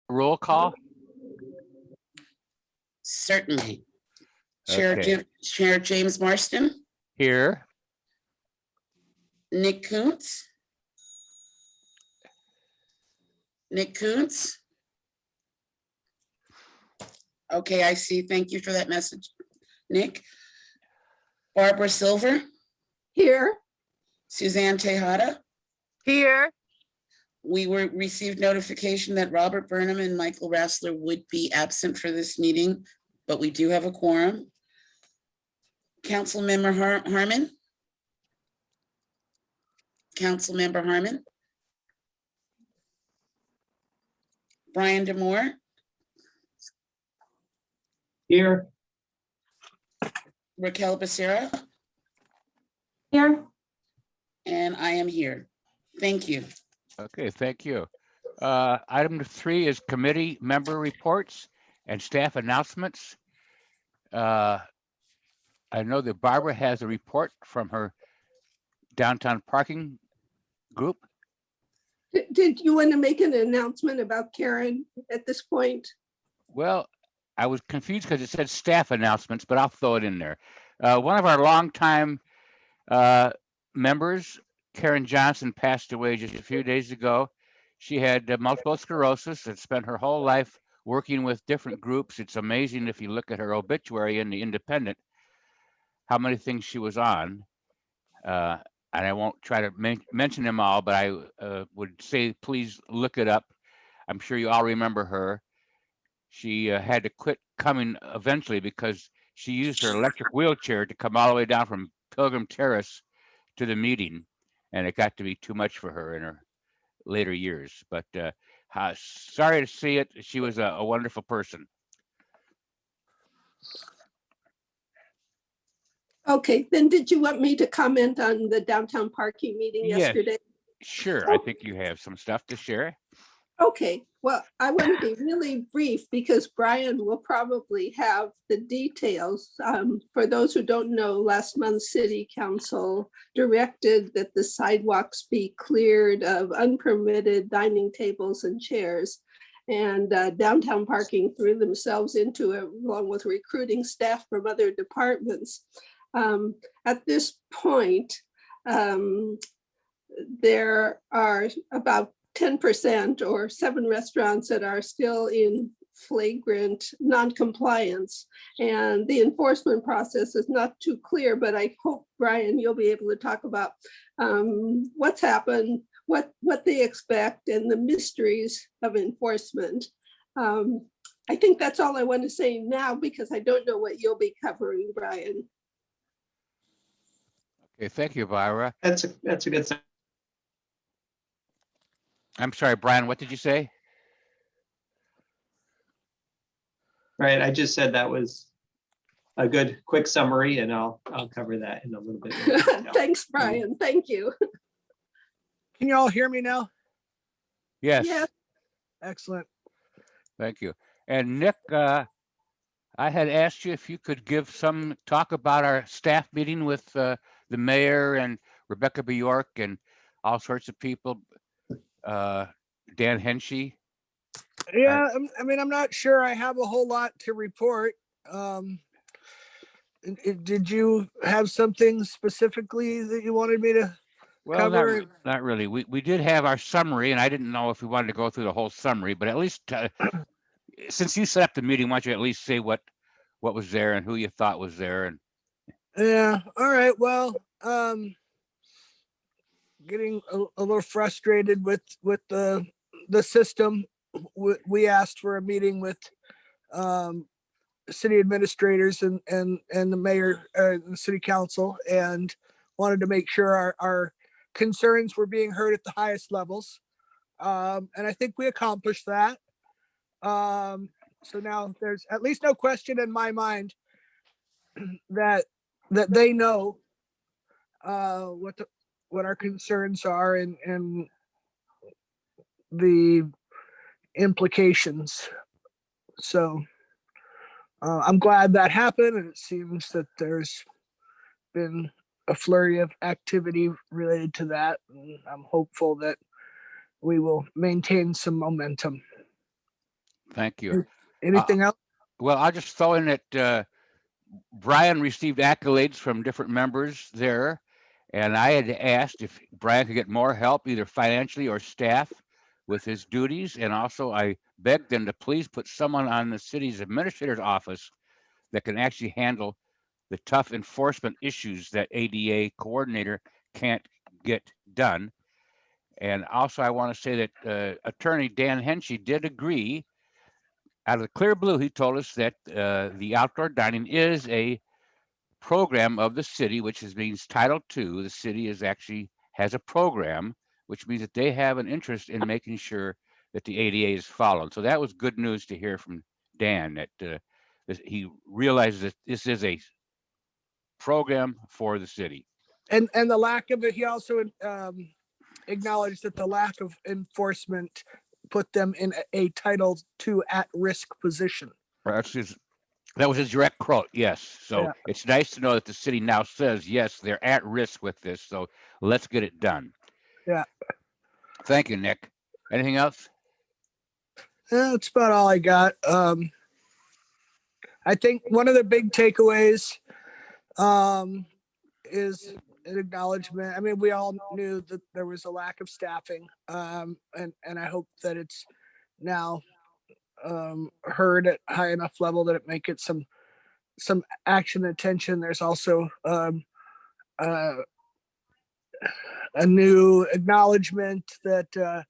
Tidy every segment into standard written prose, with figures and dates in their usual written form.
roll call? Certainly. Okay. Chair James Marston, Here. Nick Kuntz. Nick Kuntz. Okay, I see. Thank you for that message, Nick. Barbara Silver, Here. Suzanne Tejada. Here. We received notification that Robert Burnham and Michael Rassler would be absent for this meeting, but we do have a quorum. Councilmember Harmon. Councilmember Harmon. Brian Demore. Here. Raquel Becerra. Here. And I am here. Thank you. Okay, thank you. Item 3 is committee member reports and staff announcements. I know that Barbara has a report from her downtown parking group. Did you want to make an announcement about Karen at this point? Well, I was confused because it said staff announcements, but I'll throw it in there. One of our longtime members, Karen Johnson, passed away just a few days ago. She had multiple sclerosis and spent her whole life working with different groups. It's amazing if you look at her obituary in the Independent, how many things she was on. And I won't try to mention them all, but I would say, please look it up. I'm sure you all remember her. She had to quit coming eventually because she used her electric wheelchair to come all the way down from Pilgrim Terrace to the meeting. And it got to be too much for her in her later years. But sorry to see it. She was a wonderful person. Okay, then did you want me to comment on the downtown parking meeting Yes. yesterday? Sure, I think you have some stuff to share. Okay, well, I want to be really brief because Brian will probably have the details. For those who don't know, last month City Council directed that the sidewalks be cleared of unpermitted dining tables and chairs. And downtown parking threw themselves into it along with recruiting staff from other departments. At this point, there are about 10% or 7 restaurants that are still in flagrant non-compliance, and the enforcement process is not too clear, but I hope, Brian, you'll be able to talk about what's happened, what they expect, and the mysteries of enforcement. I think that's all I want to say now because I don't know what you'll be covering, Brian. Okay, thank you, Byra. That's a good sign. I'm sorry, Brian, what did you say? Right, I just said that was a good quick summary, and I'll cover that in a little bit more detail. Thanks, Brian. Thank you. Can you all hear me now? Yes. Yes. Excellent. Thank you. And Nick, I had asked you if you could give some talk about our staff meeting with the mayor and Rebecca Bjork and all sorts of people. Dan Henshey. Yeah, I mean, I'm not sure I have a whole lot to report. Did you have something specifically that you wanted me to Well, cover? not really. We did have our summary, and I didn't know if we wanted to go through the whole summary, but at least since you set up the meeting, why don't you at least say what was there and who you thought was there? And Yeah, all right. Well, getting a little frustrated with the system. We asked for a meeting with city administrators and the mayor and the city council, and wanted to make sure our concerns were being heard at the highest levels. And I think we accomplished that. So now there's at least no question in my mind that they know what our concerns are and the implications. So I'm glad that happened, and it seems that there's been a flurry of activity related to that, and I'm hopeful that we will maintain some momentum. Thank you. Anything else? Well, I'll just throw in that Brian received accolades from different members there. And I had asked if Brian could get more help, either financially or staff, with his duties. And also I begged them to please put someone on the city's administrator's office that can actually handle the tough enforcement issues that ADA coordinator can't get done. And also I want to say that Attorney Dan Henchy did agree. Out of the clear blue, he told us that the outdoor dining is a program of the city, which is means Title II. The city is actually has a program, which means that they have an interest in making sure that the ADA is followed. So that was good news to hear from Dan, that he realizes that this is a program for the city. And the lack of it, he also acknowledged that the lack of enforcement put them in a Title II at-risk position. That was his direct quote, yes. So Yeah. it's nice to know that the city now says, yes, they're at risk with this, so let's get it done. Yeah. Thank you, Nick. Anything else? That's about all I got. I think one of the big takeaways is an acknowledgement. I mean, we all knew that there was a lack of staffing, and I hope that it's now heard at high enough level that it may get some action and attention. There's also a new acknowledgement that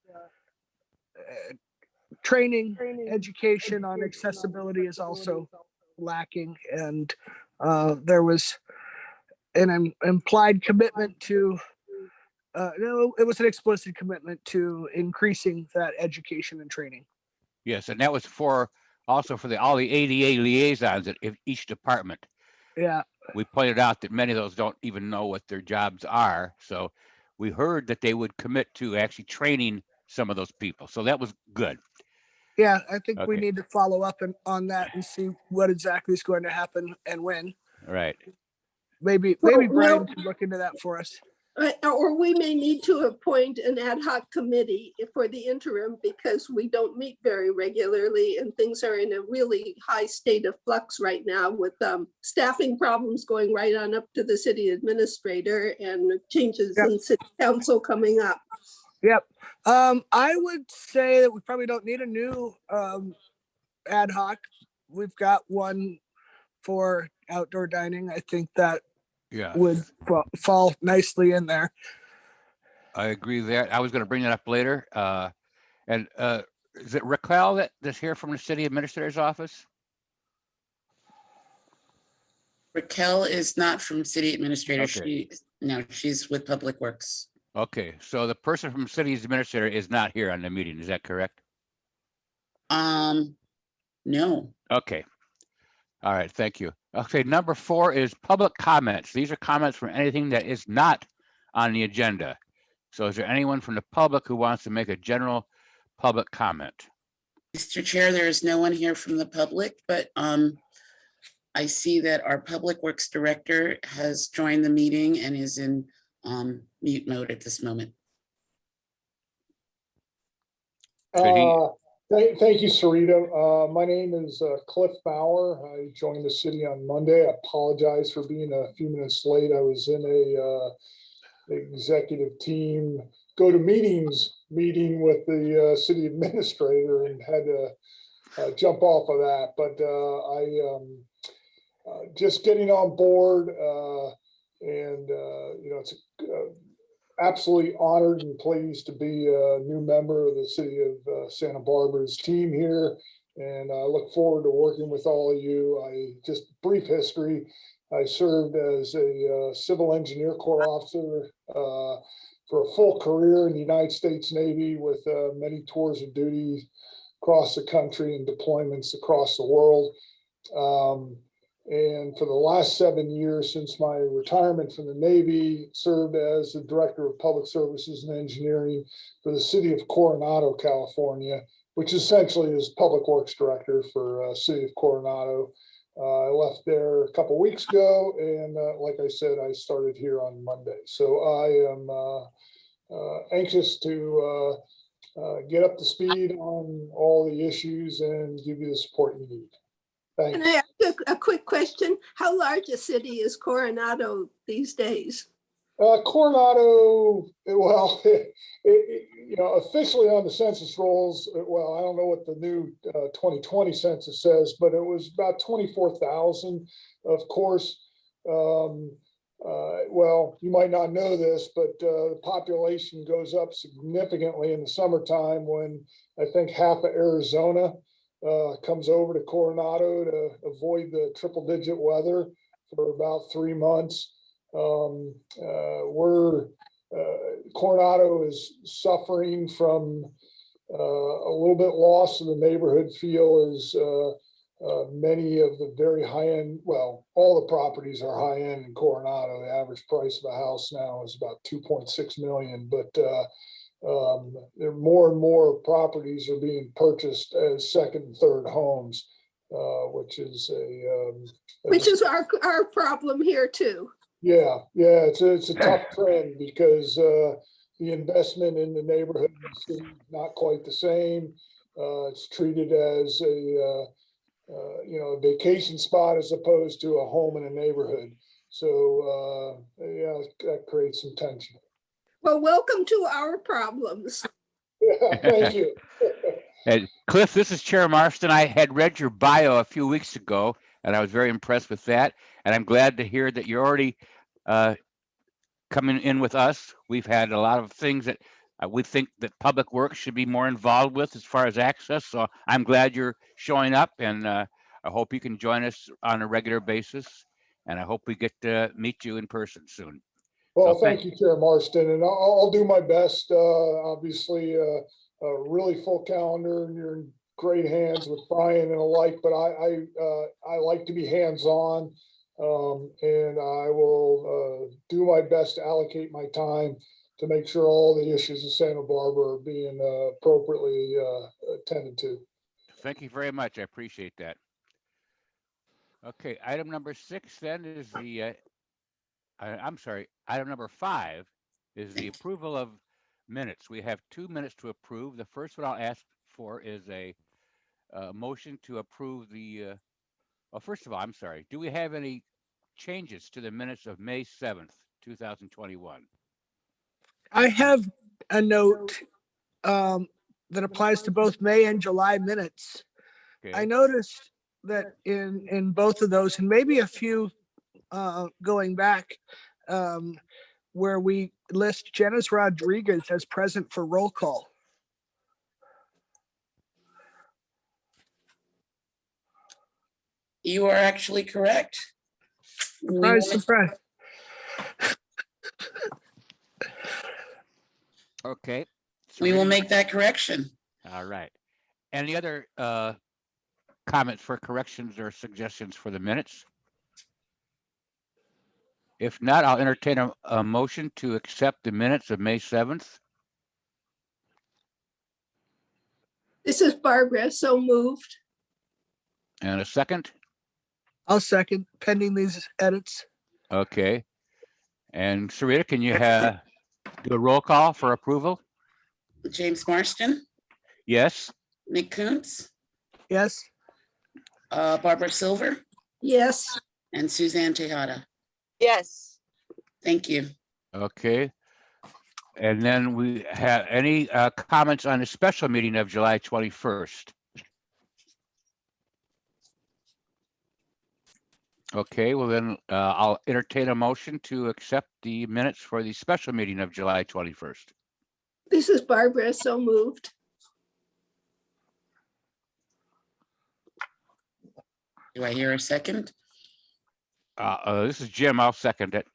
training, education on accessibility is also lacking, and there was an implied commitment to no, it was an explicit commitment to increasing that education and training. Yes, and that was for also for all the ADA liaisons at each department. Yeah. We pointed out that many of those don't even know what their jobs are. So we heard that they would commit to actually training some of those people. So that was good. Yeah, I think we Okay. need to follow up on that and see what exactly is going to happen and when. Right. Maybe Well, Brian no. can look into that for us. Or we may need to appoint an ad hoc committee for the interim because we don't meet very regularly and things are in a really high state of flux right now with staffing problems going right on up to the city administrator and changes in city council coming up. Yep. I would say that we probably don't need a new ad hoc. We've got one for outdoor dining. I think that would fall nicely in there. I agree there. I was going to bring that up later. And is it Raquel that's here from the city administrator's office? Raquel is not from city administrator. Okay. She's with Public Works. Okay, so the person from city's administrator is not here on the meeting. Is that correct? No. Okay. All right, thank you. Okay, number 4 is public comments. These are comments from anything that is not on the agenda. So is there anyone from the public who wants to make a general public comment? Mr. Chair, there is no one here from the public, but I see that our Public Works Director has joined the meeting and is in mute mode at this moment. Thank you, Sarita. My name is Cliff Bauer. I joined the city on Monday. I apologize for being a few minutes late. I was in a executive team go to meetings meeting with the city administrator and had to jump off of that. But I just getting on board and it's absolutely honored and pleased to be a new member of the city of Santa Barbara's team here. And I look forward to working with all of you. Just brief history. I served as a civil engineer corps officer for a full career in the United States Navy with many tours of duty across the country and deployments across the world. And for the last 7 years since my retirement from the Navy, served as the Director of Public Services and Engineering for the city of Coronado, California, which essentially is Public Works Director for city of Coronado. I left there a couple weeks ago, and like I said, I started here on Monday. So I am anxious to get up to speed on all the issues and give you the support you need. Can Thanks. I ask a quick question? How large a city is Coronado these days? Coronado, well, officially on the census rolls, well, I don't know what the new 2020 census says, but it was about 24,000. Of course, well, you might not know this, but the population goes up significantly in the summertime when I think half of Arizona comes over to Coronado to avoid the triple-digit weather for about 3 months. Coronado is suffering from a little bit loss in the neighborhood feel as many of the very high end, well, all the properties are high end in Coronado. The average price of a house now is about 2.6 million, but there more and more properties are being purchased as second and third homes, which is Which is our problem here too. yeah, it's a tough trend because the investment in the neighborhood is not quite the same. It's treated as a vacation spot as opposed to a home in a neighborhood. So yeah, that creates some tension. Well, welcome to our problems. Yeah, thank you. And Cliff, this is Chair Marston. I had read your bio a few weeks ago, and I was very impressed with that. And I'm glad to hear that you're already coming in with us. We've had a lot of things that we think that Public Works should be more involved with as far as access. So I'm glad you're showing up, and I hope you can join us on a regular basis. And I hope we get to meet you in person soon. Well, So thank you, Chair Marston, and I'll do my best. Obviously, a really full calendar, and you're in great hands with Brian and alike. But I like to be hands-on, and I will do my best to allocate my time to make sure all the issues of Santa Barbara are being appropriately attended to. thank you very much. I appreciate that. Okay, item number 6 then is the I'm sorry, item number 5 is the approval of minutes. We have 2 minutes to approve. The first one I'll ask for is a motion to approve the, well, first of all, I'm sorry, do we have any changes to the minutes of May 7th, 2021? I have a note that applies to both May and July minutes. I Okay, noticed that in both of those, and maybe a few going back, where we list Janice Rodriguez as present for roll call. You are actually correct. We will Surprise, surprise. okay. we will Serena? make that correction. All right. Any other comments for corrections or suggestions for the minutes? If not, I'll entertain a motion to accept the minutes of May 7th. This is Barbara, so moved. And a second. I'll second, pending these edits. Okay. And Sarita, can you do a roll call for approval? James Marston, Yes. Nick Kuntz, Yes, Barbara Silver, Yes, and Suzanne Tejada. Yes, Thank you. Okay. And then we have any comments on the special meeting of July 21st? Okay, well then I'll entertain a motion to accept the minutes for the special meeting of July 21st. this is Barbara, so moved. Do I hear a second? This is Jim. I'll second it.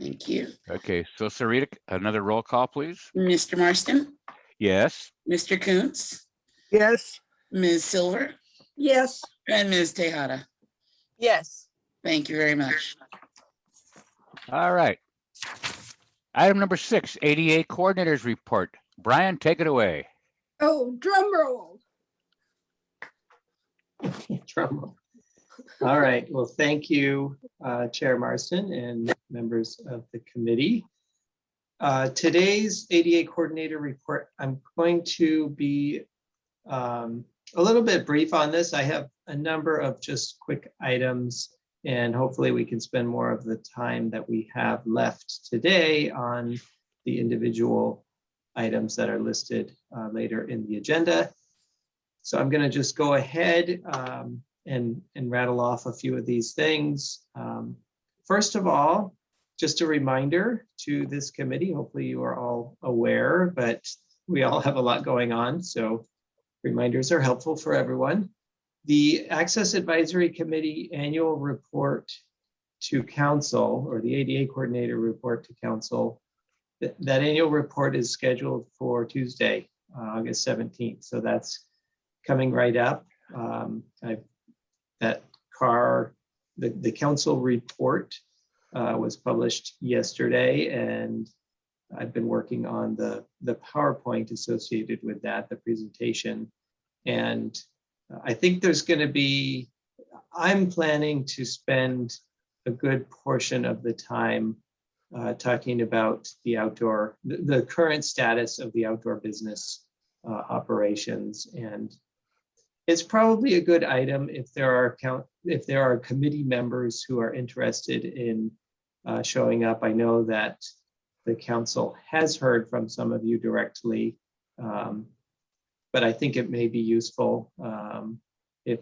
Thank you. Okay, so Sarita, another roll call, please. Mr. Marston, Yes. Mr. Kuntz, yes, Ms. Silver, Yes, and Ms. Tejada. yes. Thank you very much. All right. Item number 6, ADA Coordinators Report. Brian, take it away. oh, drum roll. Drum roll. All right, well, thank you, Chair Marston and members of the committee. Today's ADA coordinator report, I'm going to be a little bit brief on this. I have a number of just quick items, and hopefully we can spend more of the time that we have left today on the individual items that are listed later in the agenda. So I'm going to just go ahead and rattle off a few of these things. First of all, just a reminder to this committee, hopefully you are all aware, but we all have a lot going on, so reminders are helpful for everyone. The Access Advisory Committee annual report to council, or the ADA coordinator report to council, that annual report is scheduled for Tuesday, August 17th. So that's coming right up. The council report was published yesterday, and I've been working on the PowerPoint associated with that, the presentation. And I think there's going to be, I'm planning to spend a good portion of the time talking about the current status of the outdoor business operations. And it's probably a good item if there are committee members who are interested in showing up. I know that the council has heard from some of you directly, but I think it may be useful if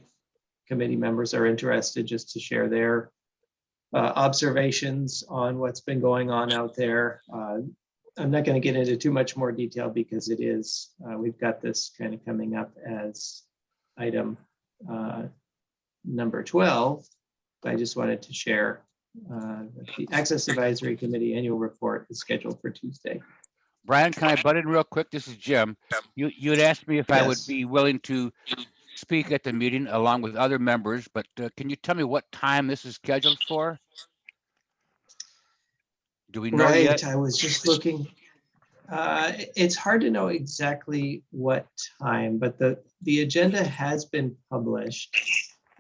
committee members are interested just to share their observations on what's been going on out there. I'm not going to get into too much more detail because it is, we've got this kind of coming up as item number 12. But I just wanted to share the Access Advisory Committee annual report is scheduled for Tuesday. Brian, can I butt in real quick? This is Jim. You had asked me if I would Yes. be willing to speak at the meeting along with other members, but can you tell me what time this is scheduled for? Do we know yet? Right, I was just looking. It's hard to know exactly what time, but the agenda has been published,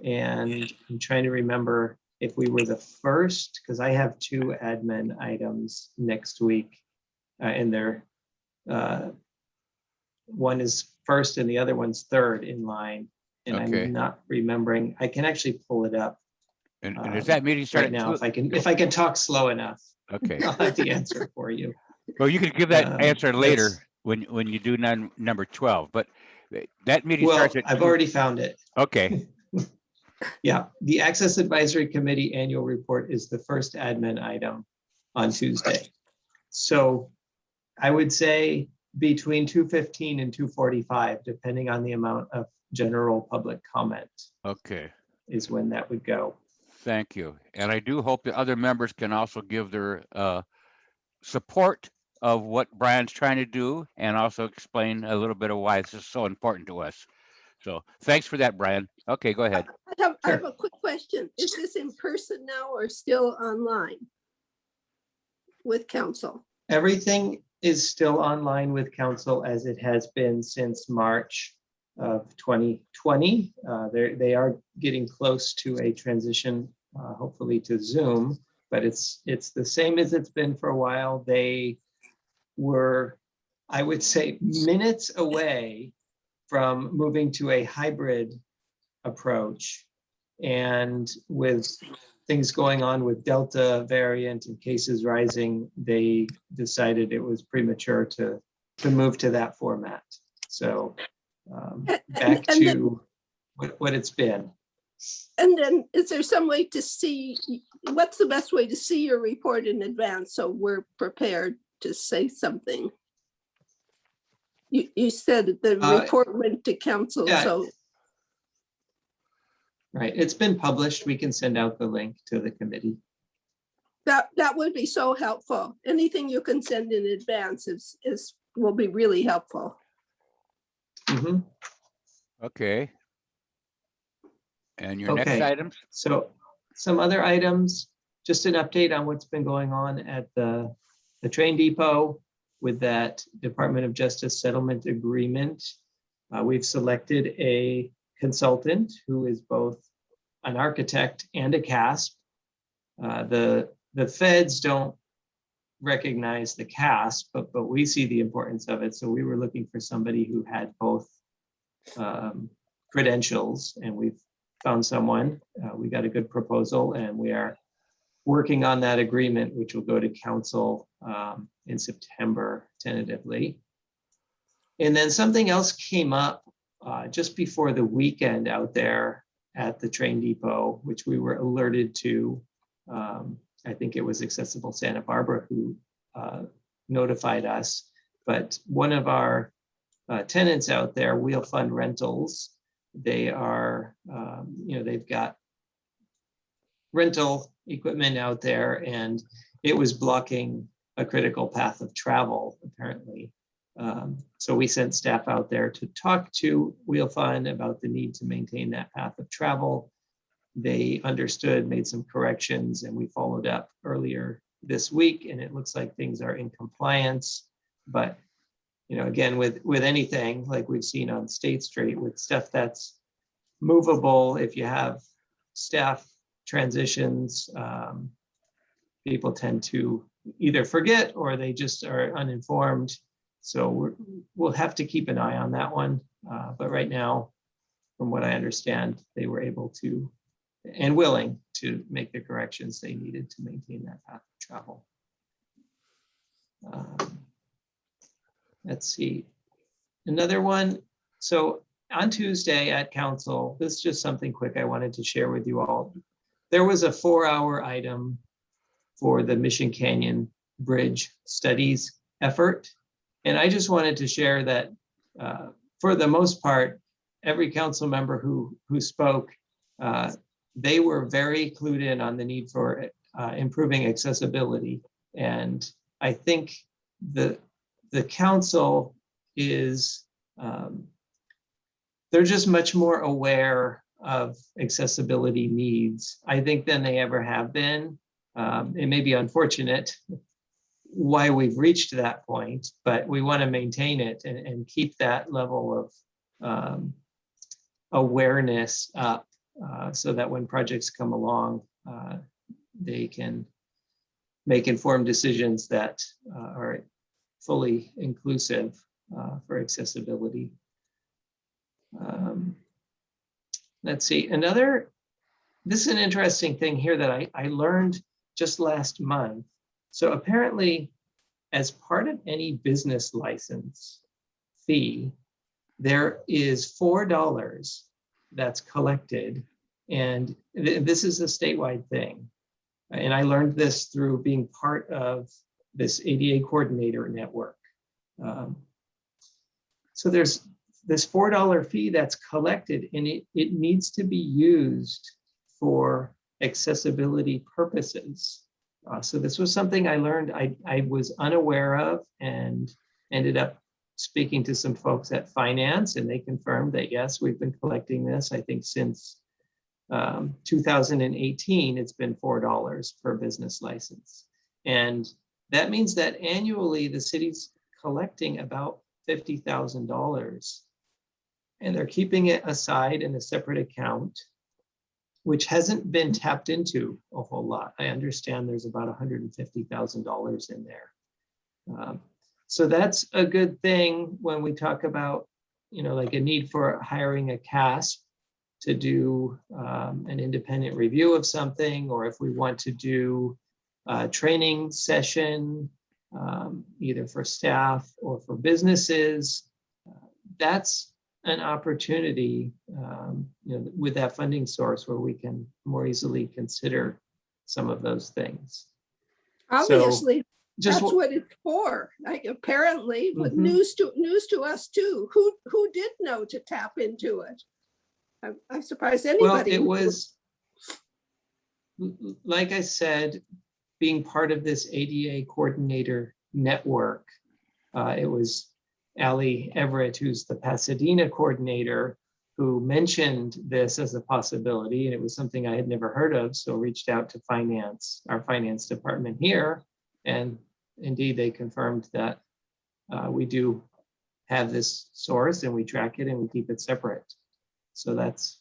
and I'm trying to remember if we were the first, because I have 2 admin items next week in there. One is first and the other one's third in line, and Okay. I'm not remembering. I can actually pull it up And does that meeting start right at now 2? if I can talk slow enough. Okay. I'll have the answer for you. Well, you could give that answer later Yes. when you do number 12, but that meeting Well, starts at I've 2. already found it. Okay. Yeah, the Access Advisory Committee annual report is the first admin item on Tuesday. So I would say between 2:15 and 2:45, depending on the amount of general public comment, Okay. is when that would go. Thank you. And I do hope that other members can also give their support of what Brian's trying to do and also explain a little bit of why this is so important to us. So thanks for that, Brian. Okay, go ahead. I have a quick question. Is this in person now or still online with council? Everything is still online with council as it has been since March of 2020. They are getting close to a transition, hopefully to Zoom, but it's the same as it's been for a while. They were, I would say, minutes away from moving to a hybrid approach. And with things going on with Delta variant and cases rising, they decided it was premature to move to that format. So back to what it's been. And then is there some way to see, what's the best way to see your report in advance so we're prepared to say something? You said that the report went to council, yeah. so. Right, it's been published. We can send out the link to the committee. That would be so helpful. Anything you can send in advance will be really helpful. Mhm. Okay. And your next Okay. items? So some other items, just an update on what's been going on at the train depot with that Department of Justice settlement agreement. We've selected a consultant who is both an architect and a Casp. The feds don't recognize the Casp, but we see the importance of it. So we were looking for somebody who had both credentials, and we've found someone. We got a good proposal, and we are working on that agreement, which will go to council in September tentatively. And then something else came up just before the weekend out there at the train depot, which we were alerted to. I think it was Accessible Santa Barbara who notified us, but one of our tenants out there, Wheel Fund Rentals, they are, they've got rental equipment out there, and it was blocking a critical path of travel, apparently. So we sent staff out there to talk to Wheel Fund about the need to maintain that path of travel. They understood, made some corrections, and we followed up earlier this week, and it looks like things are in compliance. But again, with anything like we've seen on State Street, with stuff that's movable, if you have staff transitions, people tend to either forget or they just are uninformed. So we'll have to keep an eye on that one. But right now, from what I understand, they were able to and willing to make the corrections they needed to maintain that path of travel. Let's see, another one. So on Tuesday at council, this is just something quick I wanted to share with you all. There was a 4-hour item for the Mission Canyon Bridge studies effort. And I just wanted to share that for the most part, every council member who spoke, they were very clued in on the need for improving accessibility. And I think the council is, they're just much more aware of accessibility needs, I think, than they ever have been. It may be unfortunate why we've reached that point, but we want to maintain it and keep that level of awareness up so that when projects come along, they can make informed decisions that are fully inclusive for accessibility. Let's see, this is an interesting thing here that I learned just last month. So apparently, as part of any business license fee, there is $4 that's collected. And this is a statewide thing. And I learned this through being part of this ADA coordinator network. So there's this $4 fee that's collected, and it needs to be used for accessibility purposes. So this was something I learned I was unaware of, and ended up speaking to some folks at finance, and they confirmed that yes, we've been collecting this. I think since 2018, it's been $4 per business license. And that means that annually the city's collecting about $50,000, and they're keeping it aside in a separate account, which hasn't been tapped into a whole lot. I understand there's about $150,000 in there. So that's a good thing when we talk about, like a need for hiring a Casp to do an independent review of something, or if we want to do a training session, either for staff or for businesses, that's an opportunity, with that funding source where we can more easily consider some of those things. Obviously, Just that's what it's for. Like, apparently, with Mhm. news to us too. Who did know to tap into it? I'm surprised well, anybody. it was, like I said, being part of this ADA coordinator network. It was Allie Everett, who's the Pasadena coordinator, who mentioned this as a possibility, and it was something I had never heard of, so reached out to finance, our finance department here, and indeed they confirmed that we do have this source, and we track it and we keep it separate. So that's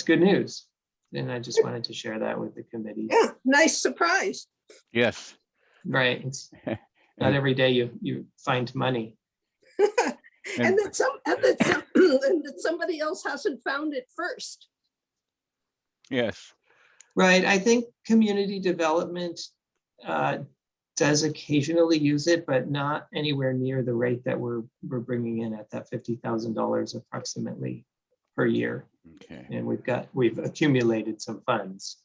good news, and I just wanted to share that with the committee. Yeah, nice surprise. Yes. Right. It's not every day you find money. And that somebody else hasn't found it first. Yes. Right. I think community development does occasionally use it, but not anywhere near the rate that we're bringing in at that $50,000 approximately per year. Okay. And we've accumulated some funds.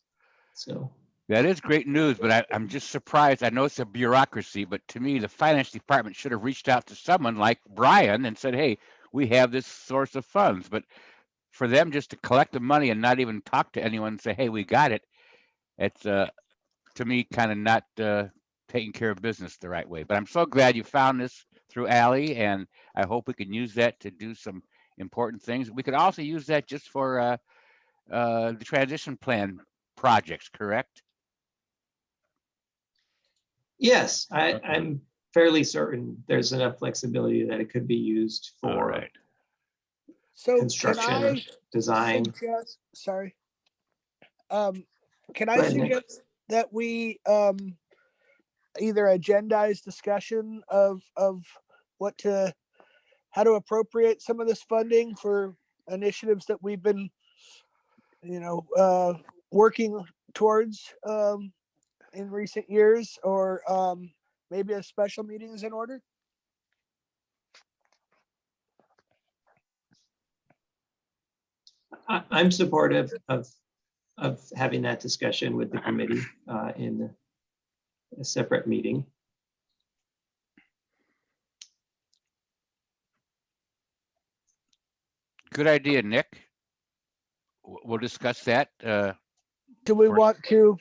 So That is great news, but I'm just surprised. I know it's a bureaucracy, but to me, the finance department should have reached out to someone like Brian and said, hey, we have this source of funds. But for them just to collect the money and not even talk to anyone and say, hey, we got it, it's to me kind of not taking care of business the right way. But I'm so glad you found this through Ally, and I hope we can use that to do some important things. We could also use that just for the transition plan projects, correct? yes, Okay. I'm fairly certain there's enough flexibility that it could be used All for right. So can construction, I design. suggest, sorry. Can I Go ahead, Nick. suggest that we either agendize discussion of how to appropriate some of this funding for initiatives that we've been, working towards in recent years, or maybe a special meeting is in order? I'm supportive of having that discussion with the committee in a separate meeting. Good idea, Nick. We'll discuss that. Do we For- want to,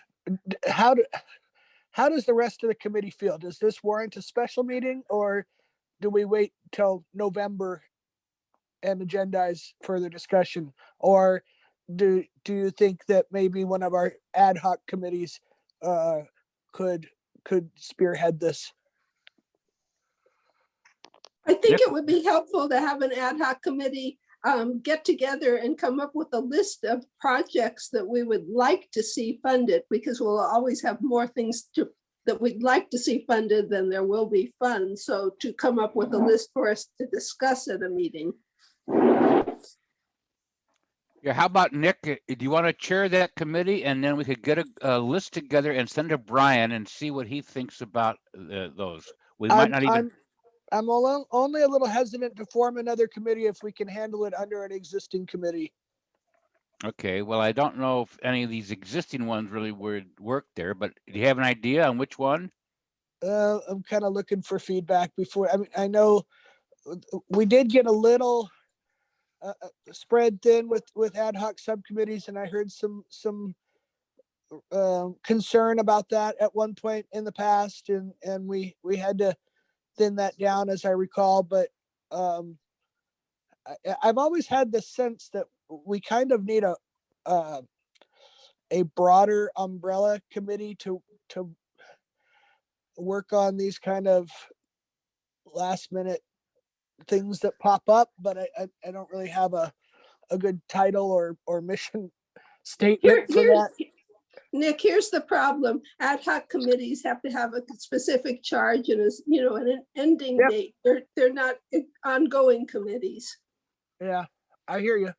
how does the rest of the committee feel? Does this warrant a special meeting, or do we wait till November and agendize further discussion? Or do you think that maybe one of our ad hoc committees could spearhead this? I think Nick? it would be helpful to have an ad hoc committee get together and come up with a list of projects that we would like to see funded, because we'll always have more things that we'd like to see funded than there will be funds. So to come up with a list for us to discuss at a meeting. Yeah, how about Nick? Do you want to chair that committee, and then we could get a list together and send to Brian and see what he thinks about those? We might not even. I'm only a little hesitant to form another committee if we can handle it under an existing committee. Okay, well, I don't know if any of these existing ones really would work there, but do you have an idea on which one? I'm kind of looking for feedback before. I mean, I know we did get a little spread thin with ad hoc subcommittees, and I heard some concern about that at one point in the past, and we had to thin that down, as I recall. But I've always had the sense that we kind of need a broader umbrella committee to work on these kind of last minute things that pop up, but I don't really have a good title or mission statement for that. Nick, here's the problem. Ad hoc committees have to have a specific charge and an ending Yep. date. They're not ongoing committees. Yeah, I hear you.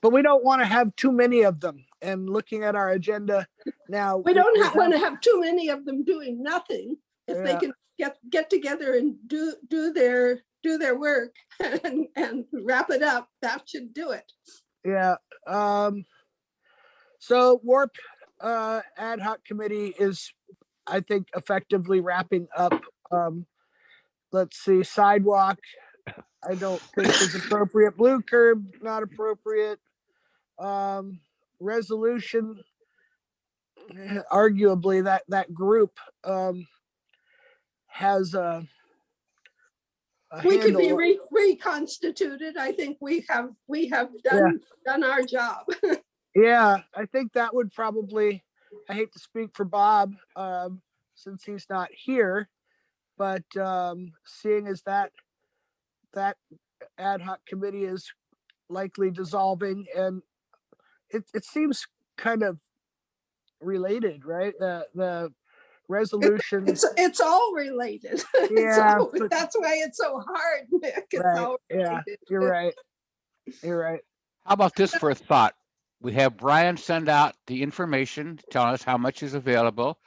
But we don't want to have too many of them. And looking at our agenda now, We don't want to have too many of them doing nothing. If they Yeah. can get together and do their work and wrap it up, that should do it. Yeah. So WARP ad hoc committee is, I think, effectively wrapping up. Let's see, Sidewalk, I don't think is appropriate. Blue Curb, not appropriate. Resolution, arguably that group has a We could be handle. reconstituted. I think we have done our job. Yeah, I think that would probably, I hate to speak for Bob, since he's not here, but seeing as that ad hoc committee is likely dissolving, and it seems kind of related, right? The resolutions. It's all related. Yeah, but- That's why it's so hard, Nick. It's Right, all yeah, related. you're right. You're right. How about this for a thought? We have Brian send out the information, telling us how much is available,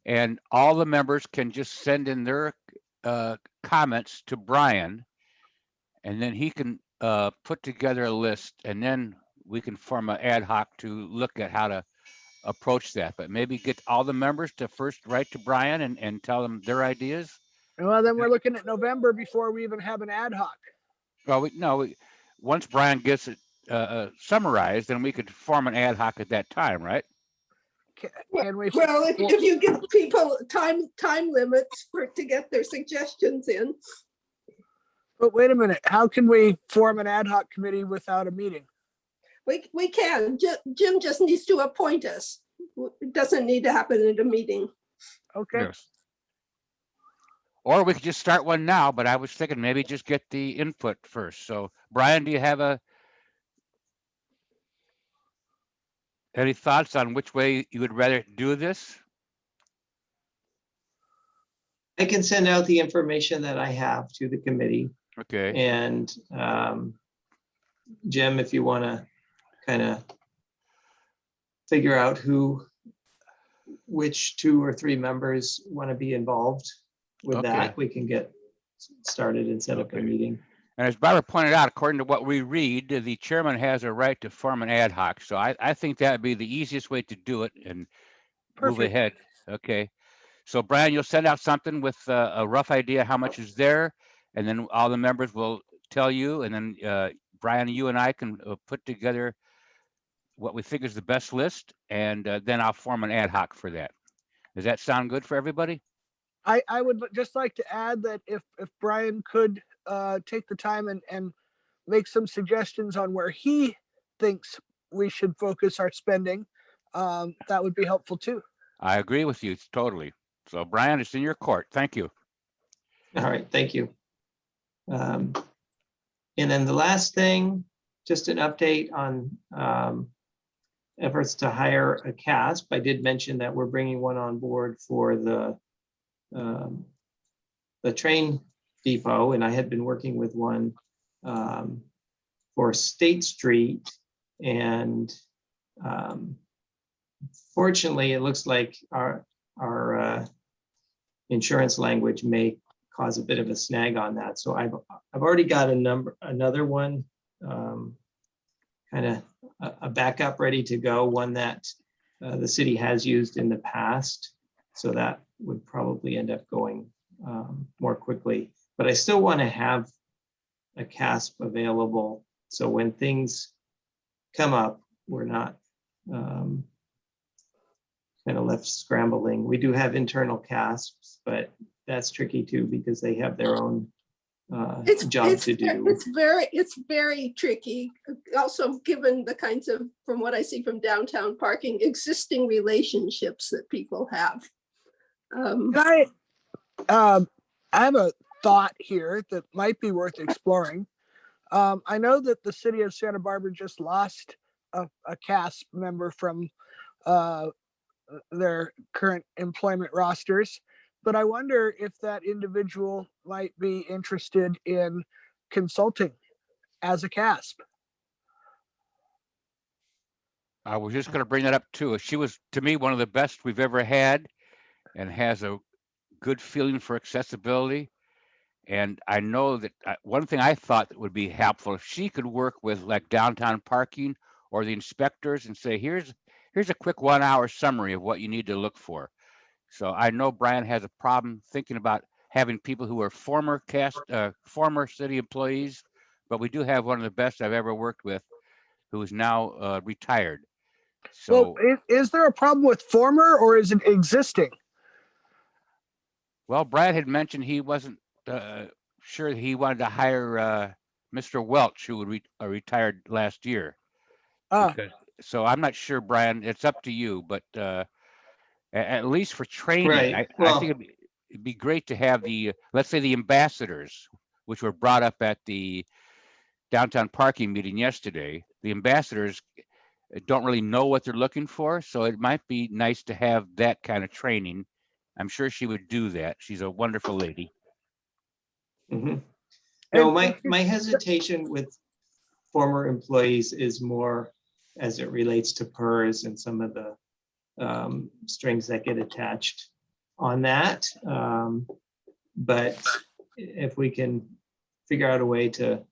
and all the members can just send in their comments to Brian, and then he can put together a list, and then we can form an ad hoc to look at how to approach that. But maybe get all the members to first write to Brian and tell them their ideas. Well, then we're looking at November before we even have an ad hoc. Well, once Brian gets it summarized, then we could form an ad hoc at that time, right? Can we? Well, if you give people time limits to get their suggestions in. But wait a minute, how can we form an ad hoc committee without a meeting? We can. Jim just needs to appoint us. It doesn't need to happen at a meeting. Okay, Yes. Or we could just start one now, but I was thinking maybe just get the input first. So Brian, do you have any thoughts on which way you would rather do this? I can send out the information that I have to the committee. Okay, And Jim, if you want to kind of figure out which 2 or 3 members want to be involved with Okay. that, we can get started and set up a Okay. meeting. and as Barbara pointed out, according to what we read, the chairman has a right to form an ad hoc. So I think that would be the easiest way to do it and move perfect. ahead. Okay. So Brian, you'll send out something with a rough idea how much is there, and then all the members will tell you, and then Brian, you and I can put together what we think is the best list, and then I'll form an ad hoc for that. Does that sound good for everybody? I would just like to add that if Brian could take the time and make some suggestions on where he thinks we should focus our spending, that would be helpful too. I agree with you totally. So Brian, it's in your court. Thank you. All right, thank you. And then the last thing, just an update on efforts to hire a Casp. I did mention that we're bringing one on board for the train depot, and I had been working with one for State Street, and fortunately, it looks like our insurance language may cause a bit of a snag on that. So I've already got another one, kind of a backup ready to go, one that the city has used in the past. So that would probably end up going more quickly. But I still want to have a Casp available. So when things come up, we're not kind of left scrambling. We do have internal Casps, but that's tricky too because they have their own job to do. It's very tricky. Also, given the kinds of, from what I see from downtown parking, existing relationships that people have. I have a thought here that might be worth exploring. I know that the city of Santa Barbara just lost a Casp member from their current employment rosters, but I wonder if that individual might be interested in consulting as a Casp. I was just going to bring that up too. She was, to me, one of the best we've ever had and has a good feeling for accessibility. And I know that one thing I thought that would be helpful if she could work with like downtown parking or the inspectors and say, here's a quick 1 hour summary of what you need to look for. So I know Brian has a problem thinking about having people who are former city employees, but we do have one of the best I've ever worked with who is now retired. So, well, is there a problem with former or is it existing? well, Brad had mentioned he wasn't sure he wanted to hire Mr. Welch, who retired last year. So I'm not sure, Brian, it's up to you, but at least for training, Right. I think it'd be great to have let's say the ambassadors, which were brought up at the downtown parking meeting yesterday. The ambassadors don't really know what they're looking for, so it might be nice to have that kind of training I'm sure she would do that. She's a wonderful lady. Mhm. No, And- my hesitation with former employees is more as it relates to PERS and some of the strings that get attached on that. But if we can figure out a way to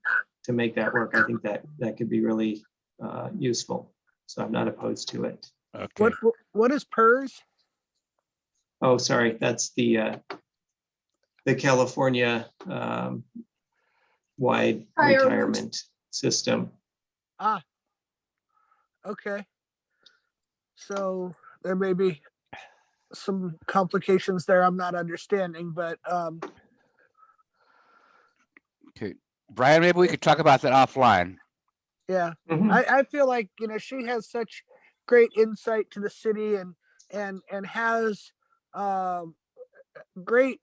make that work, I think that could be really useful. So I'm not opposed to it. Okay. What is PERS? Oh, sorry, that's the California wide Retirement. retirement system. Ah, okay. So there may be some complications there I'm not understanding, but Okay. Brian, maybe we could talk about that offline. yeah, Mhm. I feel like, you know, she has such great insight to the city and has great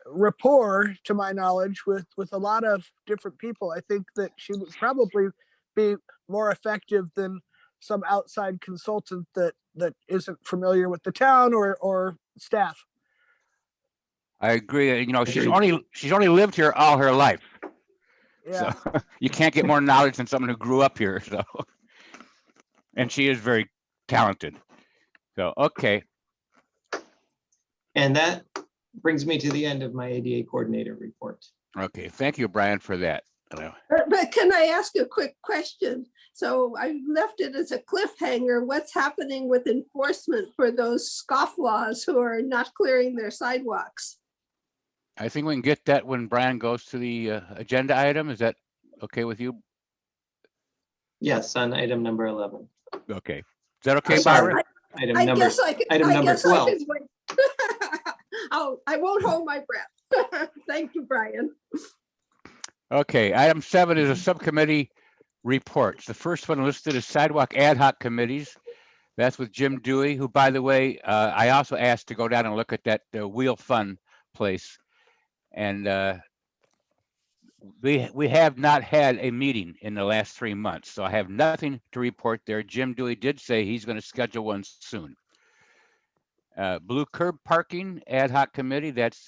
rapport, to my knowledge, with a lot of different people. I think that she would probably be more effective than some outside consultant that isn't familiar with the town or staff. I agree. You know, she's Agreed. only lived here all her life. Yeah. So you can't get more knowledge than someone who grew up here. So, and she is very talented. So, okay. And that brings me to the end of my ADA coordinator report. Okay. Thank you, Brian, for that. But can I ask a quick question? So I left it as a cliffhanger. What's happening with enforcement for those scofflaws who are not clearing their sidewalks? I think we can get that when Brian goes to the agenda item. Is that okay with you? Yes, on item number 11. Okay. Is that okay, Sorry. Byron? Item I number, guess I could. item I number guess I 12. could wait. I won't hold my breath. Thank you, Brian. Okay. Item 7 is a subcommittee reports. The first one listed is sidewalk ad hoc committees. That's with Jim Dewey, who, by the way, I also asked to go down and look at that Wheel Fun place. And we have not had a meeting in the last 3 months, so I have nothing to report there. Jim Dewey did say he's going to schedule one soon. Blue Curb Parking Ad Hoc Committee, that's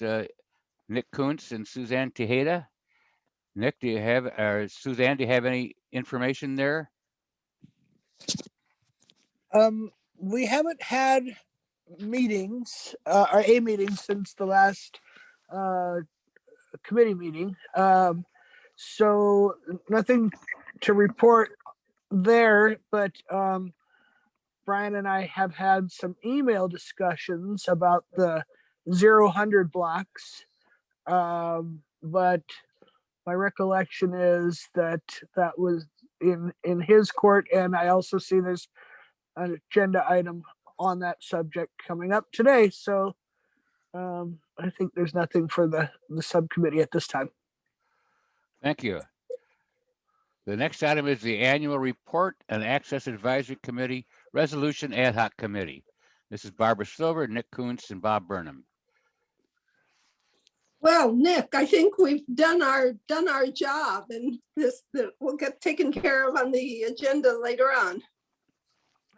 Nick Kuntz and Suzanne Tejeda. Nick, do you have, or Suzanne, do you have any information there? We haven't had meetings or a meeting since the last committee meeting. So nothing to report there, but Brian and I have had some email discussions about the 0-100 blocks. But my recollection is that that was in his court, and I also see there's an agenda item on that subject coming up today. So I think there's nothing for the subcommittee at this time. Thank you. The next item is the annual report and Access Advisory Committee Resolution Ad Hoc Committee. This is Barbara Silver, Nick Kuntz, and Bob Burnham. Well, Nick, I think we've done our job, and we'll get taken care of on the agenda later on.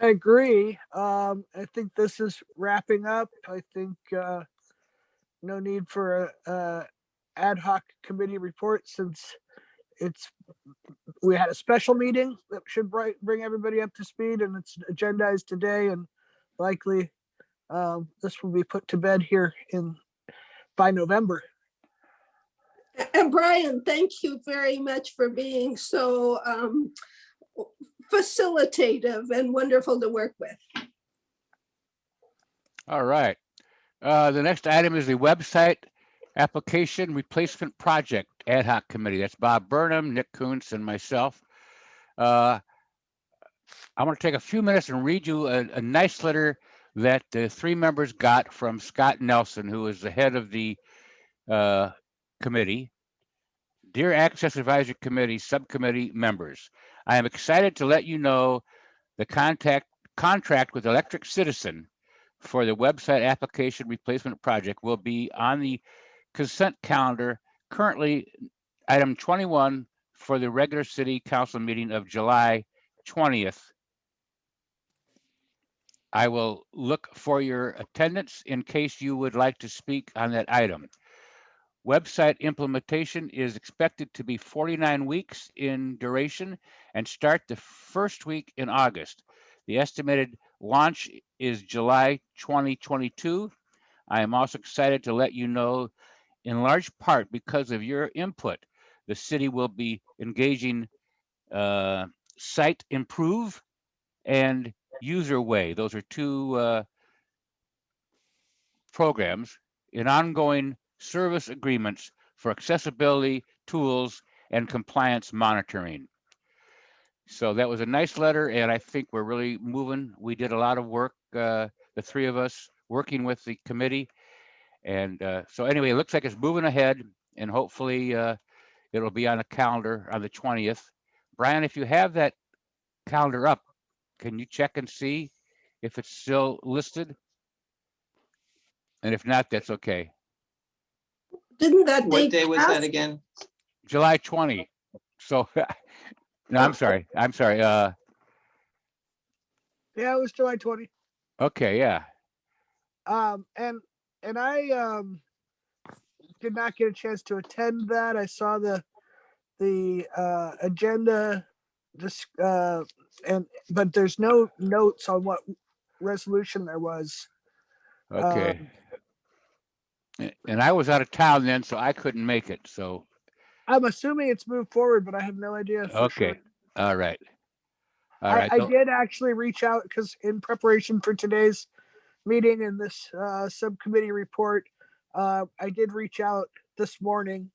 I agree. I think this is wrapping up. I think no need for a ad hoc committee report since we had a special meeting that should bring everybody up to speed, and it's agendized today, and likely this will be put to bed here by November. And Brian, thank you very much for being so facilitative and wonderful to work with. All right. The next item is the website application replacement project ad hoc committee. That's Bob Burnham, Nick Kuntz, and myself. I'm going to take a few minutes and read you a nice letter that the 3 members got from Scott Nelson, who is the head of the committee. Dear Access Advisory Committee subcommittee members, I am excited to let you know the contract with Electric Citizen for the website application replacement project will be on the consent calendar, currently item 21 for the regular city council meeting of July 20th. I will look for your attendance in case you would like to speak on that item. Website implementation is expected to be 49 weeks in duration and start the first week in August. The estimated launch is July 2022. I am also excited to let you know, in large part because of your input, the city will be engaging Site Improve and User Way. Those are two programs in ongoing service agreements for accessibility tools and compliance monitoring. So that was a nice letter, and I think we're really moving. We did a lot of work, the three of us working with the committee. And so anyway, it looks like it's moving ahead, and hopefully it'll be on the calendar on the 20th. Brian, if you have that calendar up, can you check and see if it's still listed? And if not, that's okay. Didn't that What date day was that pass? again? July 20. So, no, I'm sorry. I'm sorry. Yeah, it was July 20. Okay, yeah. And I did not get a chance to attend that. I saw the agenda, just but there's no notes on what resolution there was. Okay. And I was out of town then, so I couldn't make it. So, I'm assuming it's moved forward, but I have no idea for sure. okay. All right. All right. I did actually reach out because in preparation for today's meeting and this subcommittee report, I did reach out this morning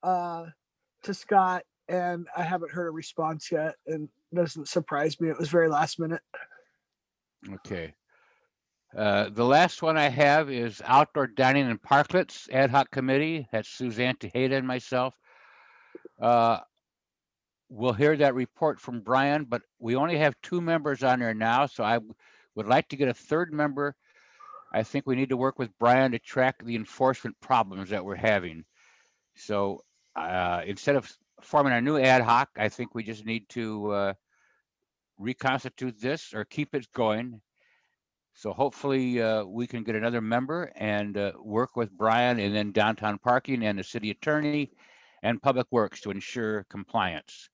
to Scott, and I haven't heard a response yet. And it doesn't surprise me. It was very last minute. Okay. The last one I have is Outdoor Dining and Parklets Ad Hoc Committee. That's Suzanne Tejeda and myself. We'll hear that report from Brian, but we only have 2 members on there now, so I would like to get a 3rd member. I think we need to work with Brian to track the enforcement problems that we're having. So instead of forming a new ad hoc, I think we just need to reconstitute this or keep it going. So hopefully we can get another member and work with Brian and then downtown parking and the city attorney and public works to ensure compliance.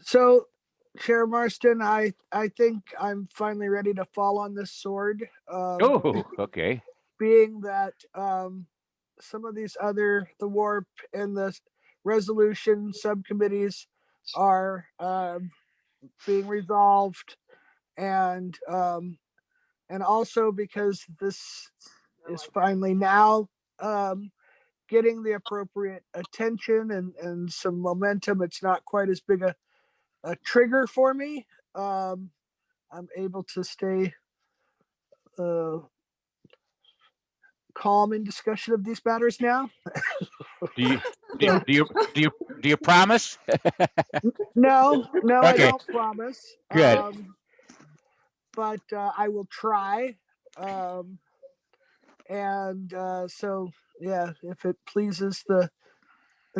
So, Chair Marston, I think I'm finally ready to fall on this sword. Oh, okay. Being that some of these the WARP and the resolution subcommittees are being resolved, and also because this is finally now getting the appropriate attention and some momentum. It's not quite as big a trigger for me. I'm able to stay calm in discussion of these matters now. Do you promise? No, I Okay. don't promise. Good. But I will try. So yeah, if it pleases the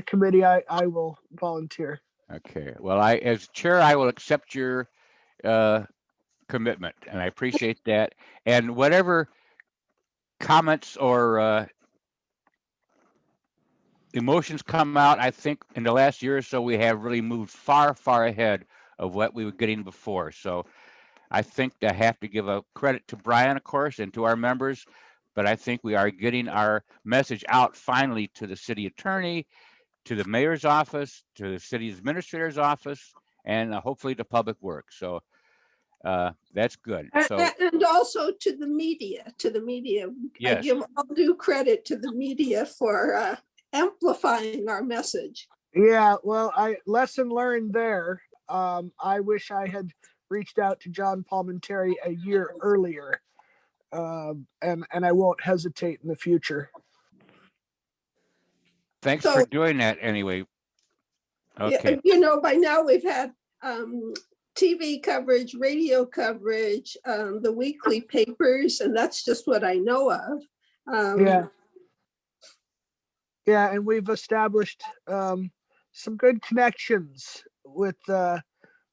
committee, I will volunteer. Okay. Well, as chair, I will accept your commitment, and I appreciate that. And whatever comments or emotions come out, I think in the last year or so, we have really moved far, far ahead of what we were getting before. So I think I have to give a credit to Brian, of course, and to our members, but I think we are getting our message out finally to the city attorney, to the mayor's office, to the city administrator's office, and hopefully to public works. So that's good. So And also to the media, I yes, give all due credit to the media for amplifying our message. Yeah, well, lesson learned there. I wish I had reached out to John Palmentary a year earlier, and I won't hesitate in the future. thanks So- for doing that anyway. Okay. Yeah, by now we've had TV coverage, radio coverage, the weekly papers, and that's just what I know of. Yeah, and we've established some good connections with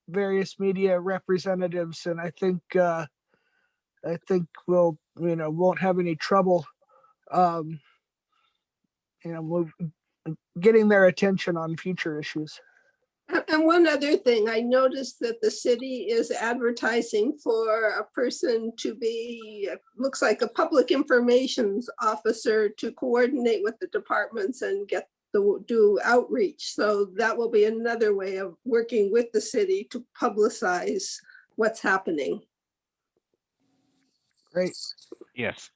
various media representatives, and I think I think we'll, won't have any trouble, um, move, getting their attention on future issues. And one other thing, I noticed that the city is advertising for a person to be, looks like a public information officer to coordinate with the departments and do outreach. So that will be another way of working with the city to publicize what's happening. Great. Yes.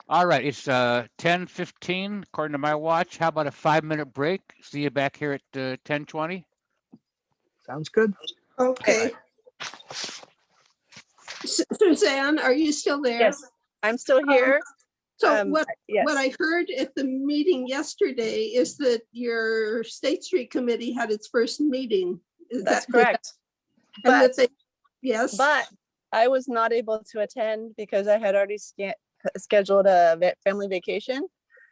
All right, it's 10:15 according to my watch. How about a 5-minute break? See you back here at 10:20. Sounds good. Okay. Suzanne, are you still there? Yes, I'm still here. So what Yes, I heard at the meeting yesterday is that your State Street Committee had its first meeting. Is that's that correct. And But, that they, yes. but I was not able to attend because I had already scheduled a family vacation.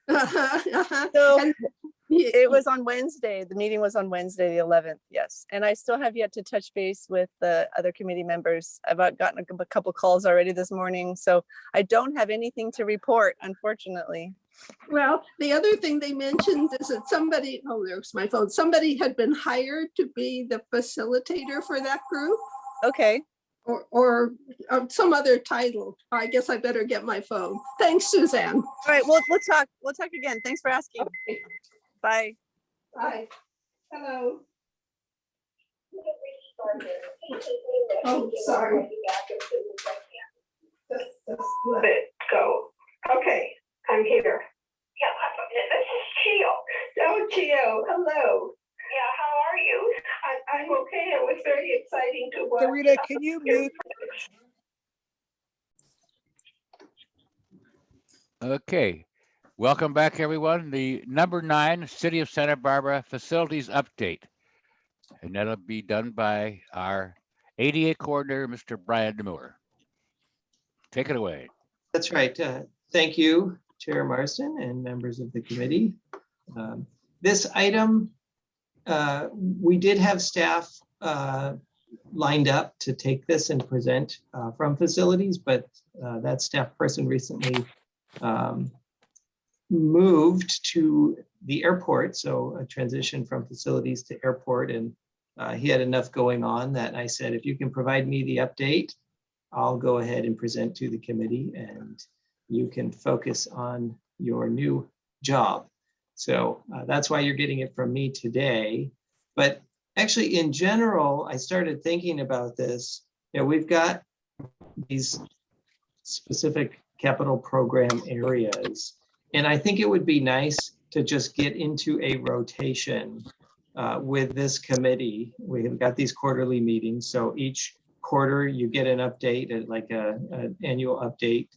So And it was on Wednesday. The meeting was on Wednesday, the 11th. Yes. And I still have yet to touch base with the other committee members. I've gotten a couple calls already this morning. So I don't have anything to report, unfortunately. Well, the other thing they mentioned is that somebody, oh, there's my phone. Somebody had been hired to be the facilitator for that group Okay. or some other title. I guess I better get my phone. Thanks, Suzanne. All right. We'll talk. We'll talk again. Thanks for asking. Bye. Hi. Hello. Oh, sorry. Let it go. Okay, I'm here. Yeah, this is Chio. Oh, Chio, hello. Yeah, how are you? I'm okay. It was very exciting to watch. Rita, can you mute? Okay, welcome back, everyone. The number 9 City of Santa Barbara Facilities Update. And that'll be done by our ADA coordinator, Mr. Brian Demore. Take it away. That's right. Thank you, Chair Marston and members of the committee. This item, we did have staff lined up to take this and present from facilities, but that staff person recently moved to the airport, so a transition from facilities to airport, and he had enough going on that I said, if you can provide me the update, I'll go ahead and present to the committee and you can focus on your new job. So that's why you're getting it from me today. But actually, in general, I started thinking about this. We've got these specific capital program areas, and I think it would be nice to just get into a rotation with this committee. We have got these quarterly meetings, so each quarter you get an update, like an annual update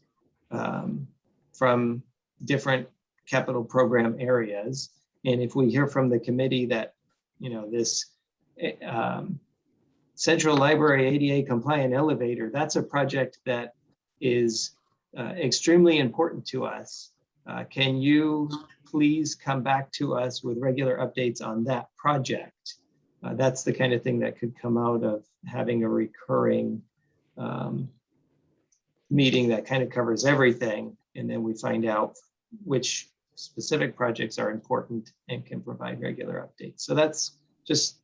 from different capital program areas. And if we hear from the committee that, this Central Library ADA compliant elevator, that's a project that is extremely important to us. Can you please come back to us with regular updates on that project? That's the kind of thing that could come out of having a recurring meeting that kind of covers everything. And then we find out which specific projects are important and can provide regular updates. So that's just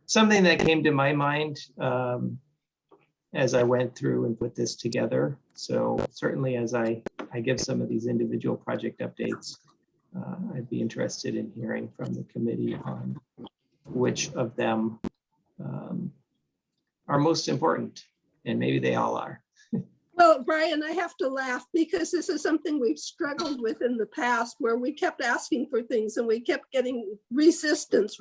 something that came to my mind as I went through and put this together. So certainly as I give some of these individual project updates, I'd be interested in hearing from the committee on which of them are most important, and maybe they all are. Well, Brian, I have to laugh because this is something we've struggled with in the past where we kept asking for things and we kept getting resistance.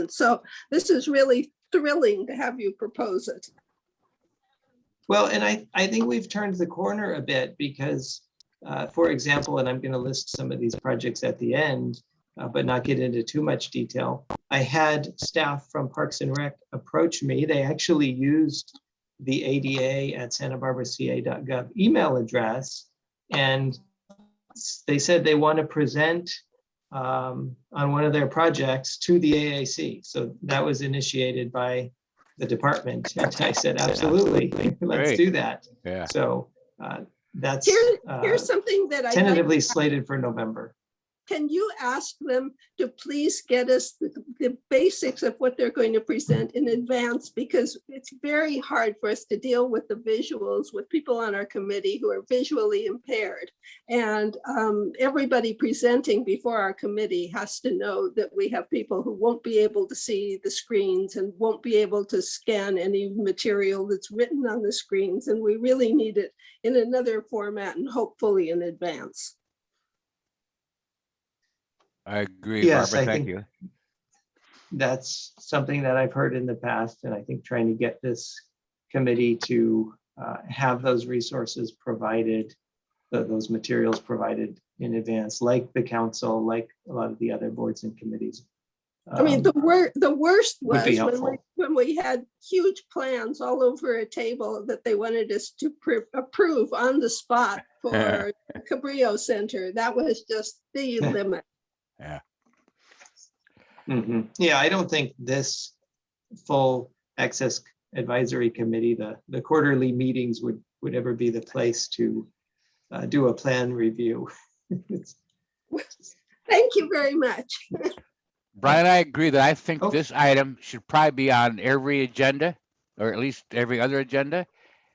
So this is really thrilling to have you propose it. Well, and I think we've turned the corner a bit because, for example, and I'm going to list some of these projects at the end, but not get into too much detail. I had staff from Parks and Rec approach me. They actually used the ADA at santabarbaraca.gov email address, and they said they want to present on one of their projects to the AAC. So that was initiated by the department. And I said, absolutely, let's Great. do that. Yeah. So that's Here's something that I like. tentatively slated for November. Can you ask them to please get us the basics of what they're going to present in advance? Because it's very hard for us to deal with the visuals with people on our committee who are visually impaired. And everybody presenting before our committee has to know that we have people who won't be able to see the screens and won't be able to scan any material that's written on the screens. And we really need it in another format and hopefully in advance. I agree, Yes, Barbara. I Thank think you. that's something that I've heard in the past, and I think trying to get this committee to have those resources provided, those materials provided in advance, like the council, like a lot of the other boards and committees. I mean, the worst would be was helpful. when we had huge plans all over a table that they wanted us to approve on the spot for Cabrillo Center. That was just the limit. Yeah. Yeah, I don't think this full access advisory committee, the quarterly meetings would ever be the place to do a plan review. Thank you very much. Brian, I agree that I think Oh. this item should probably be on every agenda, or at least every other agenda.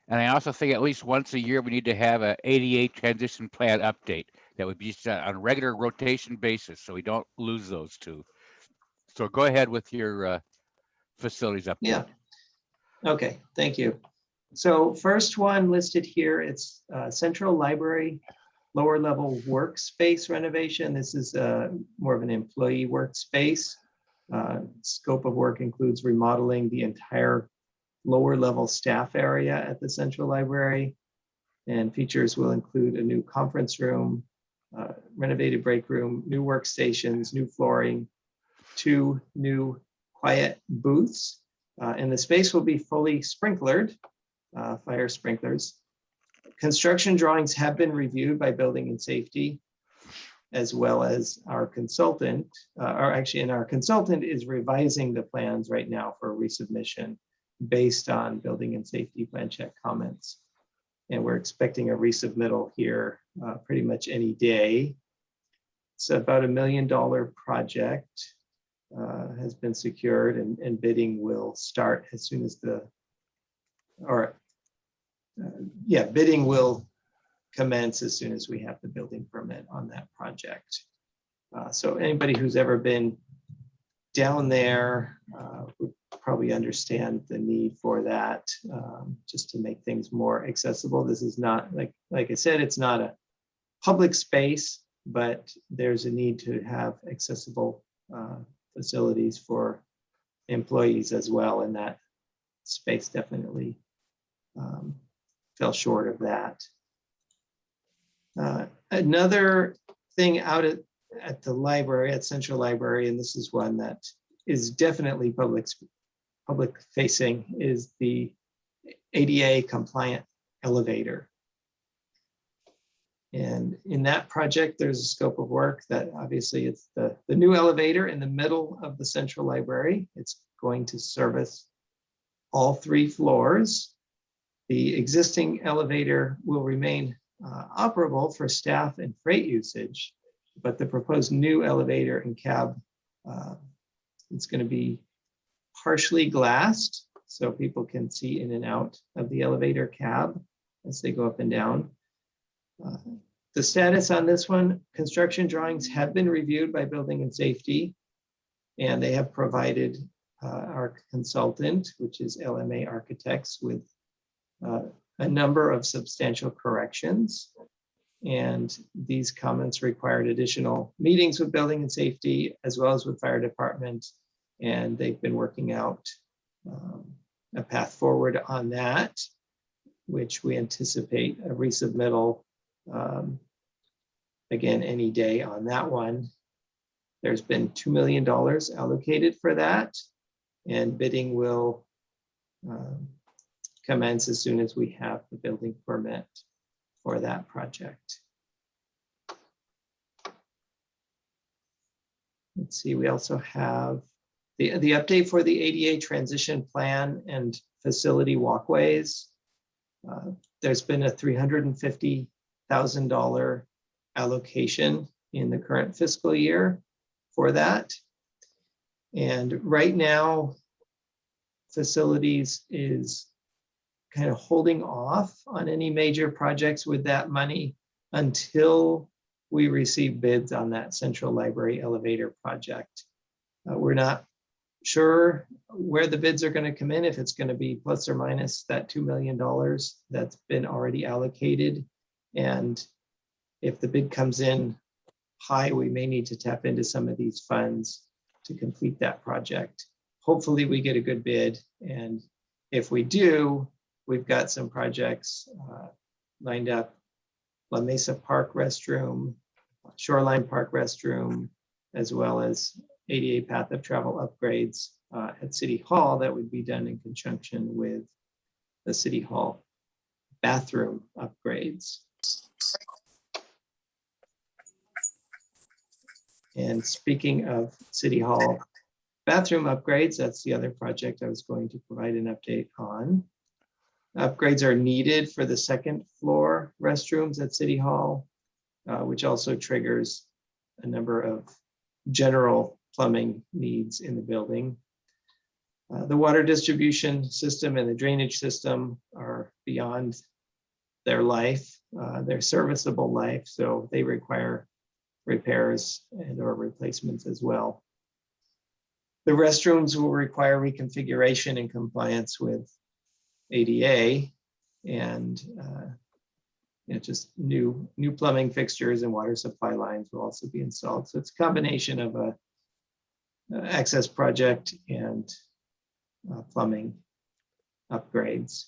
And I also think at least once a year, we need to have a ADA transition plan update that would be on a regular rotation basis, so we don't lose those two. So go ahead with your facilities update. Yeah. Okay, thank you. So first one listed here, it's Central Library lower level workspace renovation. This is more of an employee workspace. Scope of work includes remodeling the entire lower level staff area at the Central Library. And features will include a new conference room, renovated break room, new workstations, new flooring, 2 new quiet booths. And the space will be fully sprinklered, fire sprinklers. Construction drawings have been reviewed by Building and Safety, as well as our consultant, and our consultant is revising the plans right now for resubmission based on Building and Safety plan check comments. And we're expecting a resubmittal here pretty much any day. It's about $1 million project, has been secured, and bidding will start as soon as bidding will commence as soon as we have the building permit on that project. So anybody who's ever been down there would probably understand the need for that, just to make things more accessible. This is not, like I said, it's not a public space, but there's a need to have accessible facilities for employees as well, and that space definitely fell short of that. Another thing out at the library, at Central Library, and this is one that is definitely public facing, is the ADA compliant elevator. And in that project, there's a scope of work that obviously it's the new elevator in the middle of the Central Library. It's going to service all 3 floors. The existing elevator will remain operable for staff and freight usage, but the proposed new elevator and cab, it's going to be partially glassed so people can see in and out of the elevator cab as they go up and down. The status on this one, construction drawings have been reviewed by Building and Safety, and they have provided our consultant, which is LMA Architects, with a number of substantial corrections. And these comments required additional meetings with Building and Safety as well as with Fire Department. And they've been working out a path forward on that, which we anticipate a resubmittal again any day on that one. There's been $2 million allocated for that, and bidding will commence as soon as we have the building permit for that project. Let's see, we also have The update for the ADA transition plan and facility walkways. There's been a $350,000 allocation in the current fiscal year for that. And right now, facilities is kind of holding off on any major projects with that money until we receive bids on that central library elevator project. We're not sure where the bids are going to come in, if it's going to be plus or minus that $2 million that's been already allocated. And if the bid comes in high, we may need to tap into some of these funds to complete that project. Hopefully we get a good bid. And if we do, we've got some projects lined up. La Mesa Park restroom, Shoreline Park restroom, as well as ADA path of travel upgrades at City Hall that would be done in conjunction with the City Hall bathroom upgrades. And speaking of City Hall bathroom upgrades, that's the other project I was going to provide an update on. Upgrades are needed for the second floor restrooms at City Hall, which also triggers a number of general plumbing needs in the building. The water distribution system and the drainage system are beyond their life, their serviceable life, so they require repairs and or replacements as well. The restrooms will require reconfiguration in compliance with ADA and just new plumbing fixtures and water supply lines will also be installed. So it's a combination of a access project and plumbing upgrades.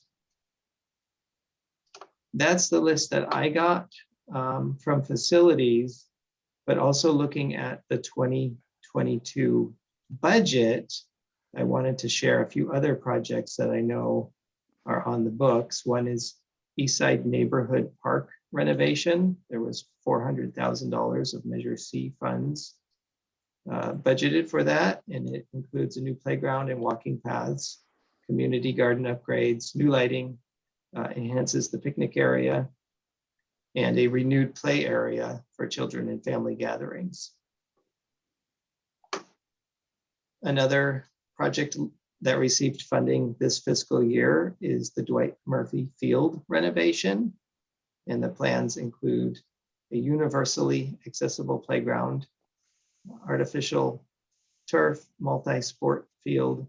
That's the list that I got from facilities, but also looking at the 2022 budget, I wanted to share a few other projects that I know are on the books. One is Eastside Neighborhood Park renovation. There was $400,000 of Measure C funds budgeted for that, and it includes a new playground and walking paths, community garden upgrades, new lighting, enhances the picnic area, and a renewed play area for children and family gatherings. Another project that received funding this fiscal year is the Dwight Murphy Field renovation. And the plans include a universally accessible playground, artificial turf, multi-sport field,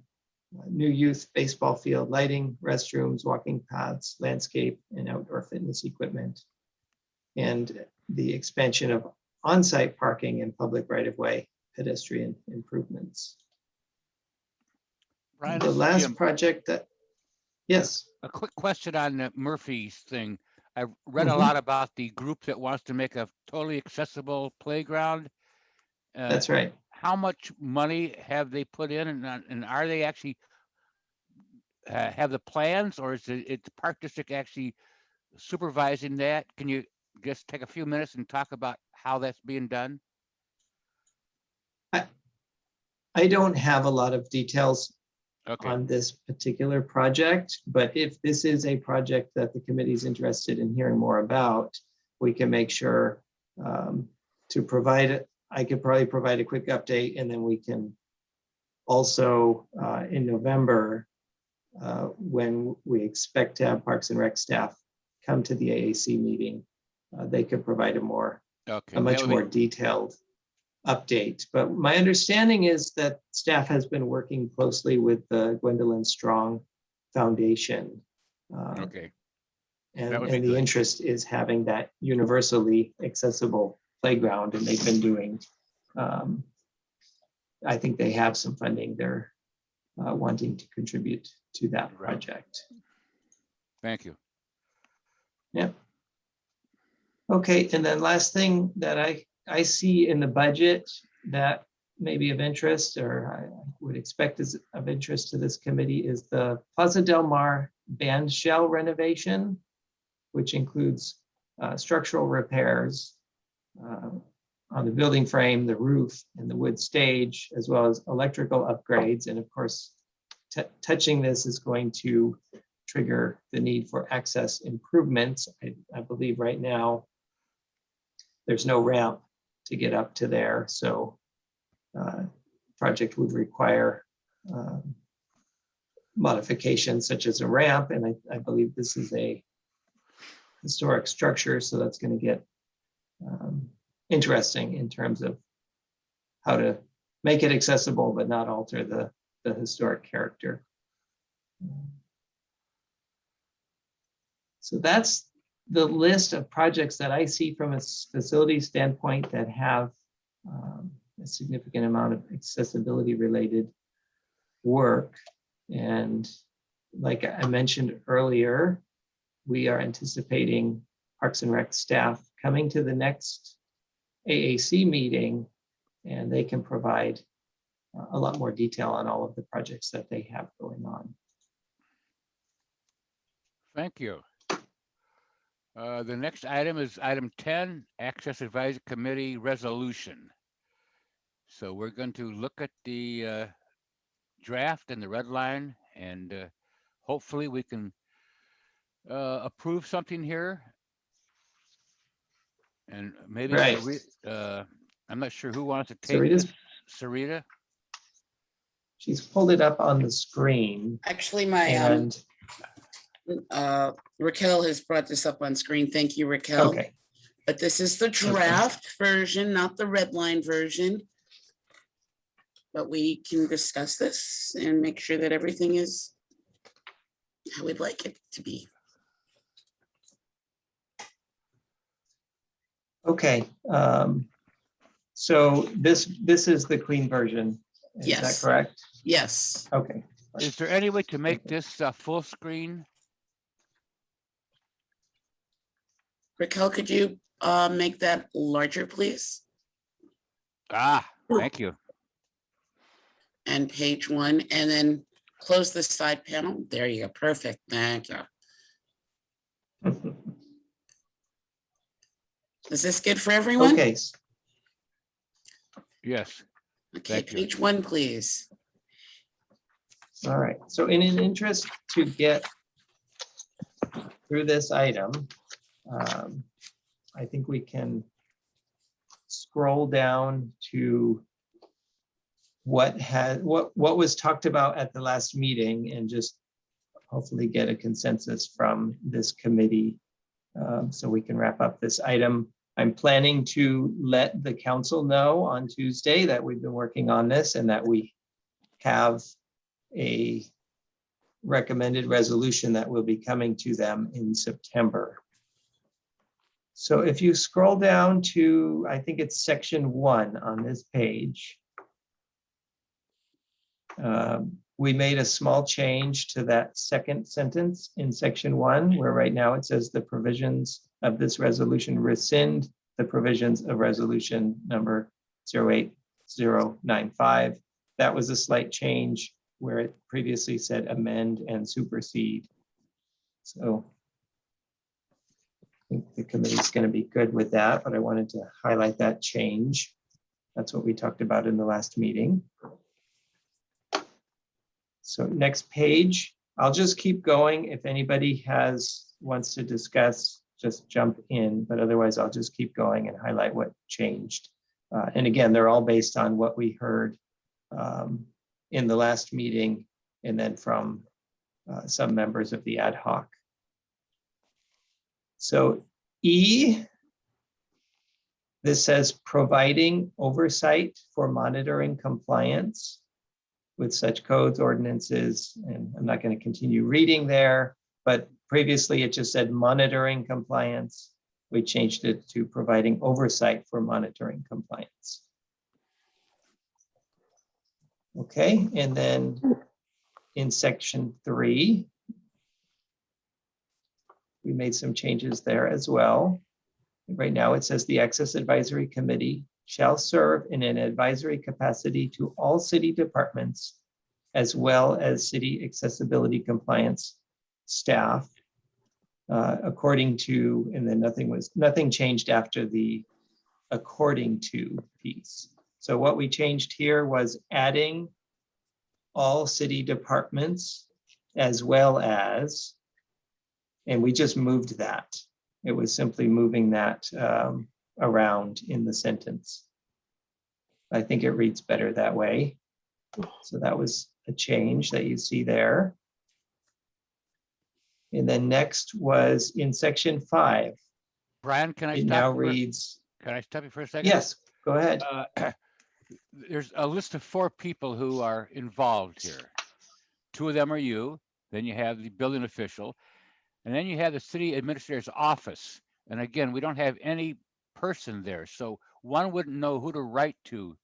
new youth baseball field, lighting, restrooms, walking paths, landscape, and outdoor fitness equipment, and the expansion of on-site parking and public right-of-way pedestrian improvements. Brian, The this is last Jim. project that, yes, A quick question on the Murphy's thing. I read a Mhm. lot about the group that wants to make a totally accessible playground. that's right. How much money have they put in, and are they actually have the plans, or is it the Park District actually supervising that? Can you just take a few minutes and talk about how that's being done? I don't have a lot of details Okay, on this particular project, but if this is a project that the committee is interested in hearing more about, we can make sure to provide it. I could probably provide a quick update, and then we can also in November, when we expect to have Parks and Rec staff come to the AAC meeting, they could provide a much that would be- more detailed update. But my understanding is that staff has been working closely with the Gwendolyn Strong Foundation. okay. And, That would be and the good. interest is having that universally accessible playground, and they've been doing, I think they have some funding they're wanting to contribute to that Right. project. Thank you. Yeah. Okay, and then last thing that I see in the budget that may be of interest, or I would expect is of interest to this committee, is the Plaza Del Mar band shell renovation, which includes structural repairs on the building frame, the roof, and the wood stage, as well as electrical upgrades. And of course, touching this is going to trigger the need for access improvements. I believe right now there's no ramp to get up to there, so project would require modifications such as a ramp, and I believe this is a historic structure, so that's going to get interesting in terms of how to make it accessible but not alter the historic character. So that's the list of projects that I see from a facility standpoint that have a significant amount of accessibility related work. And like I mentioned earlier, we are anticipating Parks and Rec staff coming to the next AAC meeting, and they can provide a lot more detail on all of the projects that they have going on. Thank you. The next item is item 10, Access Advisory Committee Resolution. So we're going to look at the draft and the red line, and hopefully we can approve something here. And maybe Right. I'm not sure who wants to take Sarita's- this. Sarita? She's pulled it up on the screen, Actually, my, and Raquel has brought this up on screen. Thank you, Raquel. okay, But this is the draft version, not the red line version. But we can discuss this and make sure that everything is how we'd like it to be. okay. So this is the clean version. Is Yes. that correct? Yes, Okay. Is there any way to make this full screen? Raquel, could you make that larger, please? Ah, thank you. And page 1, and then close the side panel. There you go. Perfect. Thank you. Is this good for everyone? Okay, Yes. Okay, thank you. page 1, please. all right. So in an interest to get through this item, I think we can scroll down to what was talked about at the last meeting and just hopefully get a consensus from this committee so we can wrap up this item. I'm planning to let the council know on Tuesday that we've been working on this and that we have a recommended resolution that will be coming to them in September. So if you scroll down to, I think it's section 1 on this page, we made a small change to that second sentence in section 1, where right now it says the provisions of this resolution rescind the provisions of resolution number 08095. That was a slight change where it previously said amend and supersede. So I think the committee's going to be good with that, but I wanted to highlight that change. That's what we talked about in the last meeting. So next page, I'll just keep going. If anybody wants to discuss, just jump in, but otherwise I'll just keep going and highlight what changed. And again, they're all based on what we heard in the last meeting and then from some members of the ad hoc. So E, this says providing oversight for monitoring compliance with such codes, ordinances, and I'm not going to continue reading there, but previously it just said monitoring compliance. We changed it to providing oversight for monitoring compliance. Okay, and then in section 3, we made some changes there as well. Right now it says the Access Advisory Committee shall serve in an advisory capacity to all city departments as well as city accessibility compliance staff according to, and then nothing changed after the according to piece. So what we changed here was adding all city departments as well as, and we just moved that. It was simply moving that around in the sentence. I think it reads better that way. So that was a change that you see there. And then next was in section 5. Brian, can I It now stop? reads, Can I stop you for a second? yes, go ahead. There's a list of 4 people who are involved here. 2 of them are you, then you have the building official, and then you have the city administrator's office. And again, we don't have any person there, so one wouldn't know who to write to.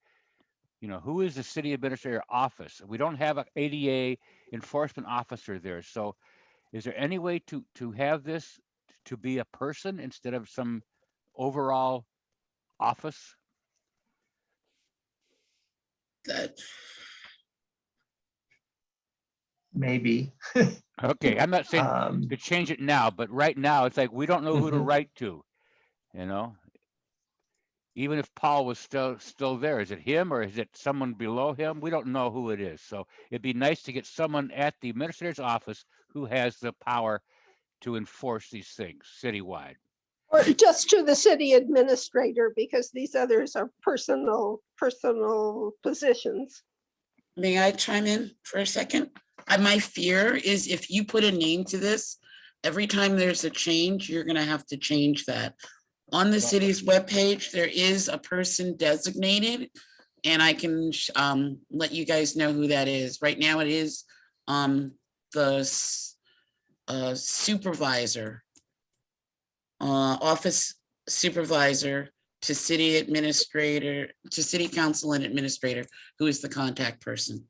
You know, who is the city administrator office? We don't have an ADA enforcement officer there. So is there any way to have this to be a person instead of some overall office? That, Maybe. Okay, I'm not saying to change it now, but right now it's like we don't know who to Mhm. write to, you know? Even if Paul was still there, is it him or is it someone below him? We don't know who it is. So it'd be nice to get someone at the administrator's office who has the power to enforce these things citywide. Or just to the city administrator, because these others are personal positions. may I chime in for a second? My fear is if you put a name to this, every time there's a change, you're gonna have to change that. On the city's webpage, there is a person designated, and I can let you guys know who that is. Right now, it is the supervisor, office supervisor to city administrator, to city council and administrator, who is the contact person.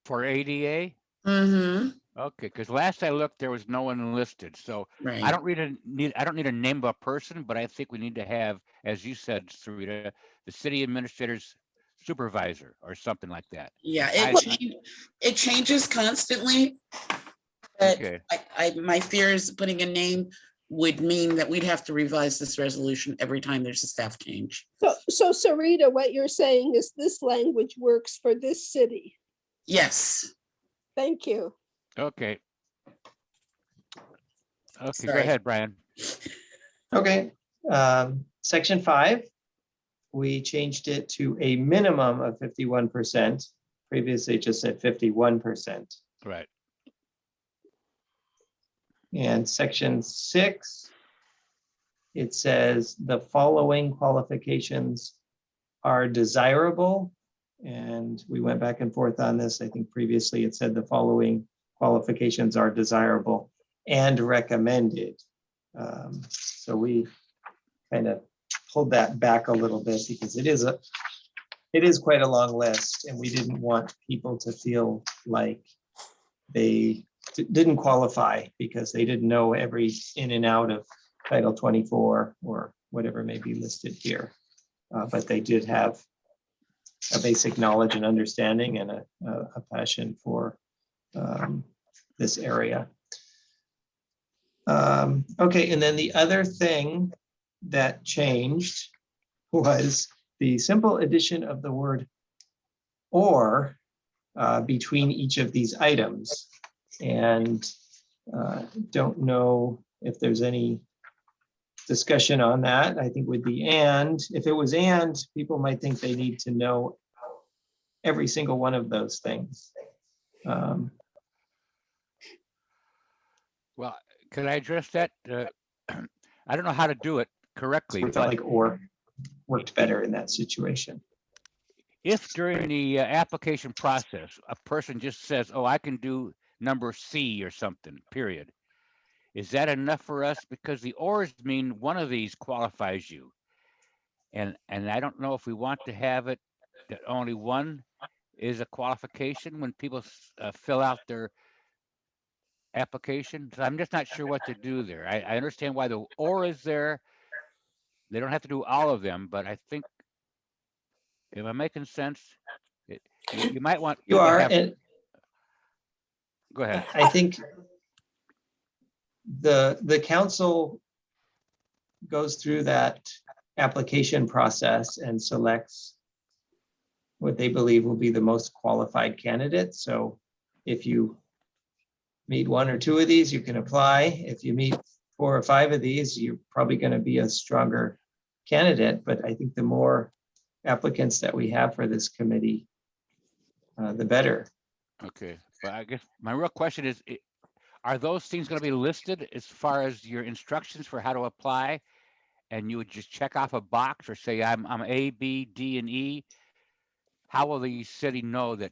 For ADA? Mm-hmm, Okay, because last I looked, there was no one listed. So right. I don't need a name of a person, but I think we need to have, as you said, Sarita, the city administrator's supervisor or something like that. Yeah, I- it changes constantly. But Okay. my fear is putting a name would mean that we'd have to revise this resolution every time there's a staff change. So Sarita, what you're saying is this language works for this city. Yes. Thank you. Okay. Okay, go Sorry. ahead, Brian. Okay, section 5, we changed it to a minimum of 51%. Previously, it just said 51%. Right. And section 6, it says the following qualifications are desirable. And we went back and forth on this. I think previously it said the following qualifications are desirable and recommended. So we kind of pulled that back a little bit because it is quite a long list, and we didn't want people to feel like they didn't qualify because they didn't know every in and out of Title 24 or whatever may be listed here. But they did have a basic knowledge and understanding and a passion for this area. Okay, and then the other thing that changed was the simple addition of the word or between each of these items. And don't know if there's any discussion on that. I think with the and, if it was and, people might think they need to know every single one of those things. Well, could I address that? I don't know how to do it correctly. We felt like or worked better in that situation. If during the application process, a person just says, oh, I can do number C or something, period. Is that enough for us? Because the ors mean one of these qualifies you. And I don't know if we want to have it that only one is a qualification when people fill out their application. So I'm just not sure what to do there. I understand why the or is there. They don't have to do all of them, but I think, am I making sense? You might want. You are, and go ahead. I think the council goes through that application process and selects what they believe will be the most qualified candidate. So if you meet 1 or 2 of these, you can apply. If you meet 4 or 5 of these, you're probably going to be a stronger candidate. But I think the more applicants that we have for this committee, the better. Okay, but I guess my real question is, are those things going to be listed as far as your instructions for how to apply? And you would just check off a box or say, I'm A, B, D, and E. How will the city know that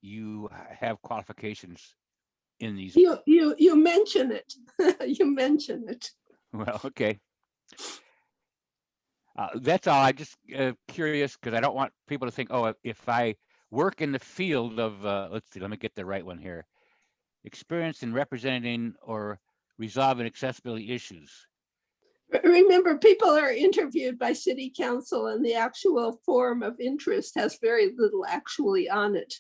you have qualifications in these? You mention it. You mention it. Well, okay. That's all. I just curious because I don't want people to think, oh, if I work in the field of, let's see, let me get the right one here. Experience in representing or resolving accessibility issues. Remember, people are interviewed by city council and the actual form of interest has very little actually on it.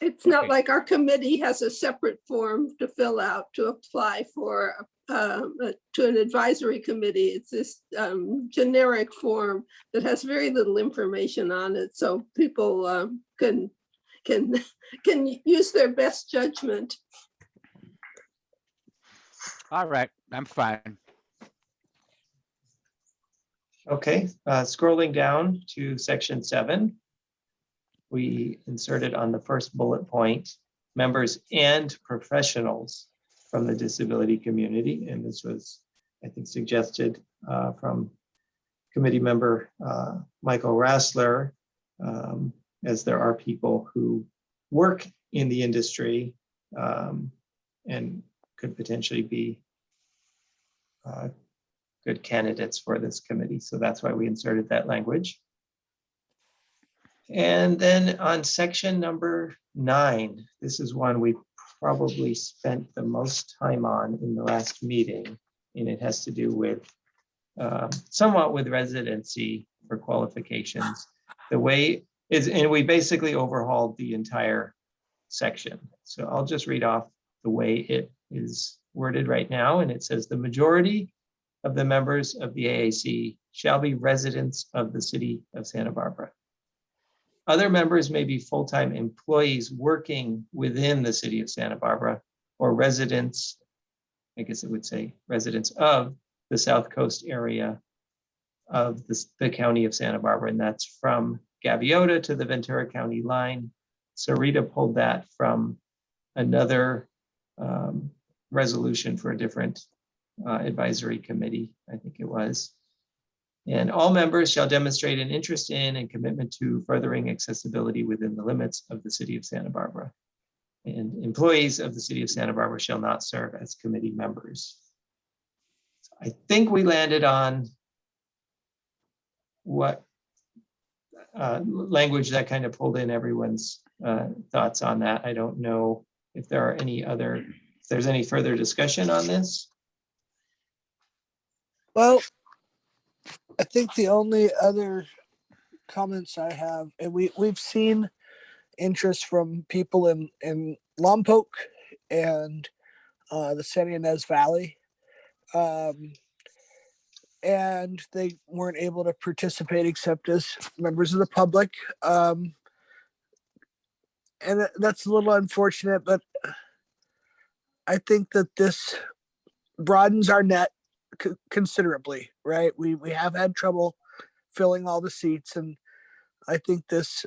It's not Okay. like our committee has a separate form to fill out to apply for to an advisory committee. It's this generic form that has very little information on it, so people can use their best judgment. All right, I'm fine. Okay, scrolling down to section 7. We inserted on the first bullet point, members and professionals from the disability community. And this was, I think, suggested from committee member Michael Rassler, as there are people who work in the industry and could potentially be good candidates for this committee. So that's why we inserted that language. And then on section number 9, this is one we probably spent the most time on in the last meeting, and it has to do with somewhat with residency for qualifications. The way is, and we basically overhauled the entire section. So I'll just read off the way it is worded right now, and it says the majority of the members of the AAC shall be residents of the city of Santa Barbara. Other members may be full-time employees working within the city of Santa Barbara or residents, I guess it would say residents of the South Coast area of the county of Santa Barbara. And that's from Gaviota to the Ventura County line. So Rita pulled that from another resolution for a different advisory committee, I think it was. And all members shall demonstrate an interest in and commitment to furthering accessibility within the limits of the city of Santa Barbara. And employees of the city of Santa Barbara shall not serve as committee members. So I think we landed on what language that kind of pulled in everyone's thoughts on that. I don't know if there are if there's any further discussion on this. Well, I think the only other comments I have, and we've seen interest from people in Lompoc and the San Ynez Valley, and they weren't able to participate except as members of the public, and that's a little unfortunate, but I think that this broadens our net considerably, right? We have had trouble filling all the seats, and I think this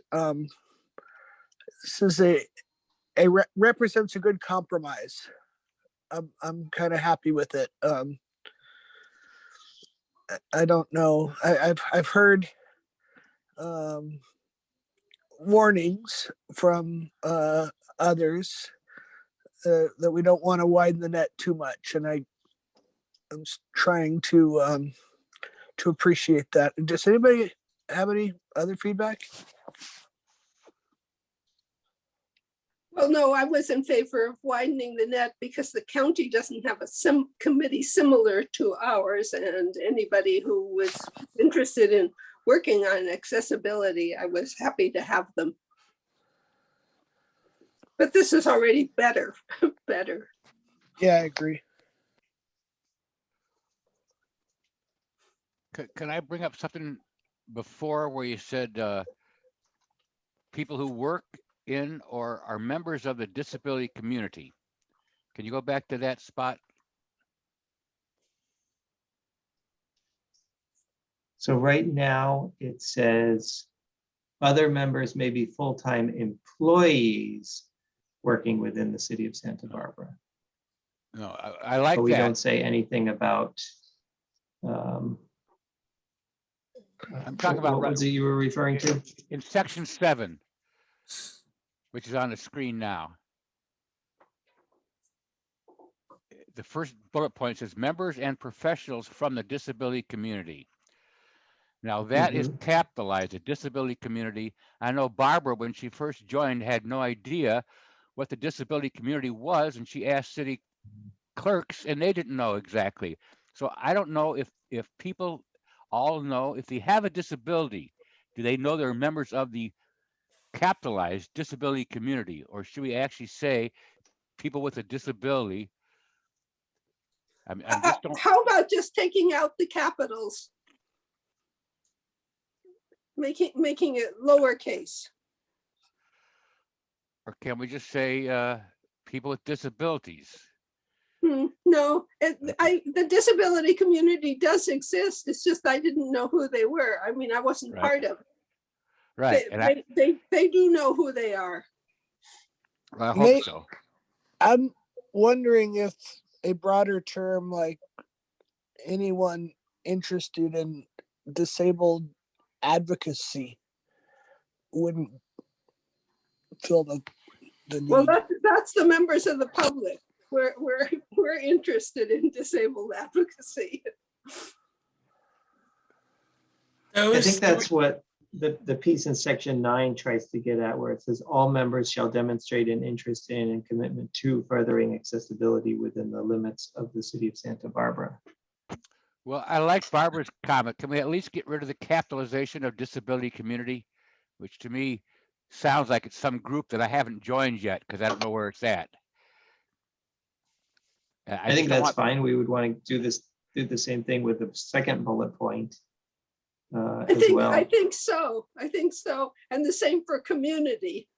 is represents a good compromise. I'm kind of happy with it. I don't know. I've heard warnings from others that we don't want to widen the net too much, and I'm trying to appreciate that. Does anybody have any other feedback? Well, no, I was in favor of widening the net because the county doesn't have a committee similar to ours, and anybody who was interested in working on accessibility, I was happy to have them. But this is already better, better. Yeah, I agree. Can I bring up something before where you said people who work in or are members of the disability community? Can you go back to that spot? So right now it says other members may be full-time employees working within the city of Santa Barbara. No, I like But we that. don't say anything about. I'm talking about What was it you were referring to? in section 7, which is on the screen now. The first bullet point says members and professionals from the disability community. Now that is capitalized, the disability community. I know Barbara, when she first joined, had no idea what the disability community was, and she asked city clerks and they didn't know exactly. So I don't know if people all know if they have a disability, do they know they're members of the capitalized disability community, or should we actually say people with a disability? I'm just don't. How about just taking out the capitals? Making it lowercase. Or can we just say people with disabilities? No, the disability community does exist. It's just I didn't know who they were. I mean, I wasn't Right. part of it. Right. They do know who they are. I hope so. I'm wondering if a broader term like anyone interested in disabled advocacy wouldn't fill the need. Well, that's the members of the public. We're interested in disabled advocacy. I think that's what the piece in section 9 tries to get at, where it says all members shall demonstrate an interest in and commitment to furthering accessibility within the limits of the city of Santa Barbara. Well, I like Barbara's comment. Can we at least get rid of the capitalization of disability community, which to me sounds like it's some group that I haven't joined yet because I don't know where it's at. I think that's fine. We would want to do the same thing with the second bullet point as well. I think so. And the same for community.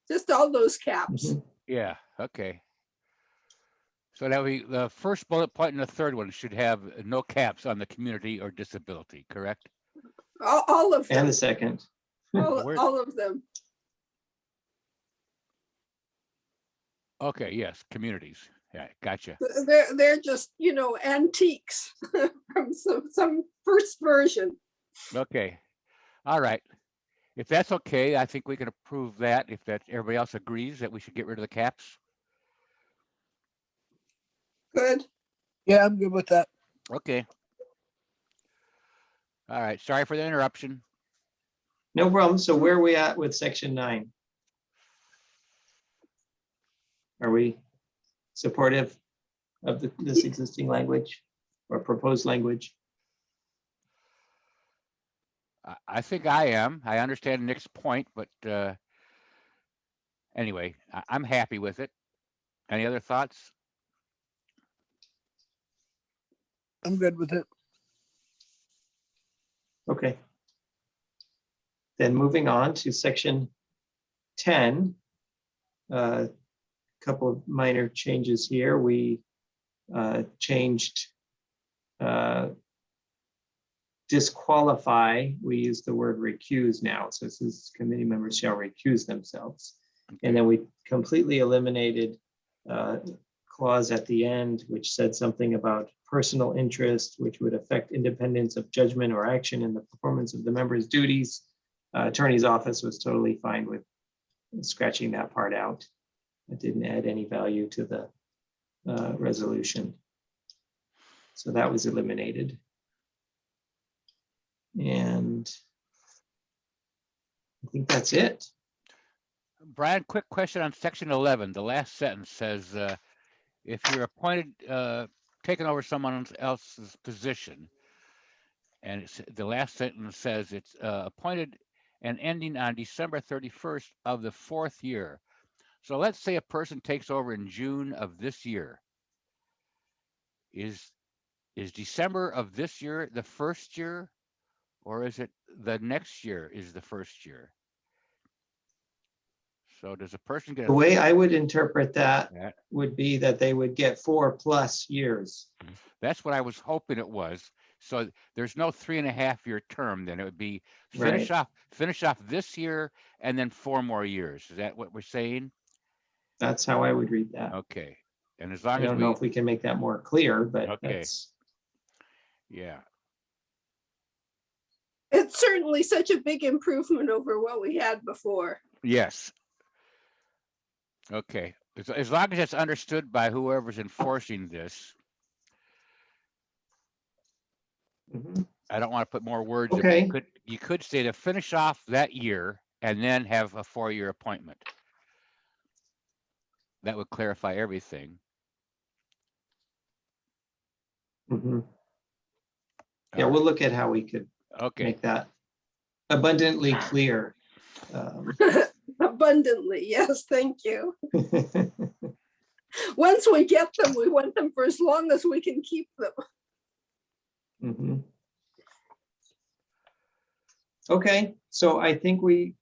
Just all those caps. Yeah, okay. So that we, the first bullet point and the third one should have no caps on the community or disability, correct? All of them. And the second. All of them. Okay, yes, communities. Yeah, gotcha. They're just, antiques from some first version. Okay, all right. If that's okay, I think we can approve that. If that everybody else agrees that we should get rid of the caps. Good. Yeah, I'm good with that. Okay. All right, sorry for the interruption. No problem. So where are we at with section 9? Are we supportive of this existing language or proposed language? I think I am. I understand Nick's point, but anyway, I'm happy with it. Any other thoughts? I'm good with it. Okay. Then moving on to section 10, a couple of minor changes here. We changed disqualify. We use the word recuse now. So it says committee members shall recuse themselves. And then we completely eliminated clause at the end, which said something about personal interest, which would affect independence of judgment or action in the performance of the member's duties. Attorney's office was totally fine with scratching that part out. It didn't add any value to the resolution. So that was eliminated. And I think that's it. Brian, quick question on section 11. The last sentence says, if you're appointed, taking over someone else's position, and the last sentence says it's appointed and ending on December 31st of the 4th year. So let's say a person takes over in June of this year. Is is December of this year the first year, or is it the next year is the first year? So does a person get The way I would interpret that that? would be that they would get 4+ years. That's what I was hoping it was. So there's no 3.5-year term, then it would be Right. finish off this year and then 4 more years. Is that what we're saying? That's how I would read that. Okay. And as I long as don't know we, if we can make that more clear, but Okay. that's, yeah, It's certainly such a big improvement over what we had before. yes. Okay, as long as it's understood by whoever's enforcing this, Mhm. I don't want to put more words. in, but Okay. You could say to finish off that year and then have a 4-year appointment. That would clarify everything. Mhm. Yeah, All we'll right. look at how we could Okay, make that abundantly clear. Um, Abundantly, yes, thank you. Once we get them, we want them for as long as we can keep them. Mhm. Okay, so I think we,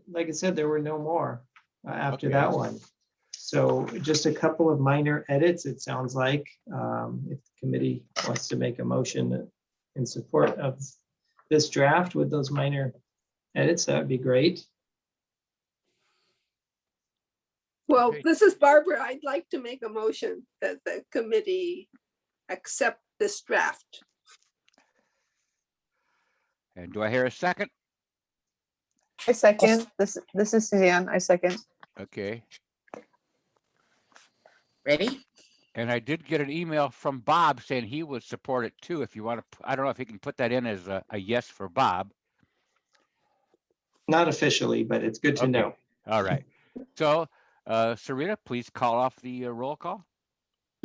like I said, there were no more after that Okay. one. So just a couple of minor edits, it sounds like. If the committee wants to make a motion in support of this draft with those minor edits, that would be great. Well, Okay. this is Barbara. I'd like to make a motion that the committee accept this draft. And do I hear a second? I second. This is Suzanne. I second. Okay. Ready? And I did get an email from Bob saying he would support it too. If you want to, I don't know if he can put that in as a yes for Bob. Not officially, but it's good to Okay. know. All right. So, Sarita, please call off the roll call.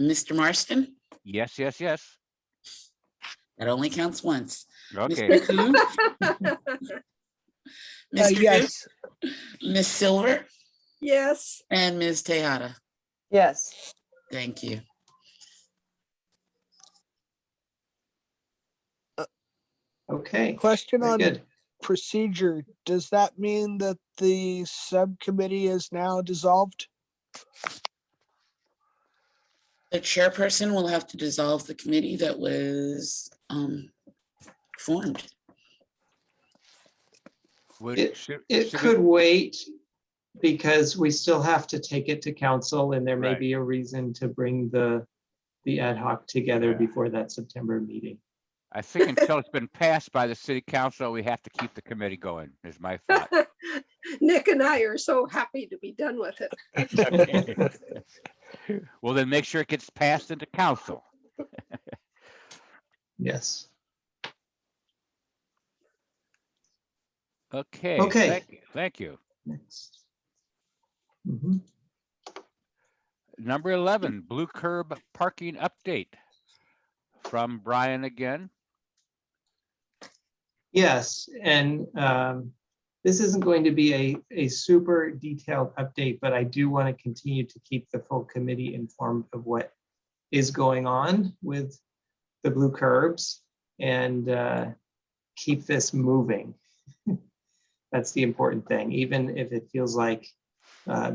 Mr. Marston? Yes, yes, yes. That only counts once. Okay. Mr. Coon? Mr. Booth? Yes, Ms. Silver? Yes, And Ms. Tejada? Yes. Thank you. Okay, question very on good. procedure. Does that mean that the subcommittee is now dissolved? The chairperson will have to dissolve the committee that was formed. Would- It should we- could wait because we still have to take it to council and there may Right. be a reason to bring the ad hoc together Yeah. before that September meeting. I think until it's been passed by the city council, we have to keep the committee going, is my thought. Nick and I are so happy to be done with it. Okay. Well, then make sure it gets passed into council. Yes. Okay. Okay. Thank you. Next. Mhm. Number 11, Blue Curb parking update from Brian again. Yes, and this isn't going to be a super detailed update, but I do want to continue to keep the full committee informed of what is going on with the blue curbs and keep this moving. That's the important thing. Even if it feels like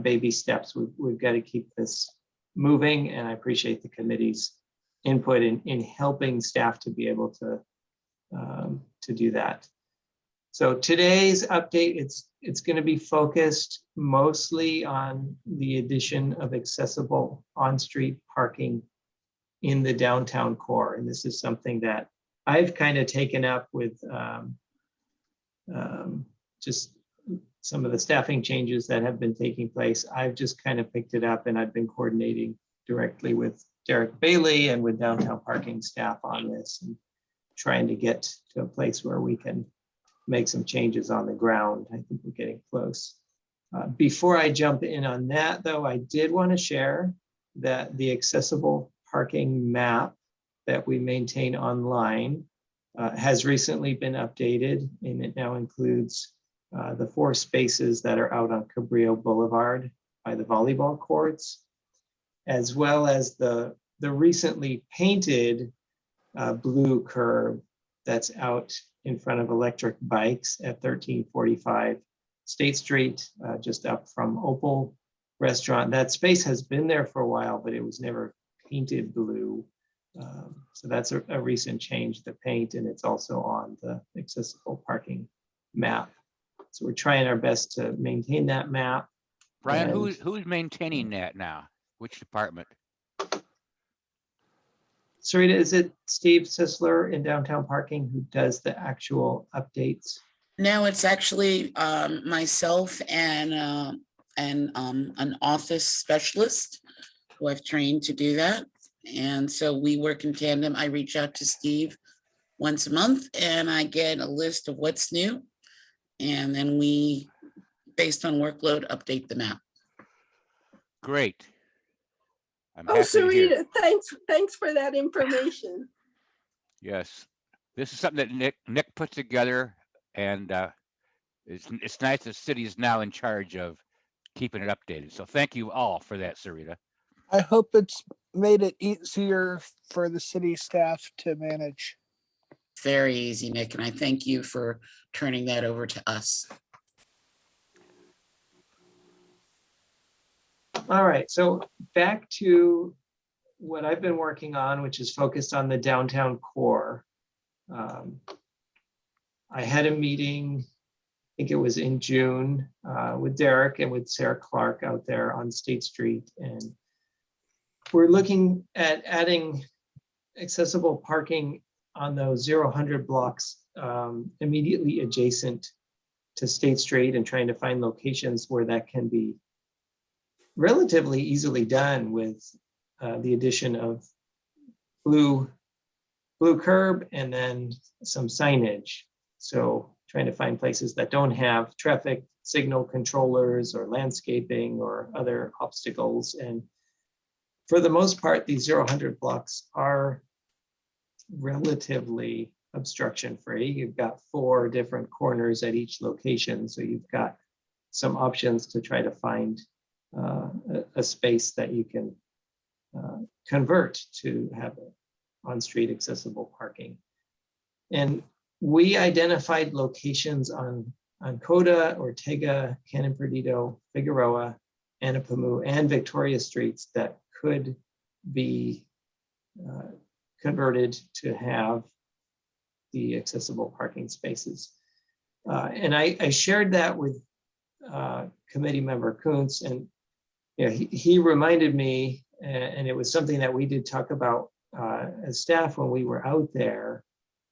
baby steps, we've got to keep this moving, and I appreciate the committee's input in helping staff to be able to do that. So today's update, it's going to be focused mostly on the addition of accessible on-street parking in the downtown core. And this is something that I've kind of taken up with just some of the staffing changes that have been taking place. I've just kind of picked it up and I've been coordinating directly with Derek Bailey and with downtown parking staff on this, and trying to get to a place where we can make some changes on the ground. I think we're getting close. Before I jump in on that, though, I did want to share that the accessible parking map that we maintain online has recently been updated, and it now includes the 4 spaces that are out on Cabrillo Boulevard by the volleyball courts, as well as the recently painted blue curb that's out in front of Electric Bikes at 1345 State Street, just up from Opal Restaurant. That space has been there for a while, but it was never painted blue. So that's a recent change, the paint, and it's also on the accessible parking map. So we're trying our best to maintain that map. Brian, And- who's maintaining that now? Which department? Sarita, is it Steve Sisler in downtown parking who does the actual updates? No, it's actually myself and an office specialist who I've trained to do that. And so we work in tandem. I reach out to Steve once a month and I get a list of what's new. And then we, based on workload, update the map. Great. I'm Oh, happy to hear. Sarita, thanks for that information. Yes, this is something that Nick put together, and it's nice the city is now in charge of keeping it updated. So thank you all for that, Sarita. I hope it's made it easier for the city staff to manage. Very easy, Nick, and I thank you for turning that over to us. All right, so back to what I've been working on, which is focused on the downtown core. I had a meeting, I think it was in June, with Derek and with Sarah Clark out there on State Street. And we're looking at adding accessible parking on those 0-100 blocks immediately adjacent to State Street and trying to find locations where that can be relatively easily done with the addition of blue curb and then some signage. So trying to find places that don't have traffic signal controllers or landscaping or other obstacles. And for the most part, these 0-100 blocks are relatively obstruction free. You've got 4 different corners at each location. So you've got some options to try to find a space that you can convert to have on-street accessible parking. And we identified locations on Coda, Ortega, Canon Perdido, Figueroa, Anapamu, and Victoria Streets that could be converted to have the accessible parking spaces. And I shared that with committee member Kuntz, and he reminded me, and it was something that we did talk about as staff when we were out there,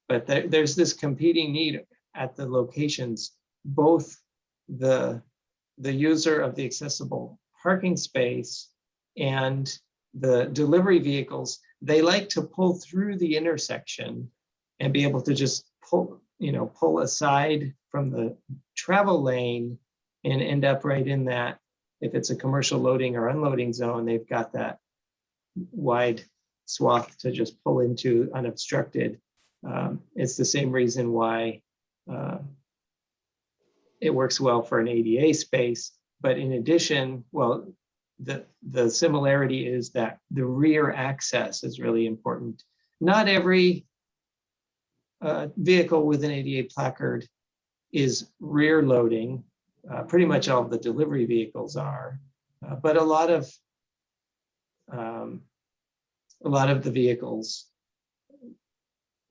but there's this competing need at the locations. Both the user of the accessible parking space and the delivery vehicles, they like to pull through the intersection and be able to just pull aside from the travel lane and end up right in that. If it's a commercial loading or unloading zone, they've got that wide swath to just pull into unobstructed. It's the same reason why it works well for an ADA space. But in addition, well, the similarity is that the rear access is really important. Not every vehicle with an ADA placard is rear loading. Pretty much all of the delivery vehicles are, but a lot of the vehicles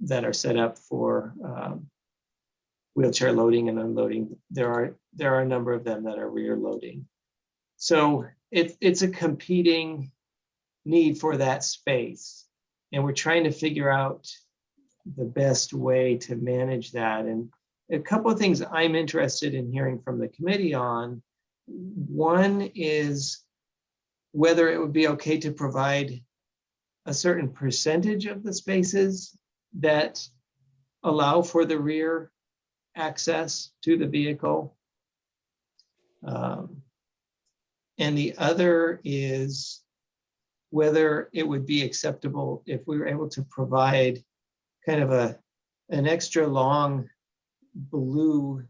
that are set up for wheelchair loading and unloading, there are a number of them that are rear loading. So it's a competing need for that space, and we're trying to figure out the best way to manage that. And a couple of things I'm interested in hearing from the committee on. One is whether it would be okay to provide a certain percentage of the spaces that allow for the rear access to the vehicle. And the other is whether it would be acceptable if we were able to provide kind of an extra long blue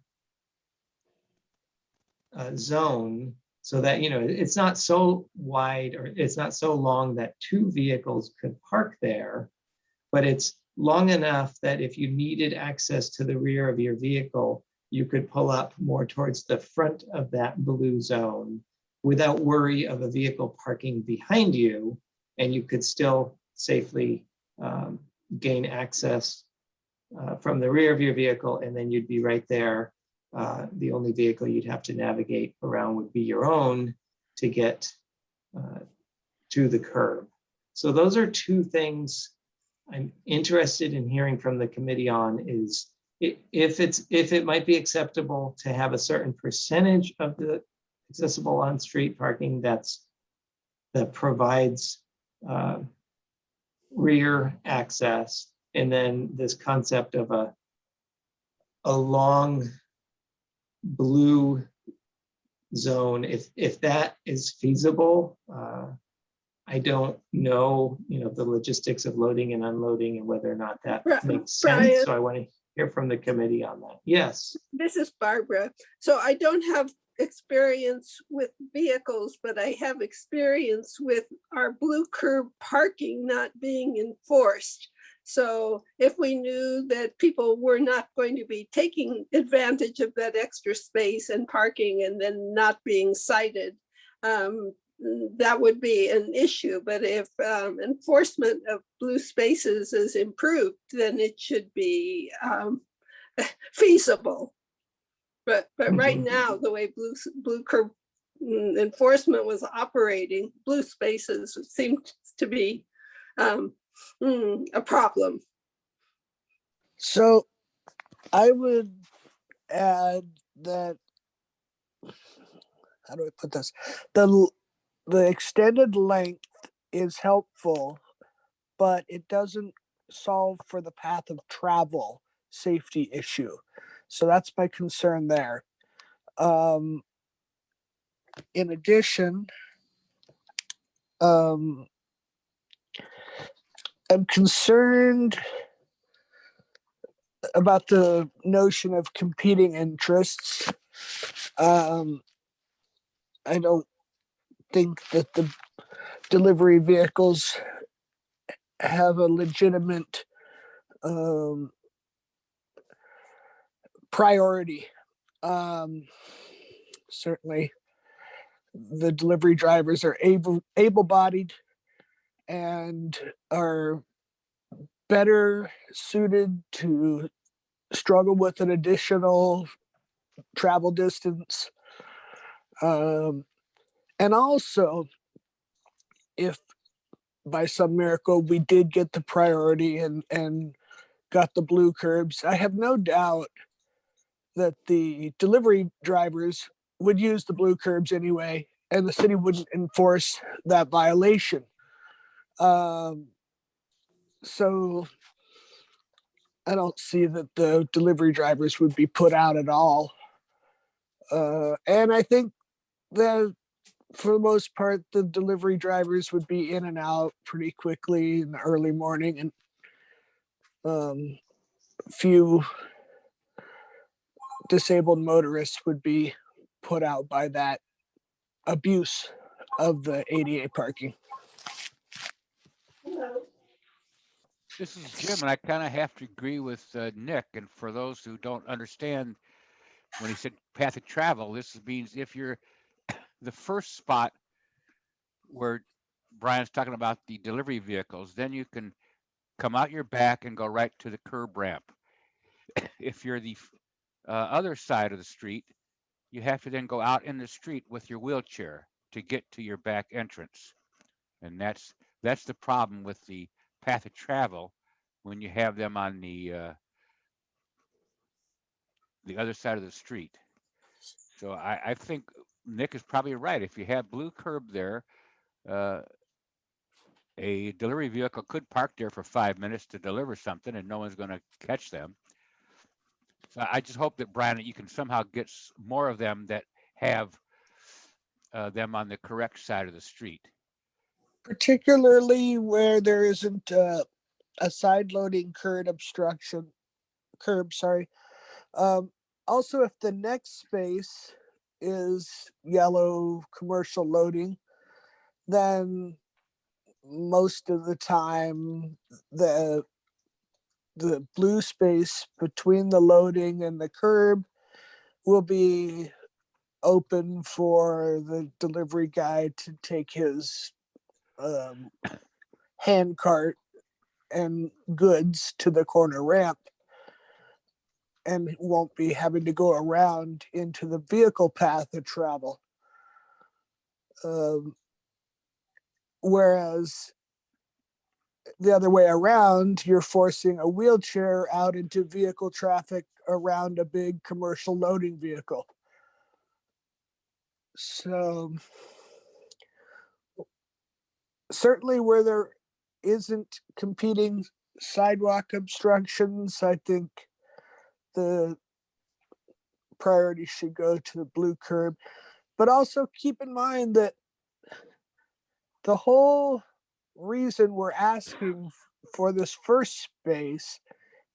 zone, so that it's not so wide or it's not so long that 2 vehicles could park there, but it's long enough that if you needed access to the rear of your vehicle, you could pull up more towards the front of that blue zone without worry of a vehicle parking behind you, and you could still safely gain access from the rear of your vehicle, and then you'd be right there. The only vehicle you'd have to navigate around would be your own to get to the curb. So those are two things I'm interested in hearing from the committee on, is if it might be acceptable to have a certain percentage of the accessible on-street parking that provides rear access, and then this concept of a long blue zone, if that is feasible. I don't know, the logistics of loading and unloading and whether or not that makes sense. Brian. So I want to hear from the committee on that. Yes. This is Barbara. So I don't have experience with vehicles, but I have experience with our blue curb parking not being enforced. So if we knew that people were not going to be taking advantage of that extra space and parking and then not being cited, that would be an issue. But if enforcement of blue spaces is improved, then it should be feasible. But right now, the way blue curb enforcement was operating, blue spaces seemed to be a problem. So I would add that, how do I put this? The extended length is helpful, but it doesn't solve for the path of travel safety issue. So that's my concern there. In addition, I'm concerned about the notion of competing interests. I don't think that the delivery vehicles have a legitimate priority. Certainly, the delivery drivers are able-bodied and are better suited to struggle with an additional travel distance. And also, if by some miracle we did get the priority and got the blue curbs, I have no doubt that the delivery drivers would use the blue curbs anyway, and the city wouldn't enforce that violation. So I don't see that the delivery drivers would be put out at all. And I think that for the most part, the delivery drivers would be in and out pretty quickly in the early morning, and few disabled motorists would be put out by that abuse of the ADA parking. This is Jim, and I kind of have to agree with Nick. And for those who don't understand, when he said path of travel, this means if you're the first spot where Brian's talking about the delivery vehicles, then you can come out your back and go right to the curb ramp. If you're the other side of the street, you have to then go out in the street with your wheelchair to get to your back entrance. And that's the problem with the path of travel when you have them on the other side of the street. So I think Nick is probably right. If you have blue curb there, a delivery vehicle could park there for 5 minutes to deliver something and no one's going to catch them. So I just hope that, Brian, that you can somehow get more of them that have them on the correct side of the street. Particularly where there isn't a side loading curb, sorry. Also, if the next space is yellow commercial loading, then most of the time the the blue space between the loading and the curb will be open for the delivery guy to take his hand cart and goods to the corner ramp, and won't be having to go around into the vehicle path of travel. Whereas the other way around, you're forcing a wheelchair out into vehicle traffic around a big commercial loading vehicle. So certainly where there isn't competing sidewalk obstructions, I think the priority should go to the blue curb. But also keep in mind that the whole reason we're asking for this first space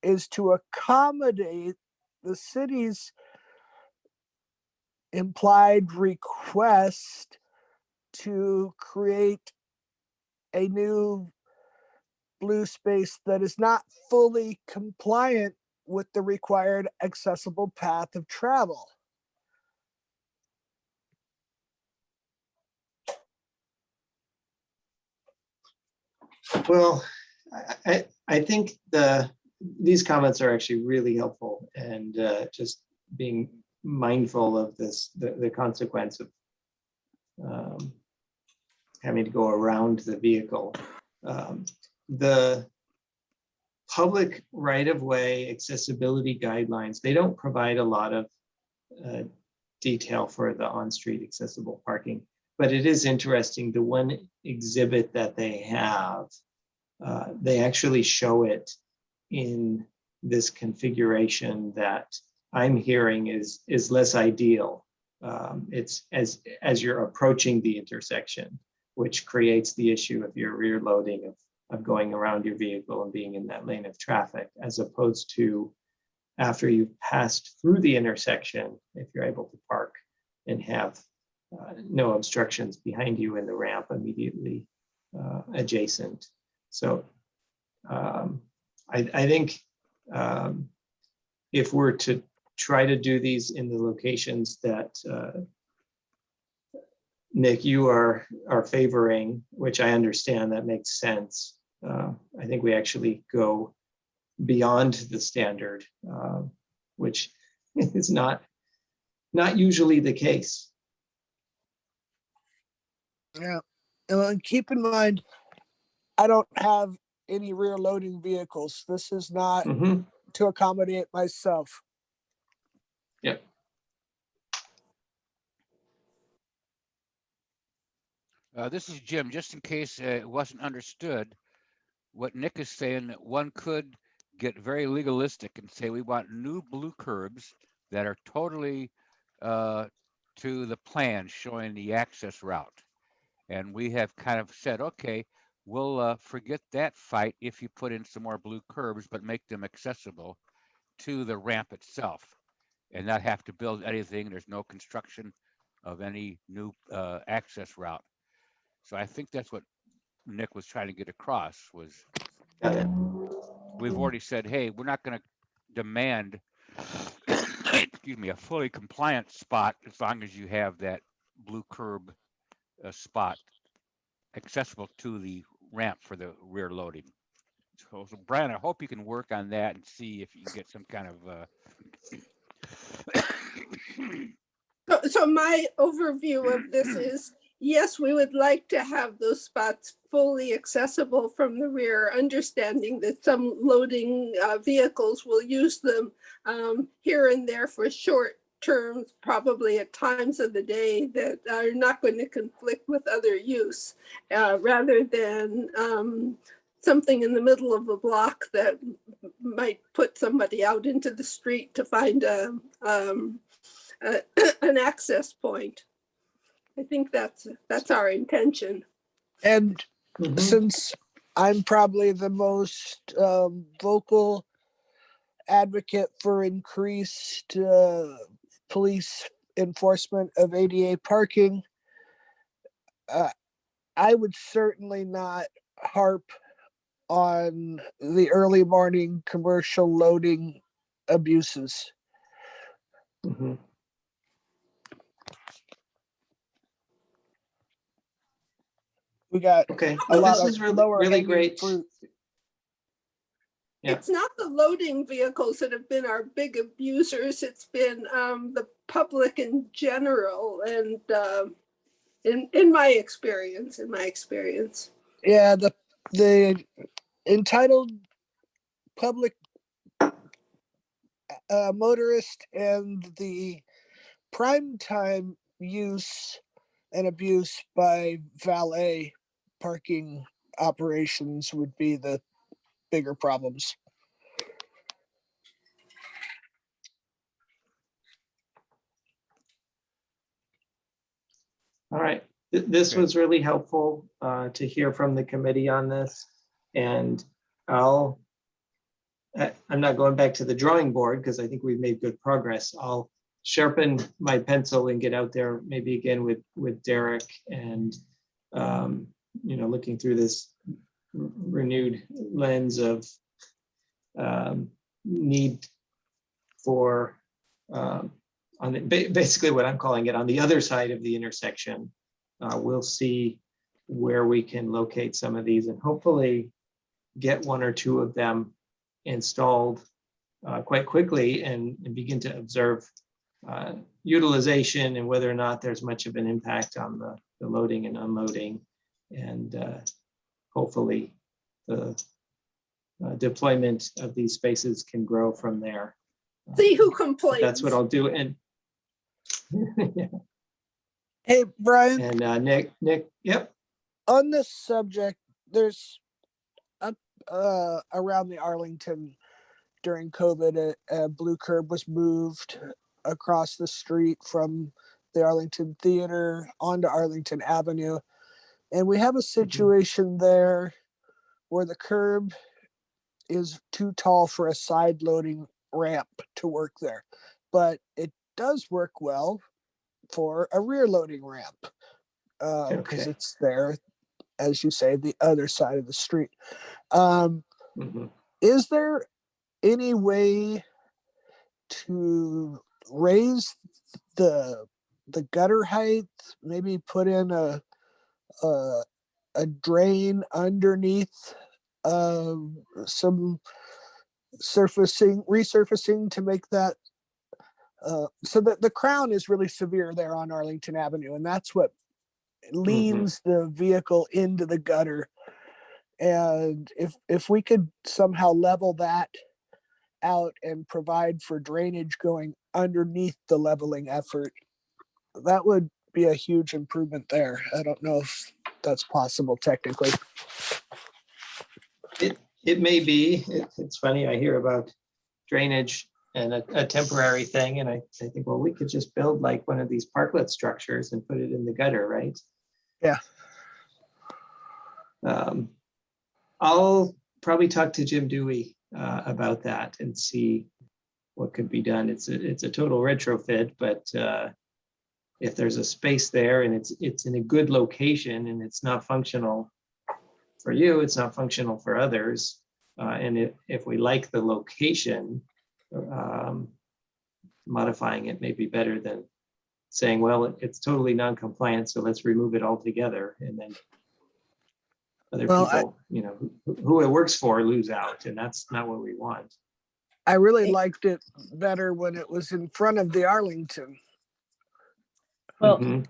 is to accommodate the city's implied request to create a new blue space that is not fully compliant with the required accessible path of travel. Well, I think these comments are actually really helpful, and just being mindful of this, the consequence of having to go around the vehicle. The public right-of-way accessibility guidelines, they don't provide a lot of detail for the on-street accessible parking, but it is interesting, the one exhibit that they have, they actually show it in this configuration that I'm hearing is less ideal. It's as you're approaching the intersection, which creates the issue of your rear loading of going around your vehicle and being in that lane of traffic, as opposed to after you've passed through the intersection, if you're able to park and have no obstructions behind you in the ramp immediately adjacent. So I think if we're to try to do these in the locations that Nick, you are favoring, which I understand, that makes sense. I think we actually go beyond the standard, which is not usually the case. Yeah, and keep in mind, I don't have any rear loading vehicles. This is not to accommodate myself. Yep. This is Jim. Just in case it wasn't understood, what Nick is saying, that one could get very legalistic and say we want new blue curbs that are totally to the plan showing the access route. And we have kind of said, okay, we'll forget that fight if you put in some more blue curbs, but make them accessible to the ramp itself and not have to build anything. There's no construction of any new access route. So I think that's what Nick was trying to get across was we've already said, hey, we're not going to demand, excuse me, a fully compliant spot as long as you have that blue curb spot accessible to the ramp for the rear loading. So Brian, I hope you can work on that and see if you can get some kind of So my overview of this is, yes, we would like to have those spots fully accessible from the rear, understanding that some loading vehicles will use them here and there for short terms, probably at times of the day that are not going to conflict with other use, rather than something in the middle of a block that might put somebody out into the street to find an access point. I think that's our intention. And since I'm probably the most vocal advocate for increased police enforcement of ADA parking, I would certainly not harp on the early morning commercial loading abuses. Mhm. We got Okay, a well, lot this of is really, lower really hanging great. fruit. Yeah. It's not the loading vehicles that have been our big abusers. It's been the public in general and in my experience, Yeah, the entitled public motorist and the prime time use and abuse by valet parking operations would be the bigger problems. All right, this Okay. was really helpful to hear from the committee on this. And I'm not going back to the drawing board because I think we've made good progress. I'll sharpen my pencil and get out there maybe again with Derek and, looking through this renewed lens of need for basically what I'm calling it on the other side of the intersection. We'll see where we can locate some of these and hopefully get one or two of them installed quite quickly and begin to observe utilization and whether or not there's much of an impact on the loading and unloading. And hopefully the deployment of these spaces can grow from there. see who complains. That's what I'll do. And Hey, Brian, and Nick, yep. on this subject, there's up around the Arlington during COVID, a blue curb was moved across the street from the Arlington Theater onto Arlington Avenue. And we have a situation there where the curb is too tall for a side loading ramp to work there, but it does work well for a rear loading ramp because Okay. it's there, as you say, the other side of the street. Mhm. Is there any way to raise the gutter height? Maybe put in a drain underneath some resurfacing to make that so that the crown is really severe there on Arlington Avenue, and that's what leans the vehicle into the gutter. And if we could somehow level that out and provide for drainage going underneath the leveling effort, that would be a huge improvement there. I don't know if that's possible technically. It may be. It's funny, I hear about drainage and a temporary thing, and I think, well, we could just build like one of these parklet structures and put it in the gutter, right? Yeah. I'll probably talk to Jim Dewey about that and see what could be done. It's a total retrofit, but if there's a space there and it's in a good location and it's not functional for you, it's not functional for others. And if we like the location, modifying it may be better than saying, well, it's totally non-compliant, so let's remove it altogether. And then other people, who it works for lose out, and that's not what we want. I really liked it better when it was in front of the Arlington. Well, Mhm.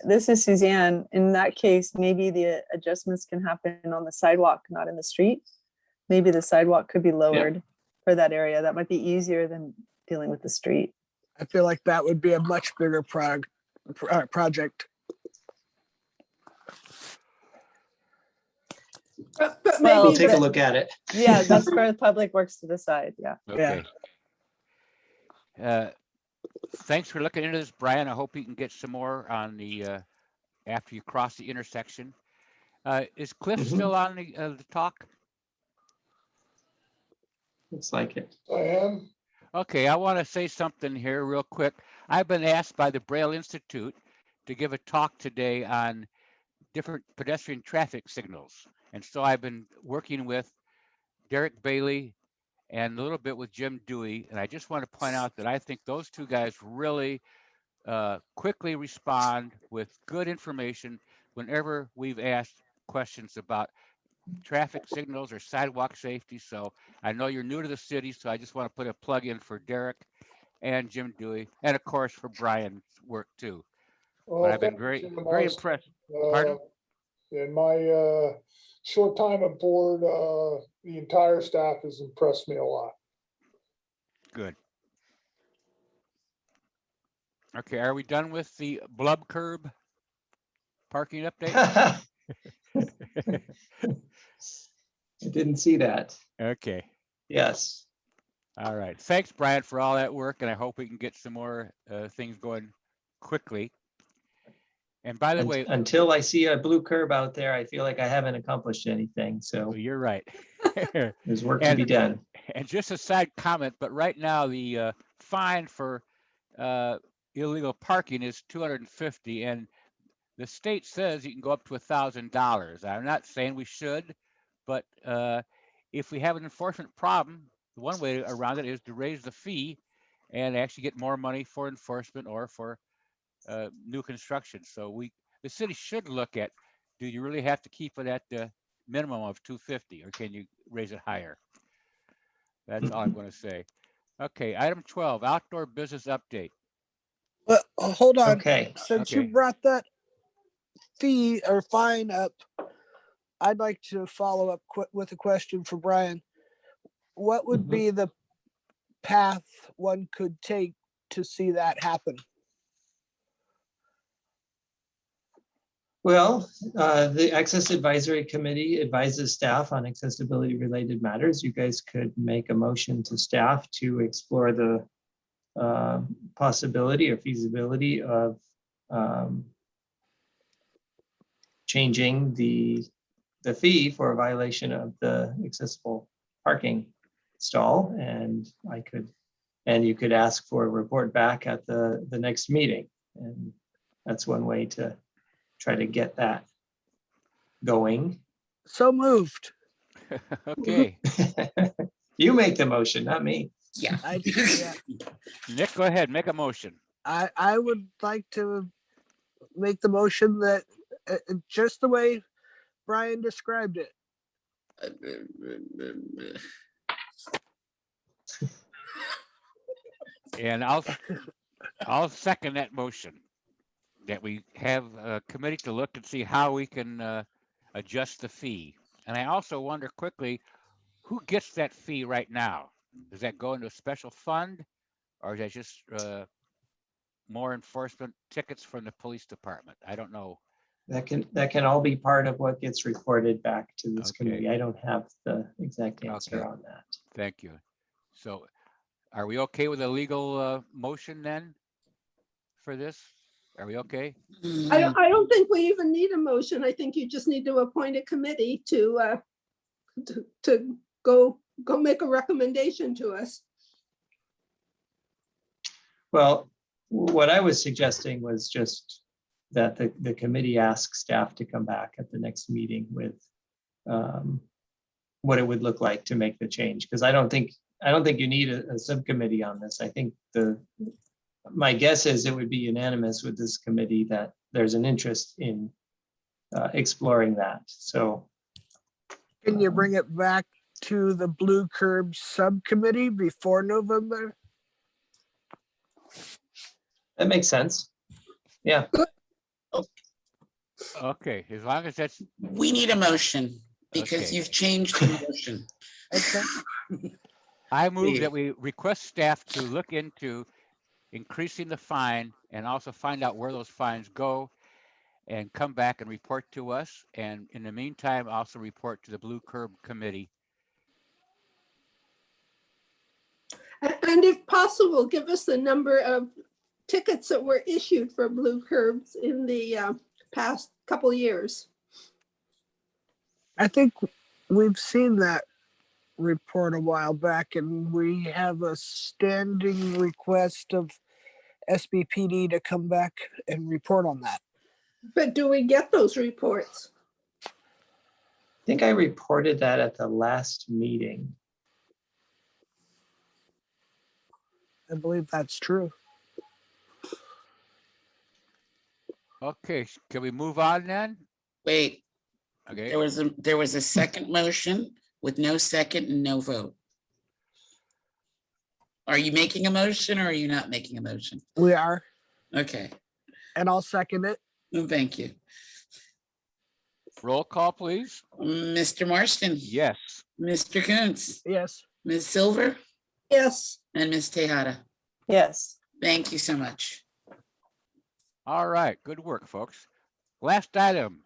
this is Suzanne. In that case, maybe the adjustments can happen on the sidewalk, not in the street. Maybe the sidewalk could be lowered for that area. That might be easier than dealing with the street. I feel like that would be a much bigger project. But Well, We'll maybe take a but- look at it. Yeah, that's for the public works to decide. Yeah. Okay. Thanks for looking into this, Brian. I hope you can get some more on the after you cross the intersection. Is Cliff still on the talk? Looks like it. I am. Okay, I want to say something here real quick. I've been asked by the Braille Institute to give a talk today on different pedestrian traffic signals. And so I've been working with Derek Bailey and a little bit with Jim Dewey. And I just want to point out that I think those two guys really quickly respond with good information whenever we've asked questions about traffic signals or sidewalk safety. So I know you're new to the city, so I just want to put a plug in for Derek and Jim Dewey, and of course for Brian's work too. Well, But I've been thank you, very, Jim. very I was, impressed. Pardon? In my short time aboard, the entire staff has impressed me a lot. Good. Okay, are we done with the blub curb parking update? I didn't see that. Okay. Yes. All right. Thanks, Brian, for all that work, and I hope we can get some more things going quickly. And by the way, Until I see a blue curb out there, I feel like I haven't accomplished anything. So you're right. there's work to be done. And just a side comment, but right now the fine for illegal parking is $250, and the state says you can go up to $1,000. I'm not saying we should, but if we have an enforcement problem, one way around it is to raise the fee and actually get more money for enforcement or for new construction. So the city should look at, do you really have to keep it at the minimum of $250, or can you raise it higher? That's all I'm going to say. Okay, item 12, outdoor business update. Well, hold on. Okay. Since you Okay. brought that fee or fine up, I'd like to follow up with a question for Brian. What would be the path one could take to see that happen? Well, the Access Advisory Committee advises staff on accessibility related matters. You guys could make a motion to staff to explore the possibility or feasibility of changing the fee for a violation of the accessible parking stall. And you could ask for a report back at the next meeting. And that's one way to try to get that going. So moved. Okay, You make the motion, not me. Yeah. Yeah. Nick, go ahead, make a motion. I would like to make the motion that just the way Brian described it. And I'll second that motion, that we have a committee to look and see how we can adjust the fee. And I also wonder quickly, who gets that fee right now? Does that go into a special fund, or is that just more enforcement tickets from the police department? I don't know. That can all be part of what gets reported back to this Okay. committee. I don't have the exact answer Okay. on that. Thank you. So are we okay with a legal motion then for this? Are we okay? I don't think we even need a motion. I think you just need to appoint a committee to go make a recommendation to us. Well, what I was suggesting was just that the committee asks staff to come back at the next meeting with what it would look like to make the change. Because I don't think you need a subcommittee on this. I think my guess is it would be unanimous with this committee that there's an interest in exploring that. So Can you bring it back to the Blue Curb subcommittee before November? that makes sense. Yeah. Okay, as long as that's, We need a motion because Okay. you've changed the motion. Okay. I move Please. that we request staff to look into increasing the fine and also find out where those fines go and come back and report to us. And in the meantime, also report to the Blue Curb Committee. And if possible, give us the number of tickets that were issued for blue curbs in the past couple years. I think we've seen that report a while back, and we have a standing request of SBPD to come back and report on that. But do we get those reports? I think I reported that at the last meeting. I believe that's true. Okay, can we move on then? Wait, Okay, there was a second motion with no second and no vote. Are you making a motion or are you not making a motion? We are, Okay, and I'll second it. well, thank you. roll call, please. Mr. Marston? Yes. Mr. Coons? Yes. Ms. Silver? Yes, And Ms. Tejada? Yes. Thank you so much. All right, good work, folks. Last item.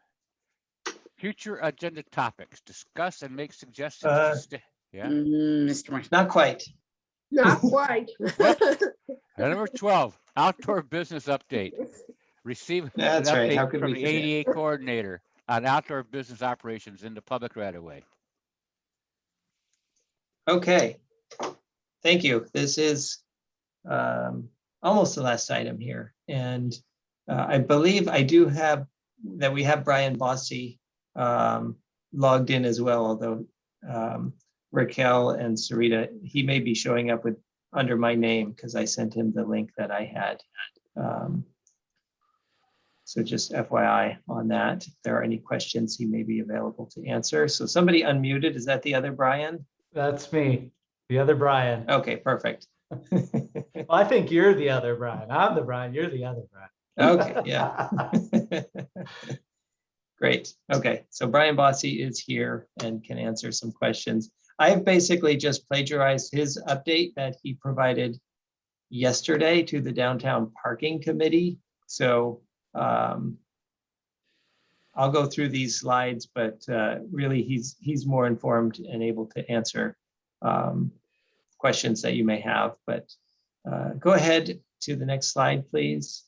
Future agenda topics. Discuss and make suggestions. Yeah. Mr. Marston? Not quite. not quite. And number 12, outdoor business update. Receive an That's right. How update could from we the forget? ADA coordinator on outdoor business operations in the public right of way. Okay, thank you. This is almost the last item here. And I believe I do have, that we have Brian Bossy logged in as well, although Raquel and Sarita, he may be showing up with under my name because I sent him the link that I had. So just FYI on that, if there are any questions, he may be available to answer. So somebody unmuted, is that the other Brian? That's me, the other Brian. Okay, perfect. Well, I think you're the other Brian. I'm the Brian, you're the other Brian. Okay, yeah. Great. Okay, so Brian Bossy is here and can answer some questions. I've basically just plagiarized his update that he provided yesterday to the Downtown Parking Committee. So I'll go through these slides, but really he's more informed and able to answer questions that you may have. But go ahead to the next slide, please.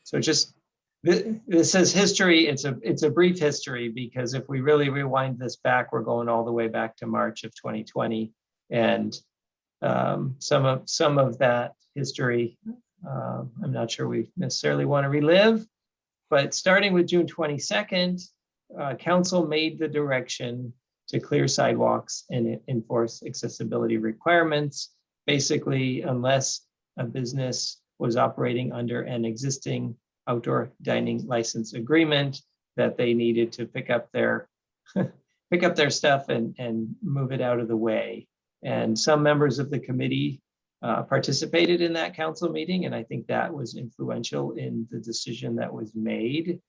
So just this says history. It's a brief history because if we really rewind this back, we're going all the way back to March of 2020, and some of that history I'm not sure we necessarily want to relive. But starting with June 22nd, council made the direction to clear sidewalks and enforce accessibility requirements. Basically, unless a business was operating under an existing outdoor dining license agreement, that they needed to pick up their stuff and move it out of the way. And some members of the committee participated in that council meeting, and I think that was influential in the decision that was made.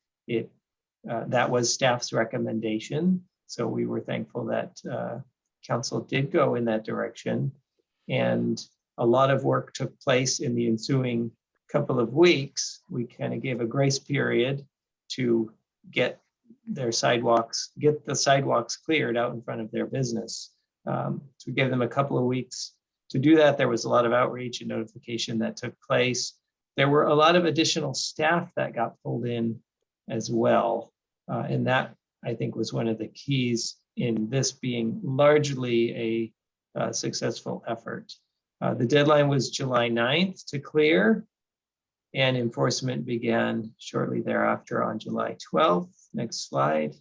That was staff's recommendation, so we were thankful that council did go in that direction. And a lot of work took place in the ensuing couple of weeks. We kind of gave a grace period to get the sidewalks cleared out in front of their business. So we gave them a couple of weeks to do that. There was a lot of outreach and notification that took place. There were a lot of additional staff that got pulled in as well. And that, I think, was one of the keys in this being largely a successful effort. The deadline was July 9th to clear, and enforcement began shortly thereafter on July 12th. Next slide.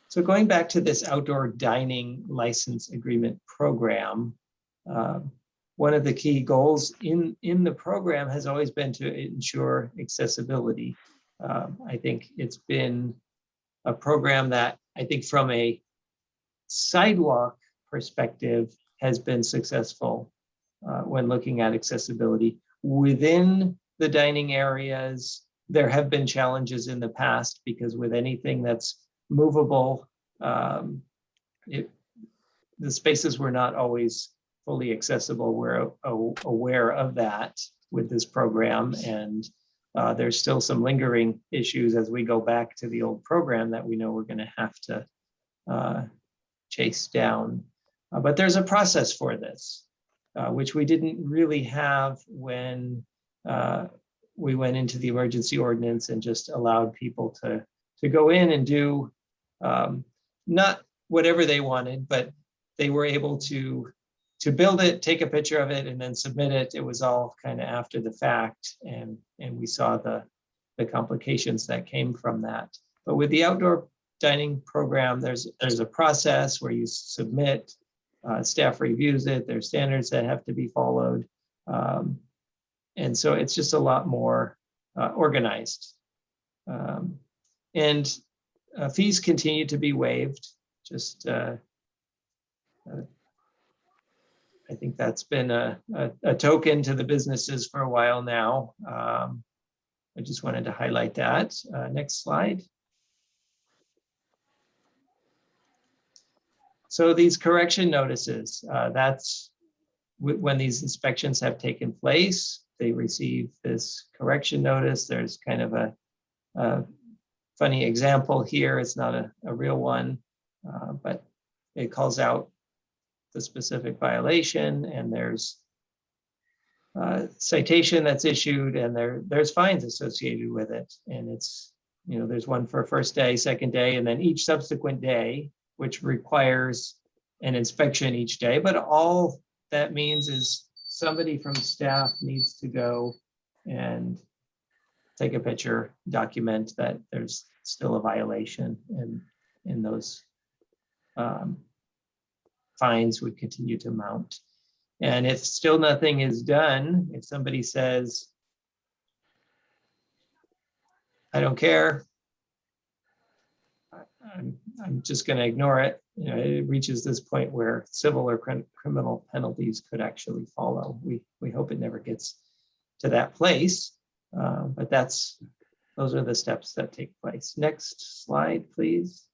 So going back to this outdoor dining license agreement program, one of the key goals in the program has always been to ensure accessibility. I think it's been a program that I think from a sidewalk perspective has been successful when looking at accessibility. Within the dining areas, there have been challenges in the past because with anything that's movable, the spaces were not always fully accessible. We're aware of that with this program, and there's still some lingering issues as we go back to the old program that we know we're going to have to chase down. But there's a process for this, which we didn't really have when we went into the emergency ordinance and just allowed people to go in and do not whatever they wanted, but they were able to to build it, take a picture of it, and then submit it. It was all kind of after the fact, and we saw the complications that came from that. But with the outdoor dining program, there's a process where you submit, staff reviews it, there's standards that have to be followed. And so it's just a lot more organized. And fees continue to be waived. Just I think that's been a token to the businesses for a while now. I just wanted to highlight that. Next slide. So these correction notices, that's when these inspections have taken place, they receive this correction notice. There's kind of a funny example here. It's not a real one, but it calls out the specific violation, and there's citation that's issued, and there's fines associated with it. And it's, you know, there's one for first day, second day, and then each subsequent day, which requires an inspection each day. But all that means is somebody from staff needs to go and take a picture, document that there's still a violation, and those fines would continue to mount. And if still nothing is done, if somebody says, I don't care, I'm just going to ignore it, you know, it reaches this point where civil or criminal penalties could actually follow. We hope it never gets to that place, but those are the steps that take place. Next slide, please.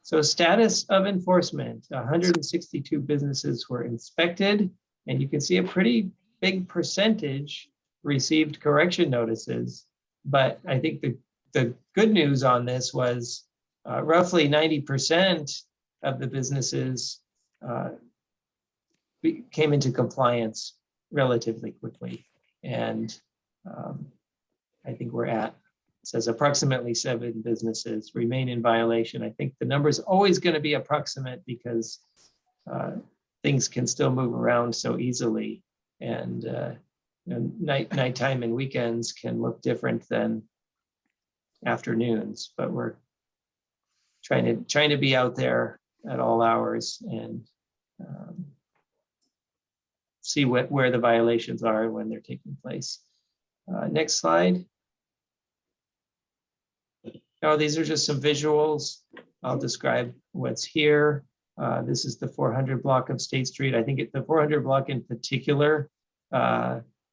So status of enforcement, 162 businesses were inspected, and you can see a pretty big percentage received correction notices. But I think the good news on this was roughly 90% of the businesses came into compliance relatively quickly. And I think we're at, it says approximately 7 businesses remain in violation. I think the number is always going to be approximate because things can still move around so easily. And you know, nighttime and weekends can look different than afternoons, but we're trying to be out there at all hours and see where the violations are when they're taking place. Next slide. Now, these are just some visuals. I'll describe what's here. This is the 400 block of State Street. I think the 400 block in particular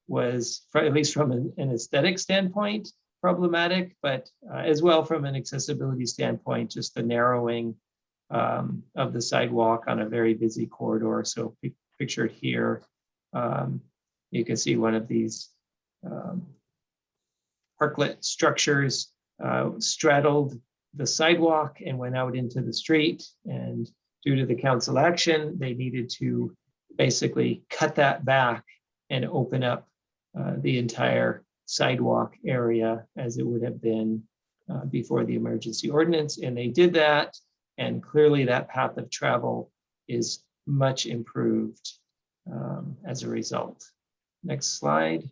was, at least from an aesthetic standpoint, problematic, but as well from an accessibility standpoint, just the narrowing of the sidewalk on a very busy corridor. So pictured here, you can see one of these parklet structures straddled the sidewalk and went out into the street. And due to the council action, they needed to basically cut that back and open up the entire sidewalk area as it would have been before the emergency ordinance. And they did that. And clearly that path of travel is much improved as a result. Next slide.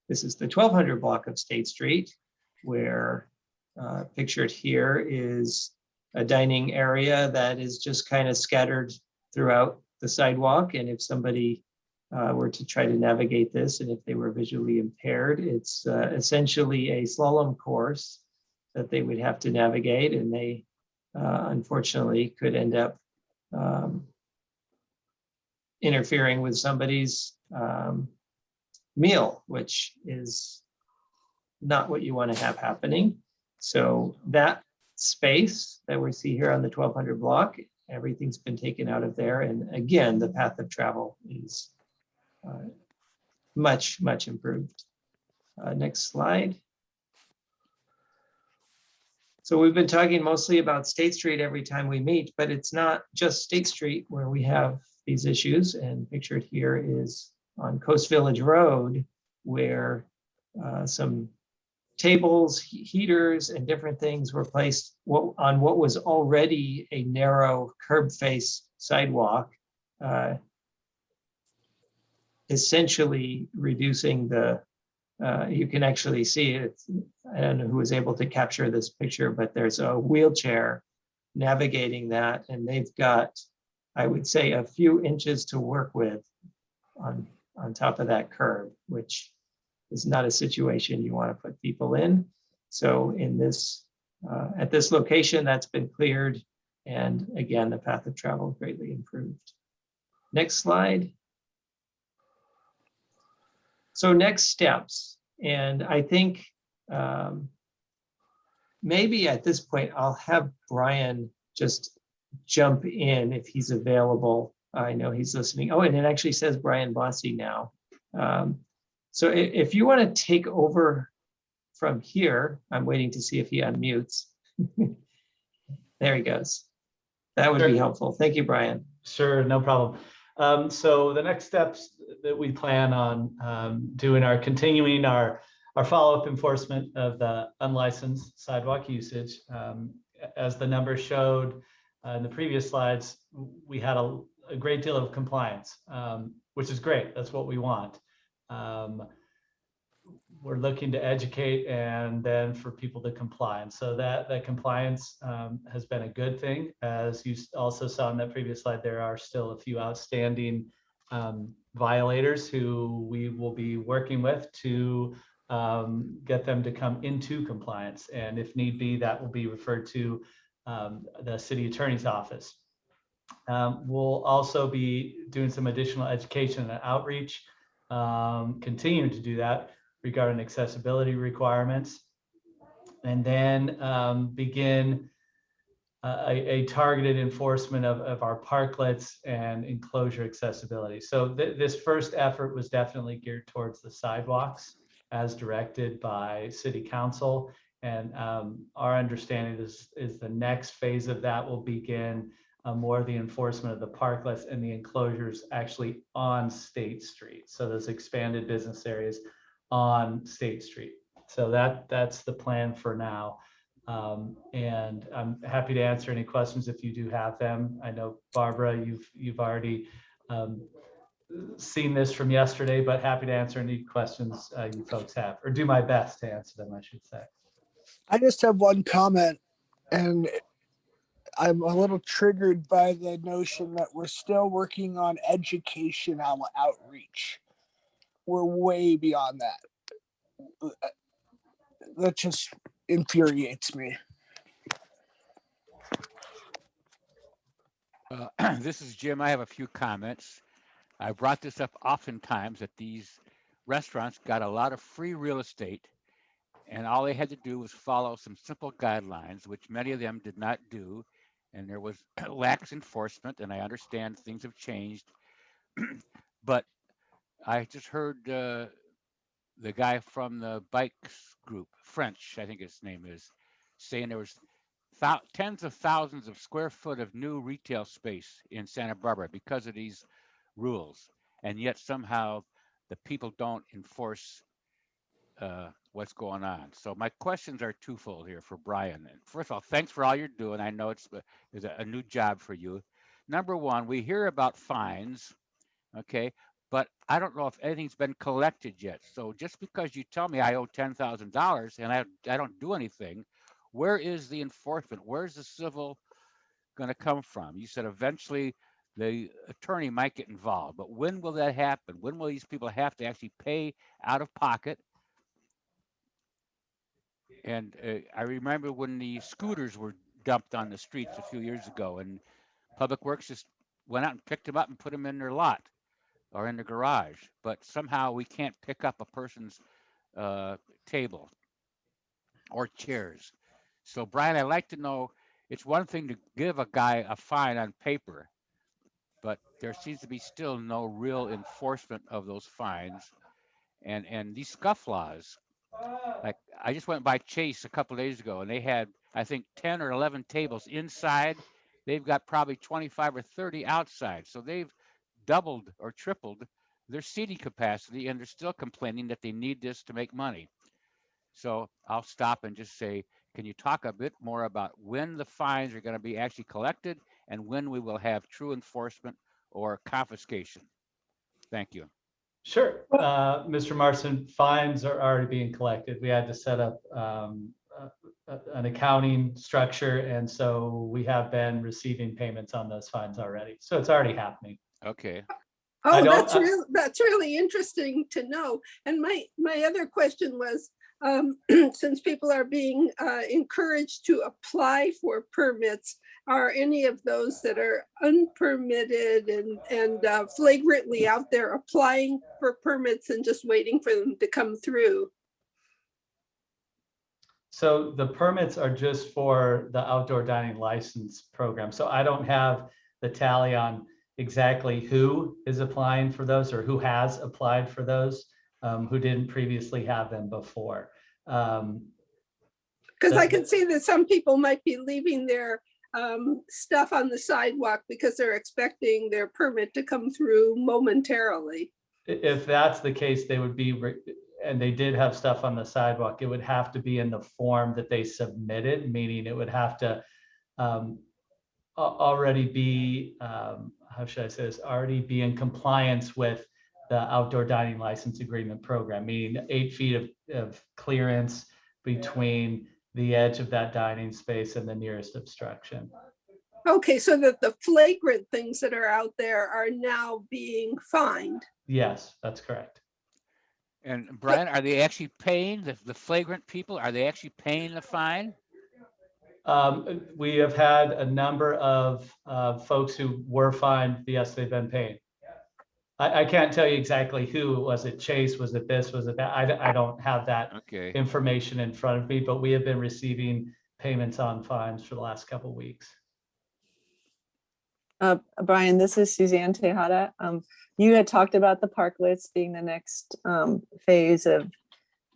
This is the 1200 block of State Street, where pictured here is a dining area that is just kind of scattered throughout the sidewalk. And if somebody were to try to navigate this, and if they were visually impaired, it's essentially a slalom course that they would have to navigate, and they unfortunately could end up interfering with somebody's meal, which is not what you want to have happening. So that space that we see here on the 1200 block, everything's been taken out of there. And again, the path of travel is much, much improved. Next slide. So we've been talking mostly about State Street every time we meet, but it's not just State Street where we have these issues. And pictured here is on Coast Village Road, where some tables, heaters, and different things were placed on what was already a narrow curb face sidewalk, essentially reducing the, you can actually see it. I don't know who was able to capture this picture, but there's a wheelchair navigating that, and they've got, I would say, a few inches to work with on top of that curb, which is not a situation you want to put people in. So in this, at this location, that's been cleared. And again, the path of travel greatly improved. Next slide. So next steps. And I think maybe at this point, I'll have Brian just jump in if he's available. I know he's listening. Oh, and it actually says Brian Bossy now. So if you want to take over from here, I'm waiting to see if he unmutes. There he goes. That would be helpful. Thank you, Brian. Sure, no problem. So the next steps that we plan on doing are continuing our follow-up enforcement of the unlicensed sidewalk usage. As the numbers showed in the previous slides, we had a great deal of compliance, which is great. That's what we want. We're looking to educate and then for people to comply. And so that compliance has been a good thing. As you also saw in that previous slide, there are still a few outstanding violators who we will be working with to get them to come into compliance. And if need be, that will be referred to the city attorney's office. We'll also be doing some additional education and outreach, continuing to do that regarding accessibility requirements, and then begin a targeted enforcement of our parklets and enclosure accessibility. So this first effort was definitely geared towards the sidewalks as directed by City Council. And our understanding is the next phase of that will begin more of the enforcement of the parklets and the enclosures actually on State Street. So those expanded business areas on State Street. So that's the plan for now. And I'm happy to answer any questions if you do have them. I know, Barbara, you've already seen this from yesterday, but happy to answer any questions you folks have, or do my best to answer them, I should say. I just have one comment, and I'm a little triggered by the notion that we're still working on educational outreach. We're way beyond that. That just infuriates me. This is Jim. I have a few comments. I brought this up oftentimes that these restaurants got a lot of free real estate, and all they had to do was follow some simple guidelines, which many of them did not do. And there was lax enforcement, and I understand things have changed. But I just heard the guy from the bikes group, French, I think his name is, saying there was tens of thousands of square foot of new retail space in Santa Barbara because of these rules. And yet somehow the people don't enforce what's going on. So my questions are twofold here for Brian. And first of all, thanks for all you're doing. I know it's a new job for you. Number one, we hear about fines, okay, but I don't know if anything's been collected yet. So just because you tell me I owe $10,000 and I don't do anything, where is the enforcement? Where's the civil going to come from? You said eventually the attorney might get involved, but when will that happen? When will these people have to actually pay out of pocket? And I remember when the scooters were dumped on the streets a few years ago, and Public Works just went out and picked them up and put them in their lot or in the garage. But somehow we can't pick up a person's table or chairs. So, Brian, I'd like to know, it's one thing to give a guy a fine on paper, but there seems to be still no real enforcement of those fines. And these scufflaws, like I just went by Chase a couple of days ago, and they had, I think, 10 or 11 tables inside. They've got probably 25 or 30 outside. So they've doubled or tripled their seating capacity, and they're still complaining that they need this to make money. So I'll stop and just say, can you talk a bit more about when the fines are going to be actually collected and when we will have true enforcement or confiscation? Thank you. Sure. Mr. Marston, fines are already being collected. We had to set up an accounting structure. And so we have been receiving payments on those fines already. So it's already happening. Okay. Oh, don't- that's really interesting to know. And my other question was, since people are being encouraged to apply for permits, are any of those that are unpermitted and flagrantly out there applying for permits and just waiting for them to come through? So the permits are just for the outdoor dining license program. So I don't have the tally on exactly who is applying for those or who has applied for those, who didn't previously have them before. Because I can see that some people might be leaving their stuff on the sidewalk because they're expecting their permit to come through momentarily. If that's the case, they would be, and they did have stuff on the sidewalk, it would have to be in the form that they submitted, meaning it would have to already be, how should I say this, already be in compliance with the outdoor dining license agreement program, meaning 8 feet of clearance between the edge of that dining space and the nearest obstruction. Okay, so that the flagrant things that are out there are now being fined. Yes, that's correct. And Brian, are they actually paying the flagrant people? Are they actually paying the fine? We have had a number of folks who were fined. Yes, they've been paying. I can't tell you exactly who. Was it Chase? Was it this? Was it that? I don't have that Okay. information in front of me, but we have been receiving payments on fines for the last couple of weeks. Brian, this is Suzanne Tejada. You had talked about the parklets being the next phase of,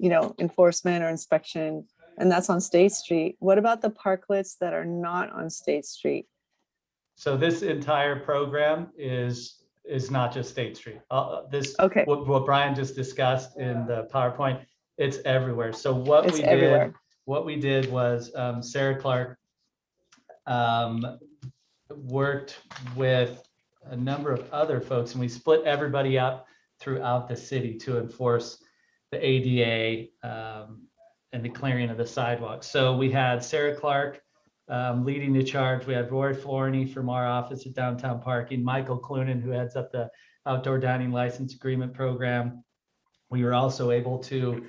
enforcement or inspection, and that's on State Street. What about the parklets that are not on State Street? So this entire program is not just State Street. Okay. What Brian just discussed in the PowerPoint, it's everywhere. So what It's we everywhere. did was Sarah Clark worked with a number of other folks, and we split everybody up throughout the city to enforce the ADA and the clearing of the sidewalks. So we had Sarah Clark leading the charge. We had Roy Florney from our office at Downtown Parking, Michael Clunan, who heads up the Outdoor Dining License Agreement Program. We were also able to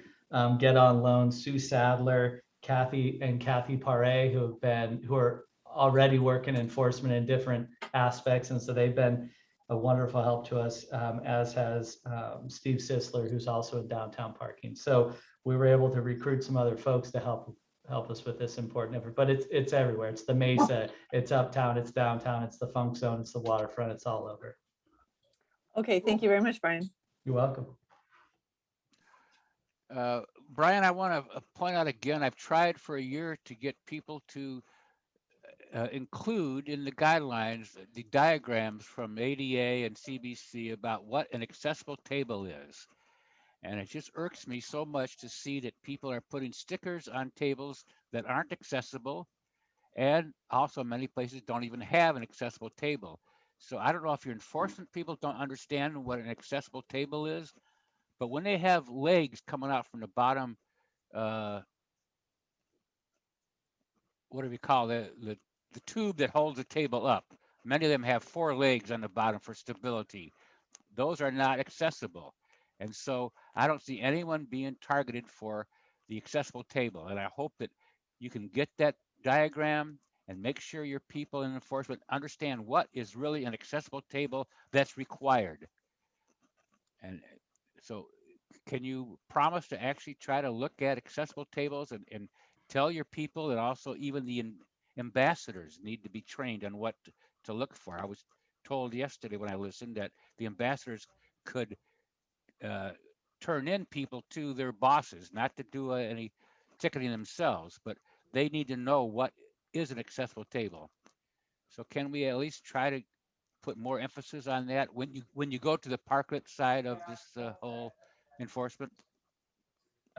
get on loan Sue Sadler, Kathy Paré, who are already working enforcement in different aspects. And so they've been a wonderful help to us, as has Steve Sisler, who's also in Downtown Parking. So we were able to recruit some other folks to help us with this important effort, but it's everywhere. It's the Mesa, it's uptown, it's downtown, it's the Funk Zone, it's the waterfront, it's all over. Okay, thank you very much, Brian. You're welcome. Brian, I want to point out again, I've tried for a year to get people to include in the guidelines the diagrams from ADA and CBC about what an accessible table is. And it just irks me so much to see that people are putting stickers on tables that aren't accessible. And also many places don't even have an accessible table. So I don't know if your enforcement people don't understand what an accessible table is, but when they have legs coming out from the bottom, what do we call it? The tube that holds the table up. Many of them have 4 legs on the bottom for stability. Those are not accessible. And so I don't see anyone being targeted for the accessible table. And I hope that you can get that diagram and make sure your people in enforcement understand what is really an accessible table that's required. And so can you promise to actually try to look at accessible tables and tell your people that also even the ambassadors need to be trained on what to look for? I was told yesterday when I listened that the ambassadors could turn in people to their bosses, not to do any ticketing themselves, but they need to know what is an accessible table. So can we at least try to put more emphasis on that when you go to the parklet side of this whole enforcement?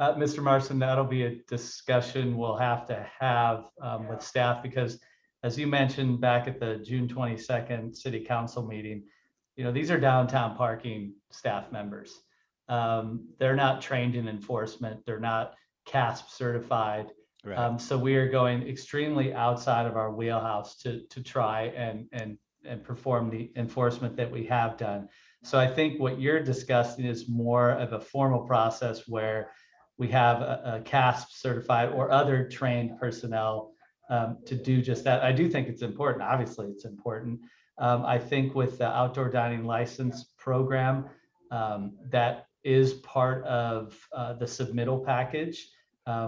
Mr. Marston, that'll be a discussion we'll have to have with staff, because as you mentioned back at the June 22nd City Council meeting, these are downtown parking staff members. They're not trained in enforcement. They're not Casp certified. Right. So we are going extremely outside of our wheelhouse to try and perform the enforcement that we have done. So I think what you're discussing is more of a formal process where we have a Casp certified or other trained personnel to do just that. I do think it's important. Obviously, it's important. I think with the outdoor dining license program, that is part of the submittal package.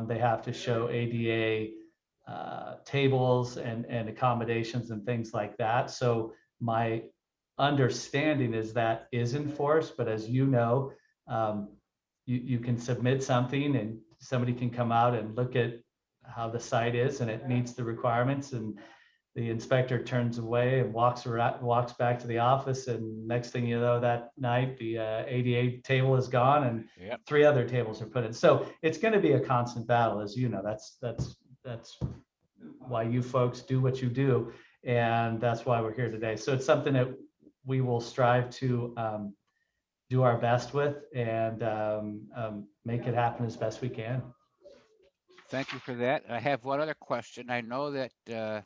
They have to show ADA tables and accommodations and things like that. So my understanding is that is enforced, but as you know, you can submit something and somebody can come out and look at how the site is and it meets the requirements, and the inspector turns away and walks back to the office, and next thing you know, that night the ADA table is gone and Yep. 3 other tables are put in. So it's going to be a constant battle, as you know. That's why you folks do what you do, and that's why we're here today. So it's something that we will strive to do our best with and make it happen as best we can. Thank you for that. I have one other question. I know that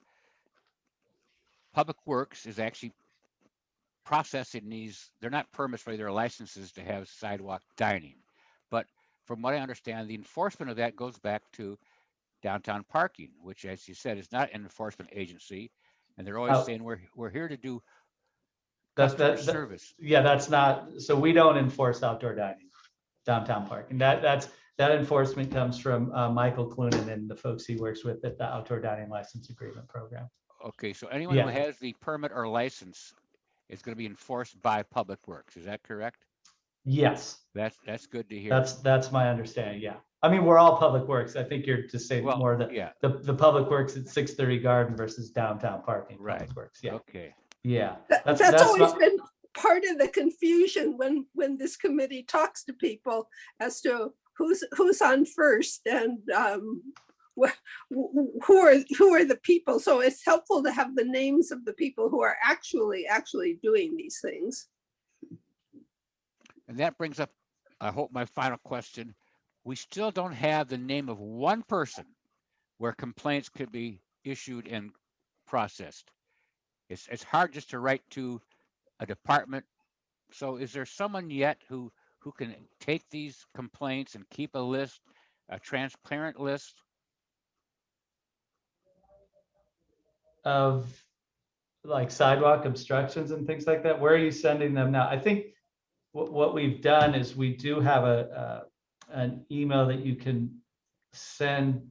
Public Works is actually processing these. They're not permits, right? They're licenses to have sidewalk dining. But from what I understand, the enforcement of that goes back to downtown parking, which, as you said, is not an enforcement agency. And they're always saying we're here to do customer service. Yeah, that's not, so we don't enforce outdoor dining, downtown parking. That enforcement comes from Michael Clunan and the folks he works with at the Outdoor Dining License Agreement Program. Okay, so anyone who has the permit or license is going to be enforced by Public Works. Is that correct? Yes. That's good to hear. That's my understanding. Yeah. I mean, we're all Public Works. I think you're just saying more that the Public Works at 630 Garden versus downtown parking. Right. Public Works. Yeah. Okay. Yeah. That's always been part of the confusion when this committee talks to people as to who's on first and who are the people. So it's helpful to have the names of the people who are actually doing these things. And that brings up, I hope, my final question. We still don't have the name of one person where complaints could be issued and processed. It's hard just to write to a department. So is there someone yet who can take these complaints and keep a list, a transparent list? Of like sidewalk obstructions and things like that? Where are you sending them now? I think what we've done is we do have an email that you can send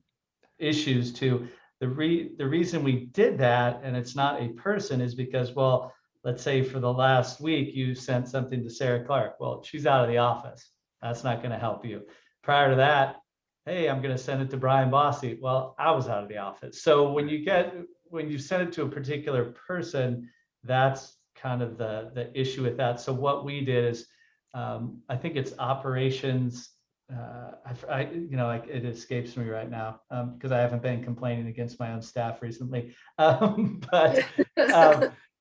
issues to. The reason we did that, and it's not a person, is because, well, let's say for the last week you sent something to Sarah Clark. Well, she's out of the office. That's not going to help you. Prior to that, hey, I'm going to send it to Brian Bossy. Well, I was out of the office. So when you send it to a particular person, that's kind of the issue with that. So what we did is, I think it's operations. It escapes me right now because I haven't been complaining against my own staff recently.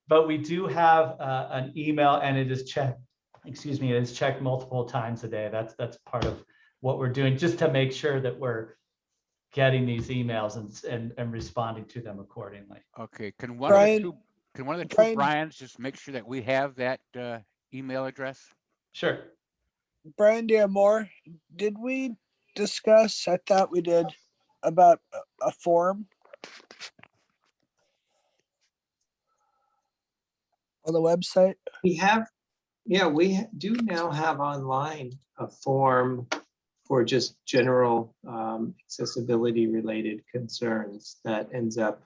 But we do have an email, and it is checked. Excuse me, it is checked multiple times a day. That's part of what we're doing, just to make sure that we're getting these emails and responding to them accordingly. Okay, can one of the two Brians just make sure that we have that email address? Sure. Brian D'Amore, did we discuss, I thought we did, about a form on the website? We do now have online a form for just general accessibility related concerns that ends up,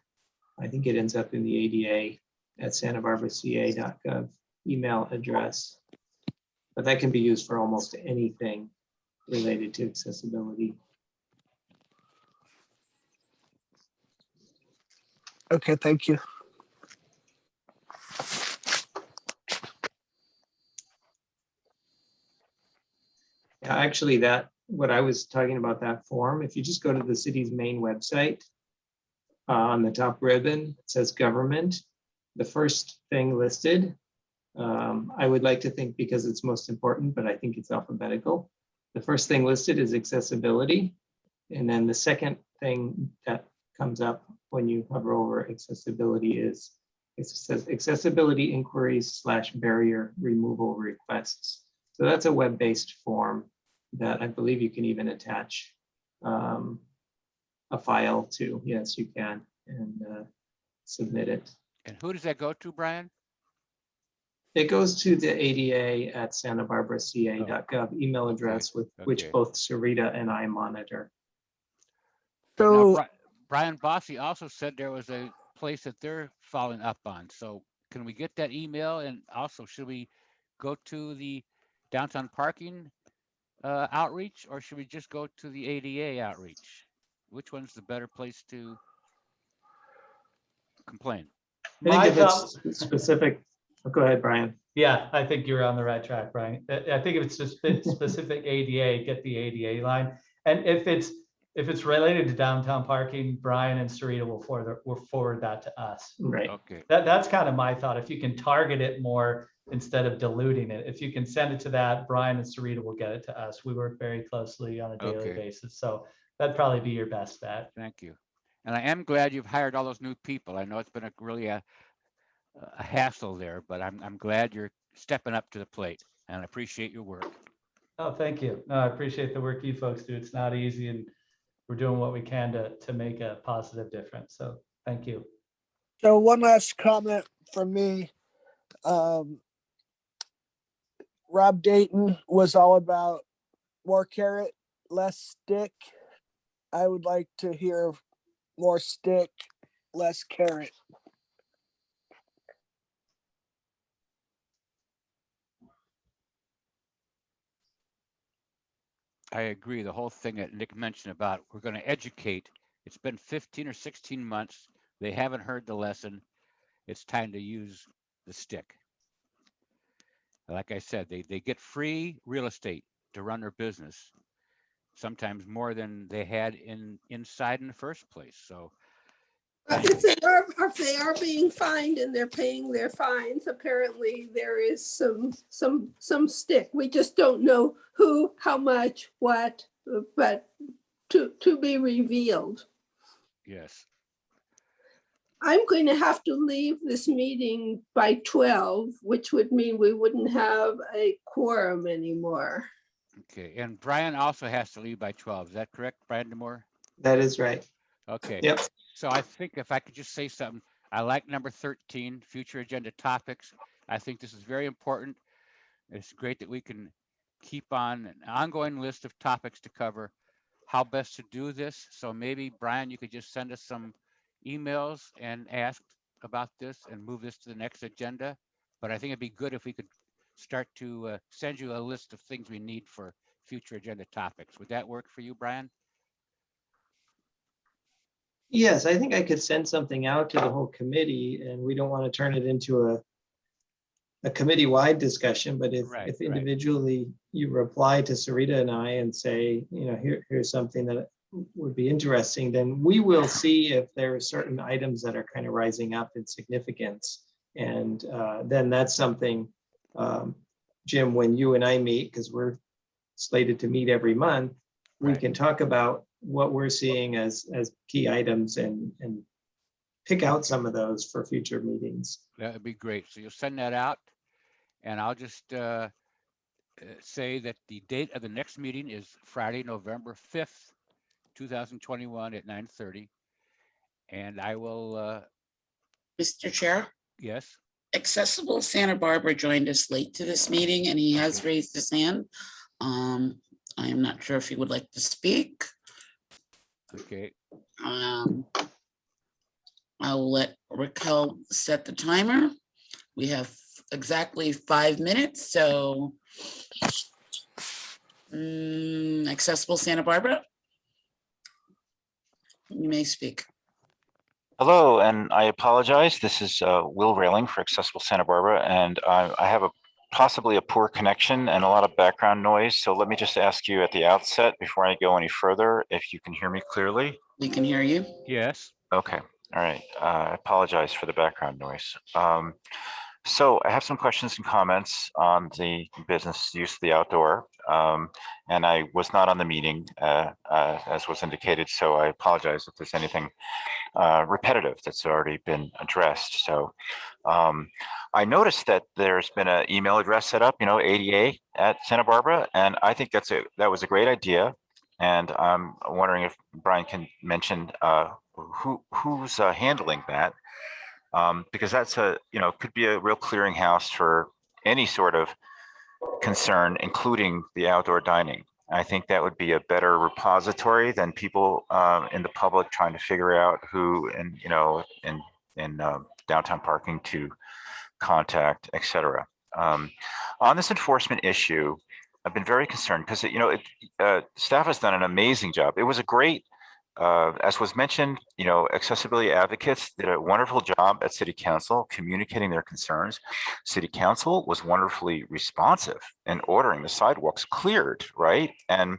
I think it ends up in the ADA at santabarbaraca.gov email address. But that can be used for almost anything related to accessibility. Okay, thank you. Yeah, actually, that what I was talking about, that form, if you just go to the city's main website, on the top ribbon, it says government. The first thing listed, I would like to think because it's most important, but I think it's alphabetical. The first thing listed is accessibility. And then the second thing that comes up when you hover over accessibility is, it says accessibility inquiries / barrier removal requests. So that's a web-based form that I believe you can even attach a file to. Yes, you can, and submit it. And who does that go to, Brian? It goes to the ADA at santabarbaraca.gov email address with which okay. both Sarita and I monitor. Now, So, Brian Bossy also said there was a place that they're following up on. So can we get that email? And also, should we go to the downtown parking outreach, or should we just go to the ADA outreach? Which one's the better place to complain? I think My if thought- it's specific, go ahead, Brian. Yeah, I think you're on the right track, Brian. I think if it's just specific ADA, get the ADA line. And if it's related to downtown parking, Brian and Sarita will forward that to us. Right. Okay. That's kind of my thought. If you can target it more instead of diluting it, if you can send it to that, Brian and Sarita will get it to us. We work very closely on a daily Okay. basis. So that'd probably be your best bet. Thank you. And I am glad you've hired all those new people. I know it's been really a hassle there, but I'm glad you're stepping up to the plate, and I appreciate your work. Oh, thank you. No, I appreciate the work you folks do. It's not easy, and we're doing what we can to make a positive difference. So thank you. so one last comment from me. Rob Dayton was all about more carrot, less stick. I would like to hear more stick, less carrot. I agree. The whole thing that Nick mentioned about we're going to educate. It's been 15 or 16 months. They haven't heard the lesson. It's time to use the stick. Like I said, they get free real estate to run their business, sometimes more than they had inside in the first place. So If they are being fined and they're paying their fines, apparently there is some stick. We just don't know who, how much, what, but to be revealed. yes. I'm going to have to leave this meeting by 12, which would mean we wouldn't have a quorum anymore. Okay. And Brian also has to leave by 12. Is that correct, Brian DeMore? That is right. Okay. Yep. So I think if I could just say something, I like number 13, future agenda topics. I think this is very important. It's great that we can keep on an ongoing list of topics to cover, how best to do this. So maybe, Brian, you could just send us some emails and ask about this and move this to the next agenda. But I think it'd be good if we could start to send you a list of things we need for future agenda topics. Would that work for you, Brian? Yes, I think I could send something out to the whole committee, and we don't want to turn it into a committee-wide discussion, but if Right. individually you reply to Sarita and I and say, here's something that would be interesting, then we will see if there are certain items that are kind of rising up in significance. And then that's something, Jim, when you and I meet, because we're slated to meet every month, we Right. can talk about what we're seeing as key items and pick out some of those for future meetings. That would be great. So you'll send that out, and I'll just say that the date of the next meeting is Friday, November 5th, 2021 at 9:30. And I will, Mr. Chair, yes, Accessible Santa Barbara joined us late to this meeting and he has raised his hand. I am not sure if he would like to speak. okay. I will let Raquel set the timer. We have exactly 5 minutes, so Accessible Santa Barbara, you may speak. Hello, and I apologize. This is Will Railing for Accessible Santa Barbara, and I have a possibly a poor connection and a lot of background noise. So let me just ask you at the outset, before I go any further, if you can hear me clearly. We can hear you. Yes. Okay, all right. I apologize for the background noise. So I have some questions and comments on the business use of the outdoor. And I was not on the meeting as was indicated, so I apologize if there's anything repetitive that's already been addressed. So I noticed that there's been an email address set up, ADA at Santa Barbara, and I think that was a great idea. And I'm wondering if Brian can mention who's handling that, because that's could be a real clearinghouse for any sort of concern, including the outdoor dining. I think that would be a better repository than people in the public trying to figure out who in downtown parking to contact, etc. On this enforcement issue, I've been very concerned because staff has done an amazing job. It was a great, as was mentioned, accessibility advocates did a wonderful job at City Council communicating their concerns. City Council was wonderfully responsive in ordering the sidewalks cleared, right? And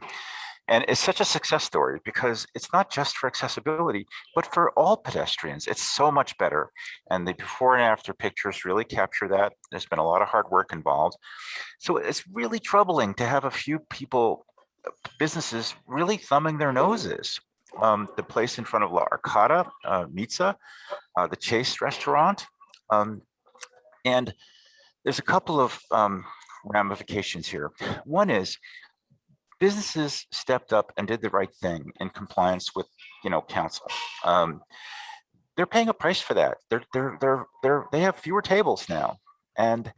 it's such a success story because it's not just for accessibility, but for all pedestrians. It's so much better. And the before and after pictures really capture that. There's been a lot of hard work involved. So it's really troubling to have a few people, businesses really thumbing their noses. The place in front of La Arcada, Mitza, the Chase restaurant. And there's a couple of ramifications here. One is businesses stepped up and did the right thing in compliance with, council. They're paying a price for that. They have fewer tables now, and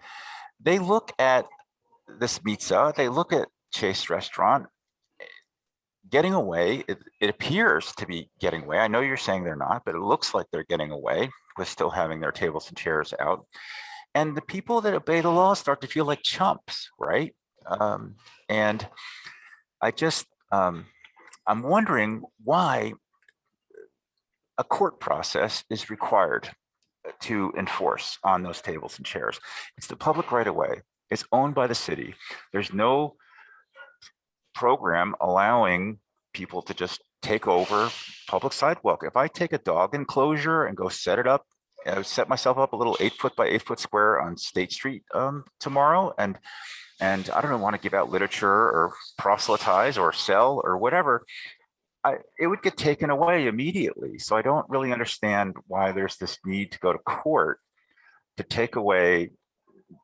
they look at this Mitza, they look at Chase restaurant getting away. It appears to be getting away. I know you're saying they're not, but it looks like they're getting away with still having their tables and chairs out. And the people that obey the law start to feel like chumps, right? And I just, I'm wondering why a court process is required to enforce on those tables and chairs. It's the public right of way. It's owned by the city. There's no program allowing people to just take over public sidewalk. If I take a dog enclosure and go set it up, set myself up a little 8-foot by 8-foot square on State Street tomorrow, and I don't want to give out literature or proselytize or sell or whatever, it would get taken away immediately. So I don't really understand why there's this need to go to court to take away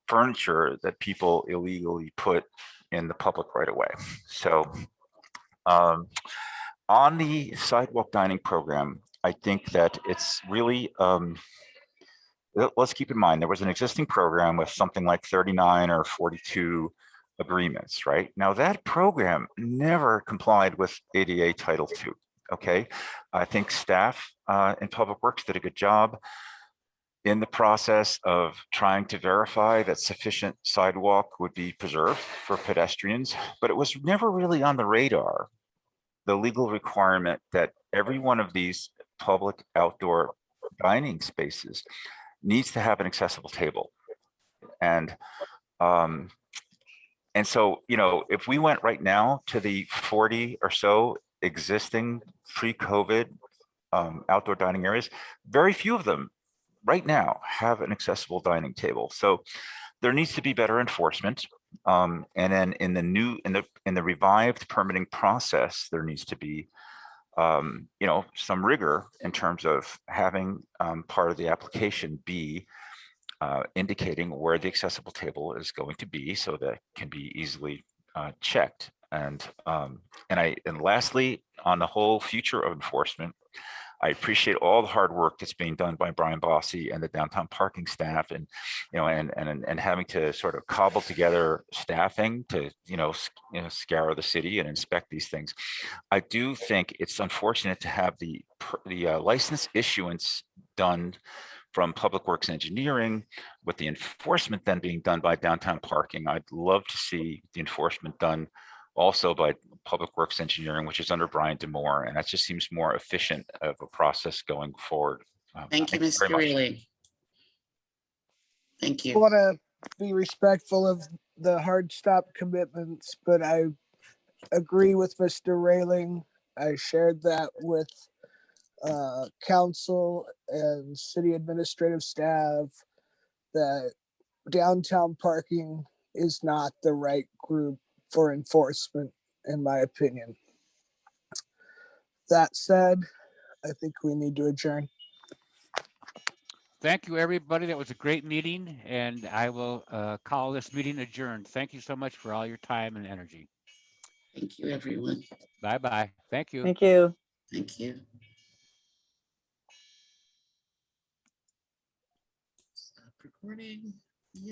furniture that people illegally put in the public right away. So on the sidewalk dining program, I think that it's really, let's keep in mind, there was an existing program with something like 39 or 42 agreements, right? Now that program never complied with ADA Title II, okay? I think staff in Public Works did a good job in the process of trying to verify that sufficient sidewalk would be preserved for pedestrians, but it was never really on the radar, the legal requirement that every one of these public outdoor dining spaces needs to have an accessible table. And so, if we went right now to the 40 or so existing pre-COVID outdoor dining areas, very few of them right now have an accessible dining table. So there needs to be better enforcement. And then in the revived permitting process, there needs to be some rigor in terms of having part of the application be indicating where the accessible table is going to be, so that it can be easily checked. And lastly, on the whole future of enforcement, I appreciate all the hard work that's being done by Brian Bossy and the downtown parking staff, and having to sort of cobble together staffing to scour the city and inspect these things. I do think it's unfortunate to have the license issuance done from Public Works Engineering, with the enforcement then being done by downtown parking. I'd love to see the enforcement done also by Public Works Engineering, which is under Brian DeMore, and that just seems more efficient of a process going forward. Thank you, Mr. Reilly. Thank I you. want to be respectful of the hard stop commitments, but I agree with Mr. Railing. I shared that with council and city administrative staff that downtown parking is not the right group for enforcement, in my opinion. That said, I think we need to adjourn. Thank you, everybody. That was a great meeting, and I will call this meeting adjourned. Thank you so much for all your time and energy. Thank you, everyone. Bye-bye. Thank you. Thank you. Thank you. Stop recording.